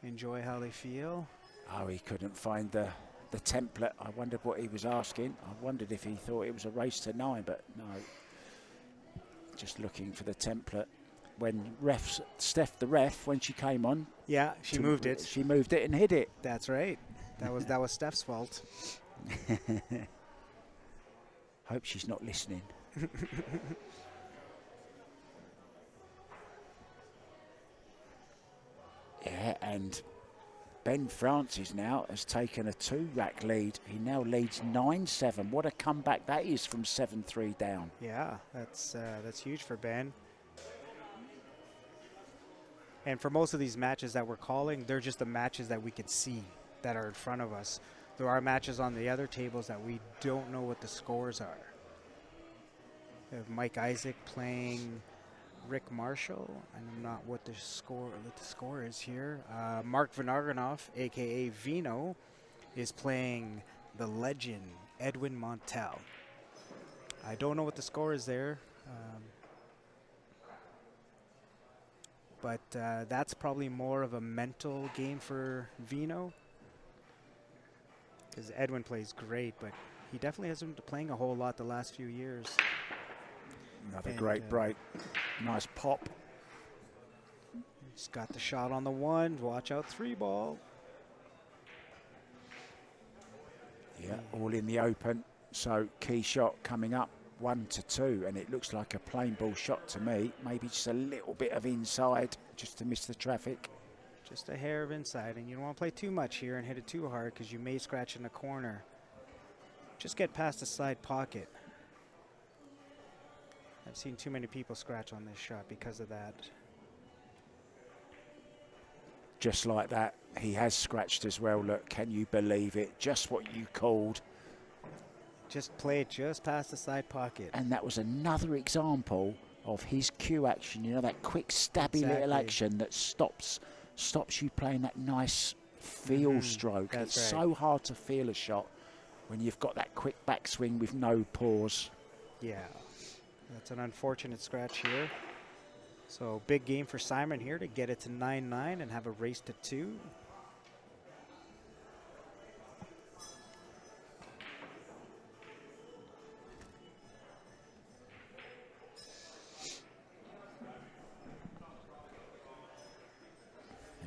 enjoy how they feel. Oh, he couldn't find the template. I wondered what he was asking. I wondered if he thought it was a race to 9, but no. Just looking for the template. When Steph the ref, when she came on. Yeah, she moved it. She moved it and hit it. That's right. That was Steph's fault. Hope she's not listening. Yeah, and Ben Francis now has taken a 2-rack lead. He now leads 9-7. What a comeback that is from 7-3 down. Yeah, that's huge for Ben. And for most of these matches that we're calling, they're just the matches that we could see that are in front of us. There are matches on the other tables that we don't know what the scores are. We have Mike Isaac playing Rick Marshall. I don't know what the score is here. Mark Vinogradov, aka Vino, is playing the legend Edwin Montel. I don't know what the score is there. But that's probably more of a mental game for Vino. Because Edwin plays great, but he definitely hasn't been playing a whole lot the last few years. Another great break. Nice pop. Just got the shot on the one. Watch out, 3-ball. Yeah, all in the open. So key shot coming up, 1-2, and it looks like a plain ball shot to me. Maybe just a little bit of inside, just to miss the traffic. Just a hair of inside, and you don't want to play too much here and hit it too hard because you may scratch in the corner. Just get past the side pocket. I've seen too many people scratch on this shot because of that. Just like that, he has scratched as well. Look, can you believe it? Just what you called. Just play it just past the side pocket. And that was another example of his cue action, you know, that quick stabby little action that stops you playing that nice feel stroke. That's it's right. so hard to feel a shot when you've got that quick backswing with no pause. Yeah, that's an unfortunate scratch here. So big game for Simon here to get it to 9-9 and have a race to 2.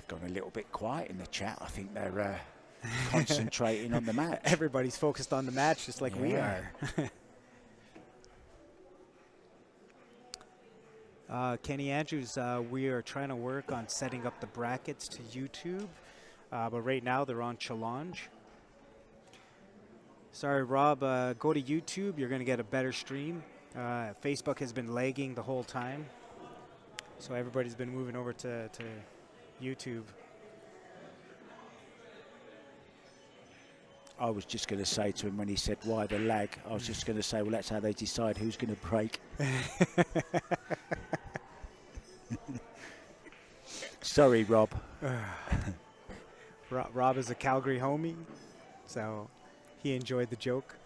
Gone a little bit quiet in the chat. I think they're concentrating on the match. Everybody's focused on the match just like we are. Kenny Andrews, we are trying to work on setting up the brackets to YouTube, but right now they're on Challenge. Sorry, Rob, go to YouTube. You're going to get a better stream. Facebook has been lagging the whole time, so everybody's been moving over to YouTube. I was just going to say to him when he said, why the lag? I was just going to say, well, that's how they decide who's going to break. Sorry, Rob. Rob is a Calgary homie, so he enjoyed the joke.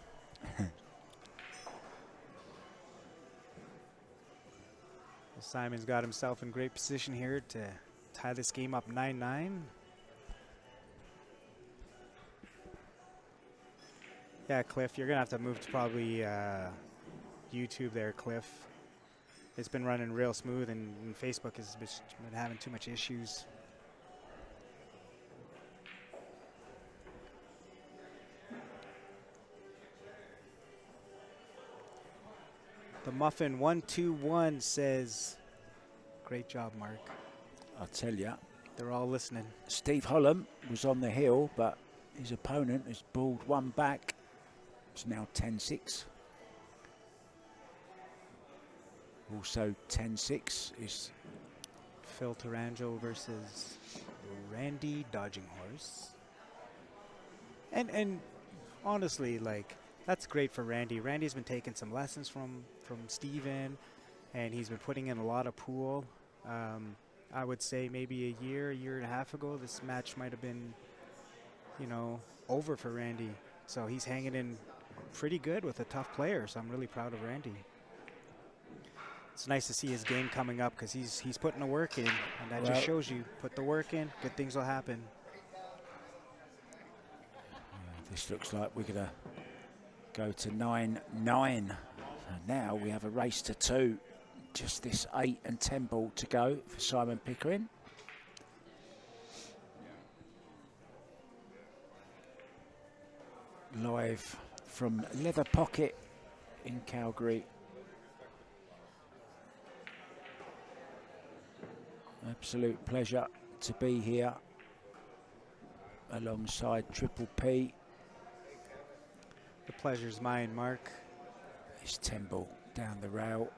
Simon's got himself in great position here to tie this game up 9-9. Yeah, Cliff, you're going to have to move to probably YouTube there, Cliff. It's been running real smooth, and Facebook has been having too much issues. The Muffin 121 says, great job, Mark. I'll tell you. They're all listening. Steve Holland was on the hill, but his opponent has balled one back. It's now 10-6. Also 10-6 is Phil Tarango versus Randy Dodging Horse. And honestly, like, that's great for Randy. Randy's been taking some lessons from Steven, and he's been putting in a lot of pool. I would say maybe a year and a half ago, this match might have been, you know, over for Randy. So he's hanging in pretty good with a tough player, so I'm really proud of Randy. It's nice to see his game coming up because he's putting the work in, and that just shows you, put the work in, good things will happen. This looks like we're going to go to 9-9. And now we have a race to 2. Just this 8 and 10 ball to go for Simon Pickering. Live from Leather Pocket in Calgary. Absolute pleasure to be here alongside Triple P. The pleasure's mine, Mark. It's 10 ball down the rail.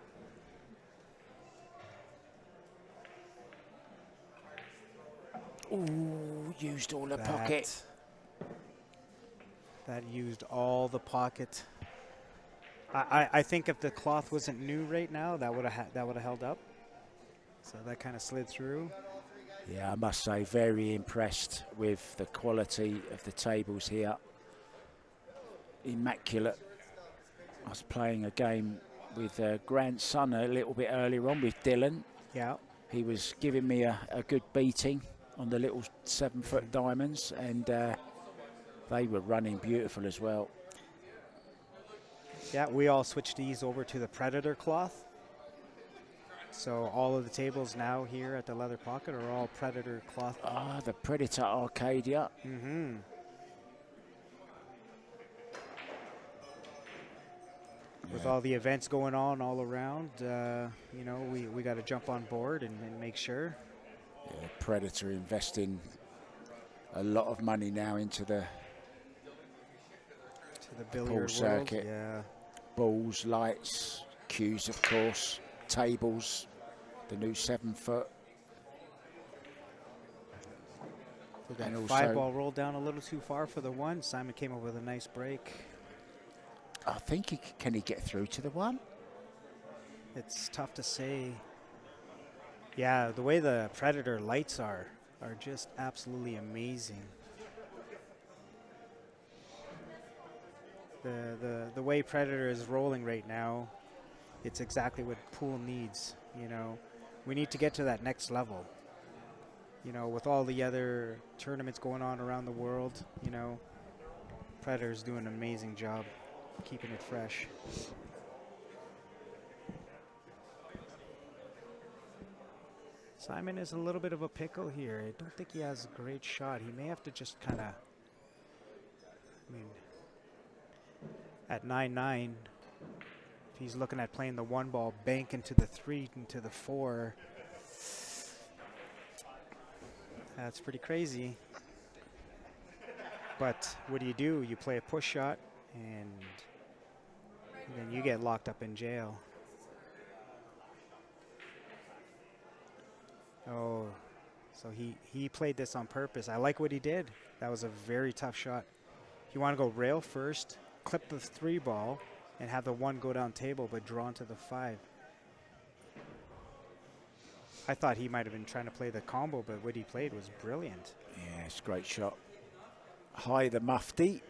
Ooh, used all the pocket. That used all the pocket. I think if the cloth wasn't new right now, that would have held up. So that kind of slid through. Yeah, I must say, very impressed with the quality of the tables here. Immaculate. I was playing a game with grandson a little bit earlier on with Dylan. Yeah. He was giving me a good beating on the little 7-foot diamonds, and they were running beautiful as well. Yeah, we all switched these over to the Predator cloth. So all of the tables now here at the Leather Pocket are all Predator cloth. Ah, the Predator Arcadia. Mm-hmm. With all the events going on all around, you know, we got to jump on board and make sure. Yeah, Predator investing a lot of money now into the billiard pool circuit. World. Yeah. Balls, lights, cues, of course, tables, the new 7-foot. So that And also 5-ball rolled down a little too far for the 1. Simon came up with a nice break. I think can he get through to the 1? It's tough to say. Yeah, the way the Predator lights are just absolutely amazing. The way Predator is rolling right now, it's exactly what pool needs. You know, we need to get to that next level. You know, with all the other tournaments going on around the world, you know, Predator's doing an amazing job keeping it fresh. Simon is a little bit of a pickle here. I don't think he has a great shot. He may have to just kind of, I mean, at 9-9, if he's looking at playing the 1 ball, bank into the 3, into the 4, that's pretty crazy. But what do? You play a push shot, and then you get locked up in jail. Oh, so he played this on purpose. I like what he did. That was a very tough shot. You want to go rail first, clip the 3 ball, and have the 1 go down table, but draw into the 5. I thought he might have been trying to play the combo, but what he played was brilliant. Yeah, it's a great shot. Hi, the Mufti.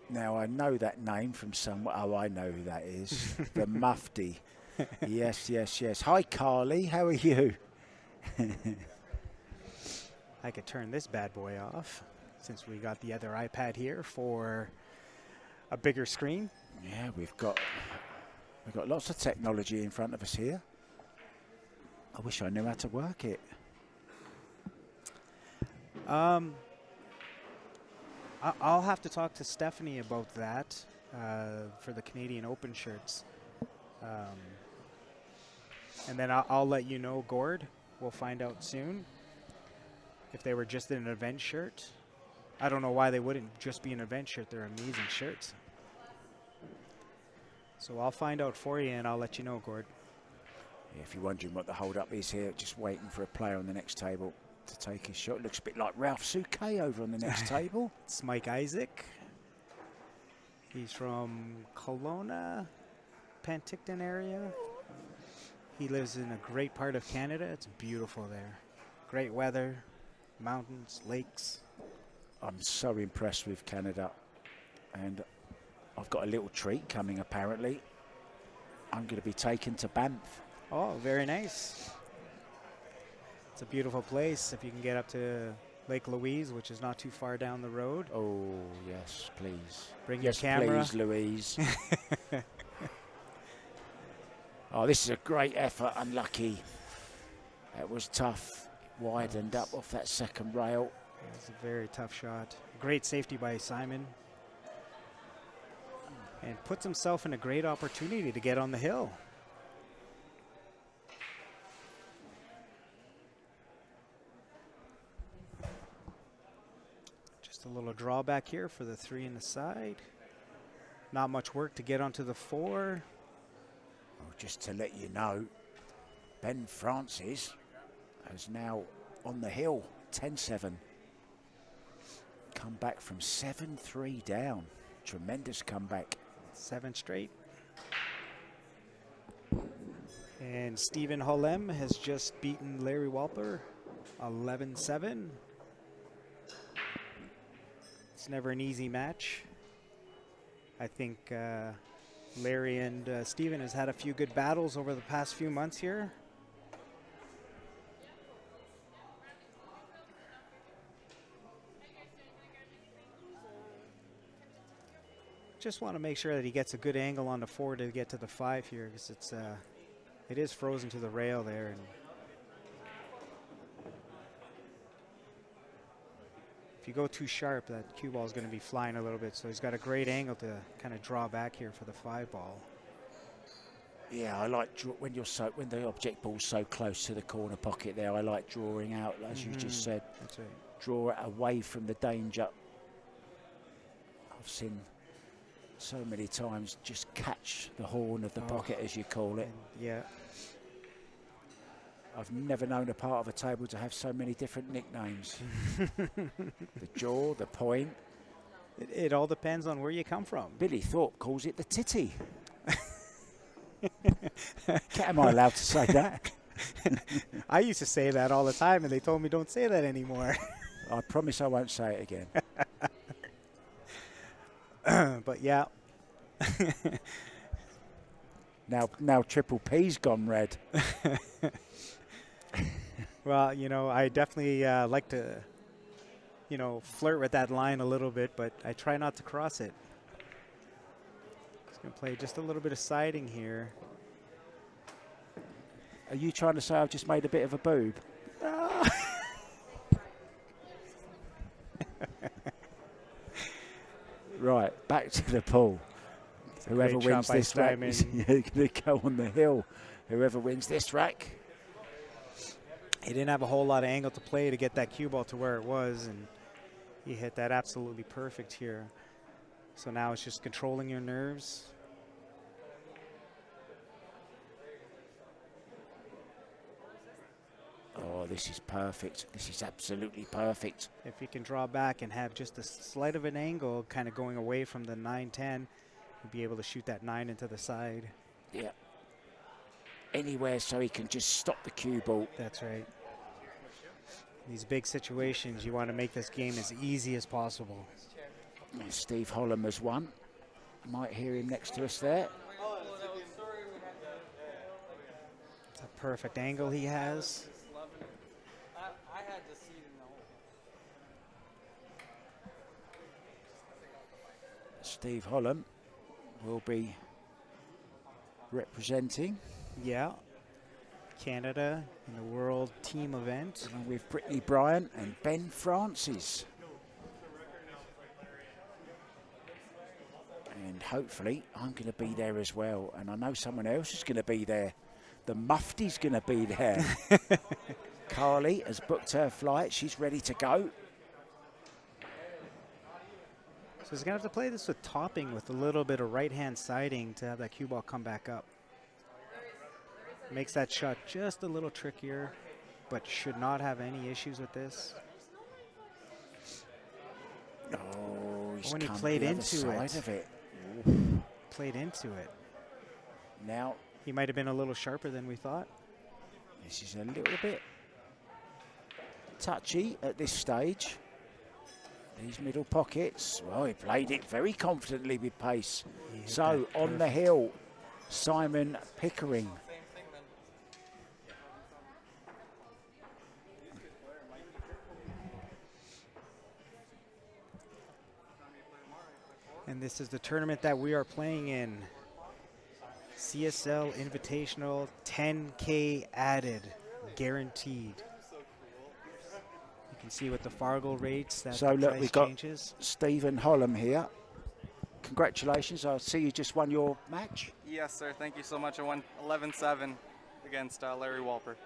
Now, I know that name from somewhere. Oh, I know who that is. The Mufti. Yes, yes, yes. Hi, Carly. How are you? I could turn this bad boy off since we got the other iPad here for a bigger screen. Yeah, we've got lots of technology in front of us here. I wish I knew how to work it. I'll have to talk to Stephanie about that for the Canadian Open shirts. And then I'll let you know, Gord. We'll find out soon if they were just an event shirt. I don't know why they wouldn't just be an event shirt. They're amazing shirts. So I'll find out for you, and I'll let you know, Gord. Yeah, if you're wondering what the hold-up is here, just waiting for a player on the next table to take his shot. Looks a bit like Ralph Souquet over on the next table. It's Mike Isaac. He's from Kelowna, Penticton area. He lives in a great part of Canada. It's beautiful there. Great weather, mountains, lakes. I'm so impressed with Canada. And I've got a little treat coming, apparently. I'm going to be taken to Banff. Oh, very nice. It's a beautiful place if you can get up to Lake Louise, which is not too far down the road. Oh, yes, please. Bring your camera. Please, Louise. Oh, this is a great effort. Unlucky. It was tough. Widened up off that second rail. It's a very tough shot. Great safety by Simon. And puts himself in a great opportunity to get on the hill. Just a little drawback here for the 3 in the side. Not much work to get onto the 4. Well, just to let you know, Ben Francis is now on the hill, 10-7. Come back from 7-3 down. Tremendous comeback. 7 straight. And Stephen Hollem has just beaten Larry Walper, 11-7. It's never an easy match. I think Larry and Steven has had a few good battles over the past few months here. Just want to make sure that he gets a good angle on the 4 to get to the 5 here, because it is frozen to the rail there. And if you go too sharp, that cue ball is going to be flying a little bit. So he's got a great angle to kind of draw back here for the 5 ball. Yeah, I like when the object ball's so close to the corner pocket there. I like drawing out, as you just said. That's right. Draw it away from the danger. I've seen so many times just catch the horn of the pocket, as you call it. Yeah. I've never known a part of a table to have so many different nicknames. The jaw, the point. It all depends on where you come from. Billy Thorpe calls it the titty. Am I allowed to say that? I used to say that all the time, and they told me don't say that anymore. I promise I won't say it again. But yeah. Now Triple P's gone red. Well, you know, I definitely like to, you know, flirt with that line a little bit, but I try not to cross it. Just going to play just a little bit of siding here. Are you trying to say I've just made a bit of a boob? Right, back to the pool. Whoever wins this rack is going to go on the hill. Whoever wins this rack. He didn't have a whole lot of angle to play to get that cue ball to where it was, and he hit that absolutely perfect here. So now it's just controlling your nerves. Oh, this is perfect. This is absolutely perfect. If he can draw back and have just a slight of an angle kind of going away from the 9-10, he'll be able to shoot that 9 into the side. Yeah. Anywhere so he can just stop the cue ball. That's right. These big situations, you want to make this game as easy as possible. And Steve Holland has won. Might hear him next to us there. It's a perfect angle he has. Steve Holland will be representing. Yeah. Canada in the World Team event. Along with Brittany Bryant and Ben Francis. And hopefully I'm going to be there as well. And I know someone else is going to be there. The Mufti's going to be there. Carly has booked her flight. She's ready to go. So he's going to have to play this with topping with a little bit of right-hand siding to have that cue ball come back up. Makes that shot just a little trickier, but should not have any issues with this. Oh, he's when he come played the into other side of it. Played into it. Now he might have been a little sharper than we thought. This is a little bit touchy at this stage. These middle pockets. Well, he played it very confidently with pace. So on the hill, Simon Pickering. And this is the tournament that we are playing in. CSL Invitational, 10K added, guaranteed. You can see with the Fargo rates that so look, we've got changes. Stephen Holland here. Congratulations, I see you just won your match. Yes, sir, thank you so much. I won 11-7 against Larry Walper.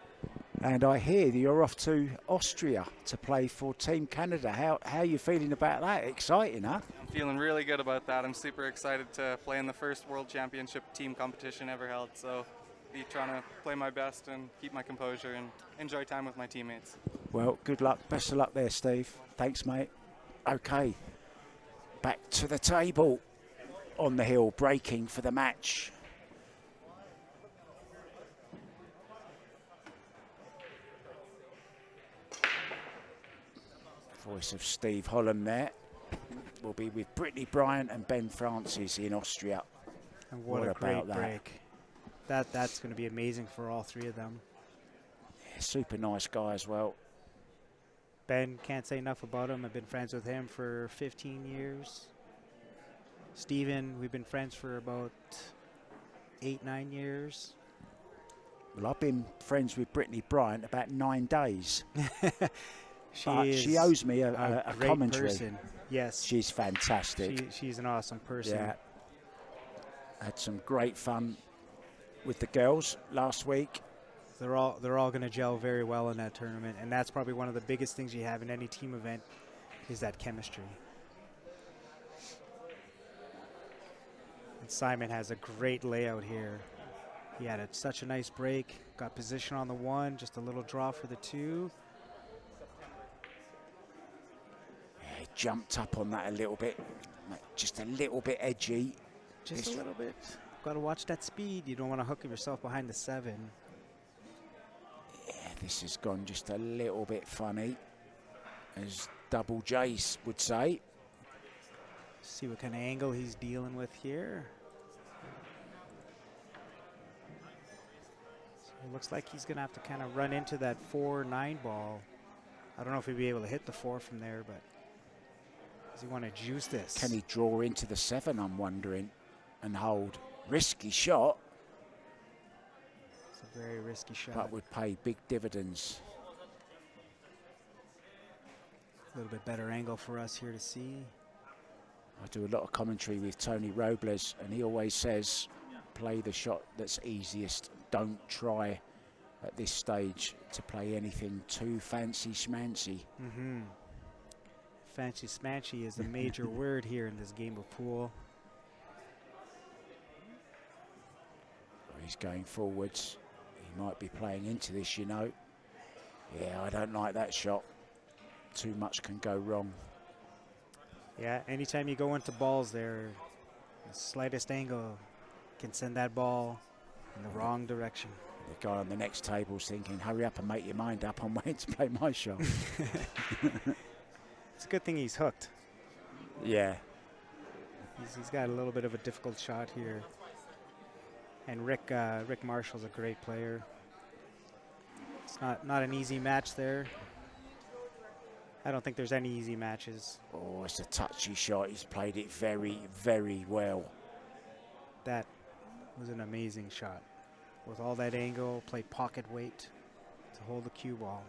And I hear that you're off to Austria to play for Team Canada. How are you feeling about that? Exciting, huh? I'm feeling really good about that. I'm super excited to play in the first World Championship team competition ever held. So be trying to play my best and keep my composure and enjoy time with my teammates. Well, good luck. Best of luck there, Steve. Thanks, mate. Okay, back to the table. On the hill, breaking for the match. Voice of Steve Holland there. Will be with Brittany Bryant and Ben Francis in Austria. And what a What great about that? break. That's going to be amazing for all three of them. Yeah, super nice guy as well. Ben, can't say enough about him. I've been friends with him for 15 years. Steven, we've been friends for about 8-9 years. Well, I've been friends with Brittany Bryant about 9 days. She owes me a great commentary. person. Yes. She's fantastic. She's an awesome person. Yeah. Had some great fun with the girls last week. They're all going to gel very well in that tournament, and that's probably one of the biggest things you have in any team event is that chemistry. And Simon has a great layout here. He had such a nice break, got position on the 1, just a little draw for the 2. Yeah, he jumped up on that a little bit, just a little bit edgy. Just a little bit. Got to watch that speed. You don't want to hook yourself behind the 7. Yeah, this has gone just a little bit funny, as Double J would say. See what kind of angle he's dealing with here. So it looks like he's going to have to kind of run into that 4-9 ball. I don't know if he'll be able to hit the 4 from there, but does he want to juice this? Can he draw into the 7, I'm wondering, and hold? Risky shot. It's a very risky shot. But would pay big dividends. A little bit better angle for us here to see. I do a lot of commentary with Tony Robles, and he always says, play the shot that's easiest. Don't try at this stage to play anything too fancy schmancy. Fancy smanchy is a major word here in this game of pool. He's going forwards. He might be playing into this, you know. Yeah, I don't like that shot. Too much can go wrong. Yeah, anytime you go into balls there, the slightest angle can send that ball in the wrong direction. The guy on the next table's thinking, hurry up and make your mind up. I'm waiting to play my shot. It's a good thing he's hooked. Yeah. He's got a little bit of a difficult shot here. And Rick Marshall's a great player. It's not an easy match there. I don't think there's any easy matches. Oh, it's a touchy shot. He's played it very, very well. That was an amazing shot. With all that angle, play pocket weight to hold the cue ball.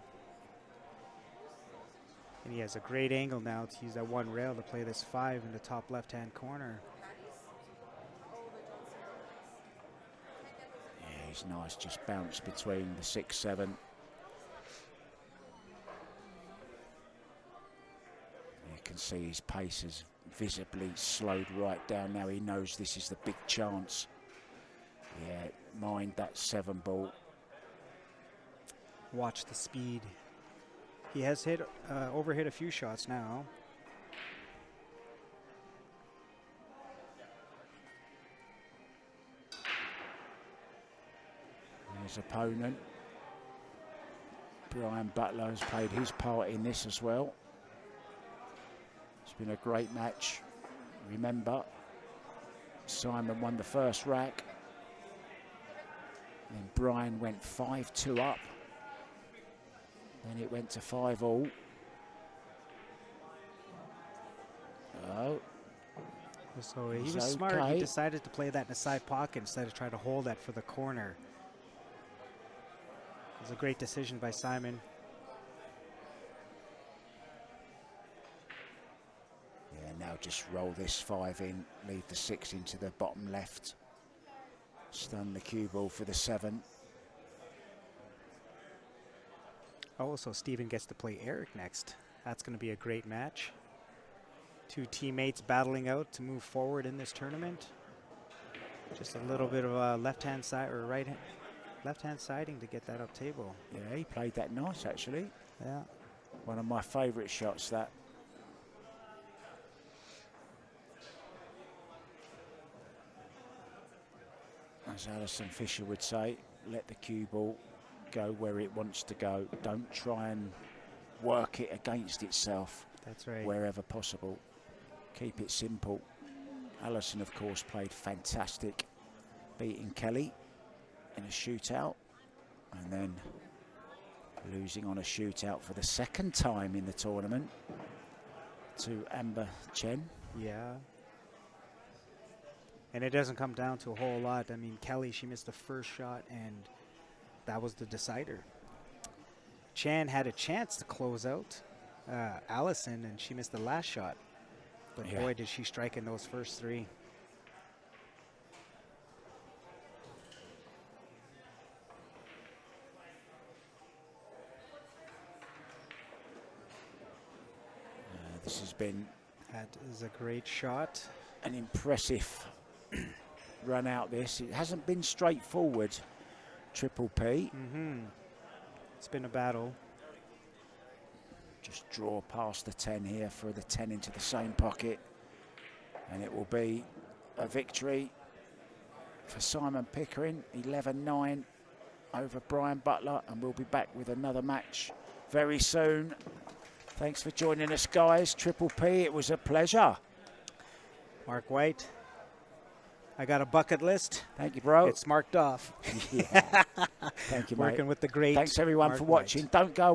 And he has a great angle now to use that 1 rail to play this 5 in the top left-hand corner. Yeah, he's nice. Just bounce between the 6-7. You can see his pace has visibly slowed right down. Now he knows this is the big chance. Yeah, mind that 7 ball. Watch the speed. He has overhit a few shots now. His opponent, Brian Butler, has played his part in this as well. It's been a great match. Remember, Simon won the first rack. Then Brian went 5-2 up. Then it went to 5-all. Oh. So he was smart. Okay. He decided to play that in the side pocket instead of trying to hold that for the corner. It was a great decision by Simon. Yeah, now just roll this 5 in, leave the 6 into the bottom left. Stun the cue ball for the 7. Oh, so Steven gets to play Eric next. That's going to be a great match. 2 teammates battling out to move forward in this tournament. Just a little bit of a left-hand side or left-hand siding to get that up table. Yeah, he played that nice actually. Yeah. One of my favourite shots, that. As Alison Fisher would say, let the cue ball go where it wants to go. Don't try and work it against itself. That's right. Wherever possible. Keep it simple. Alison, of course, played fantastic beating Kelly in a shootout, and then losing on a shootout for the second time in the tournament to Amber Chen. Yeah. And it doesn't come down to a whole lot. I mean, Kelly, she missed the first shot, and that was the decider. Chan had a chance to close out Allison, and she missed the last shot. But Yeah. boy, did she strike in those first three. This has been That is a great shot. an impressive run out this. It hasn't been straightforward, Triple P. It's been a battle. Just draw past the 10 here for the 10 into the same pocket. And it will be a victory for Simon Pickering, 11-9 over Brian Butler. And we'll be back with another match very soon. Thanks for joining us, guys. Triple P, it was a pleasure. Mark White, I got a bucket list. Thank you, bro. It's marked off. Yeah. Thank you, mate. Working with the great Thanks, everyone, Mark for White. watching. Don't go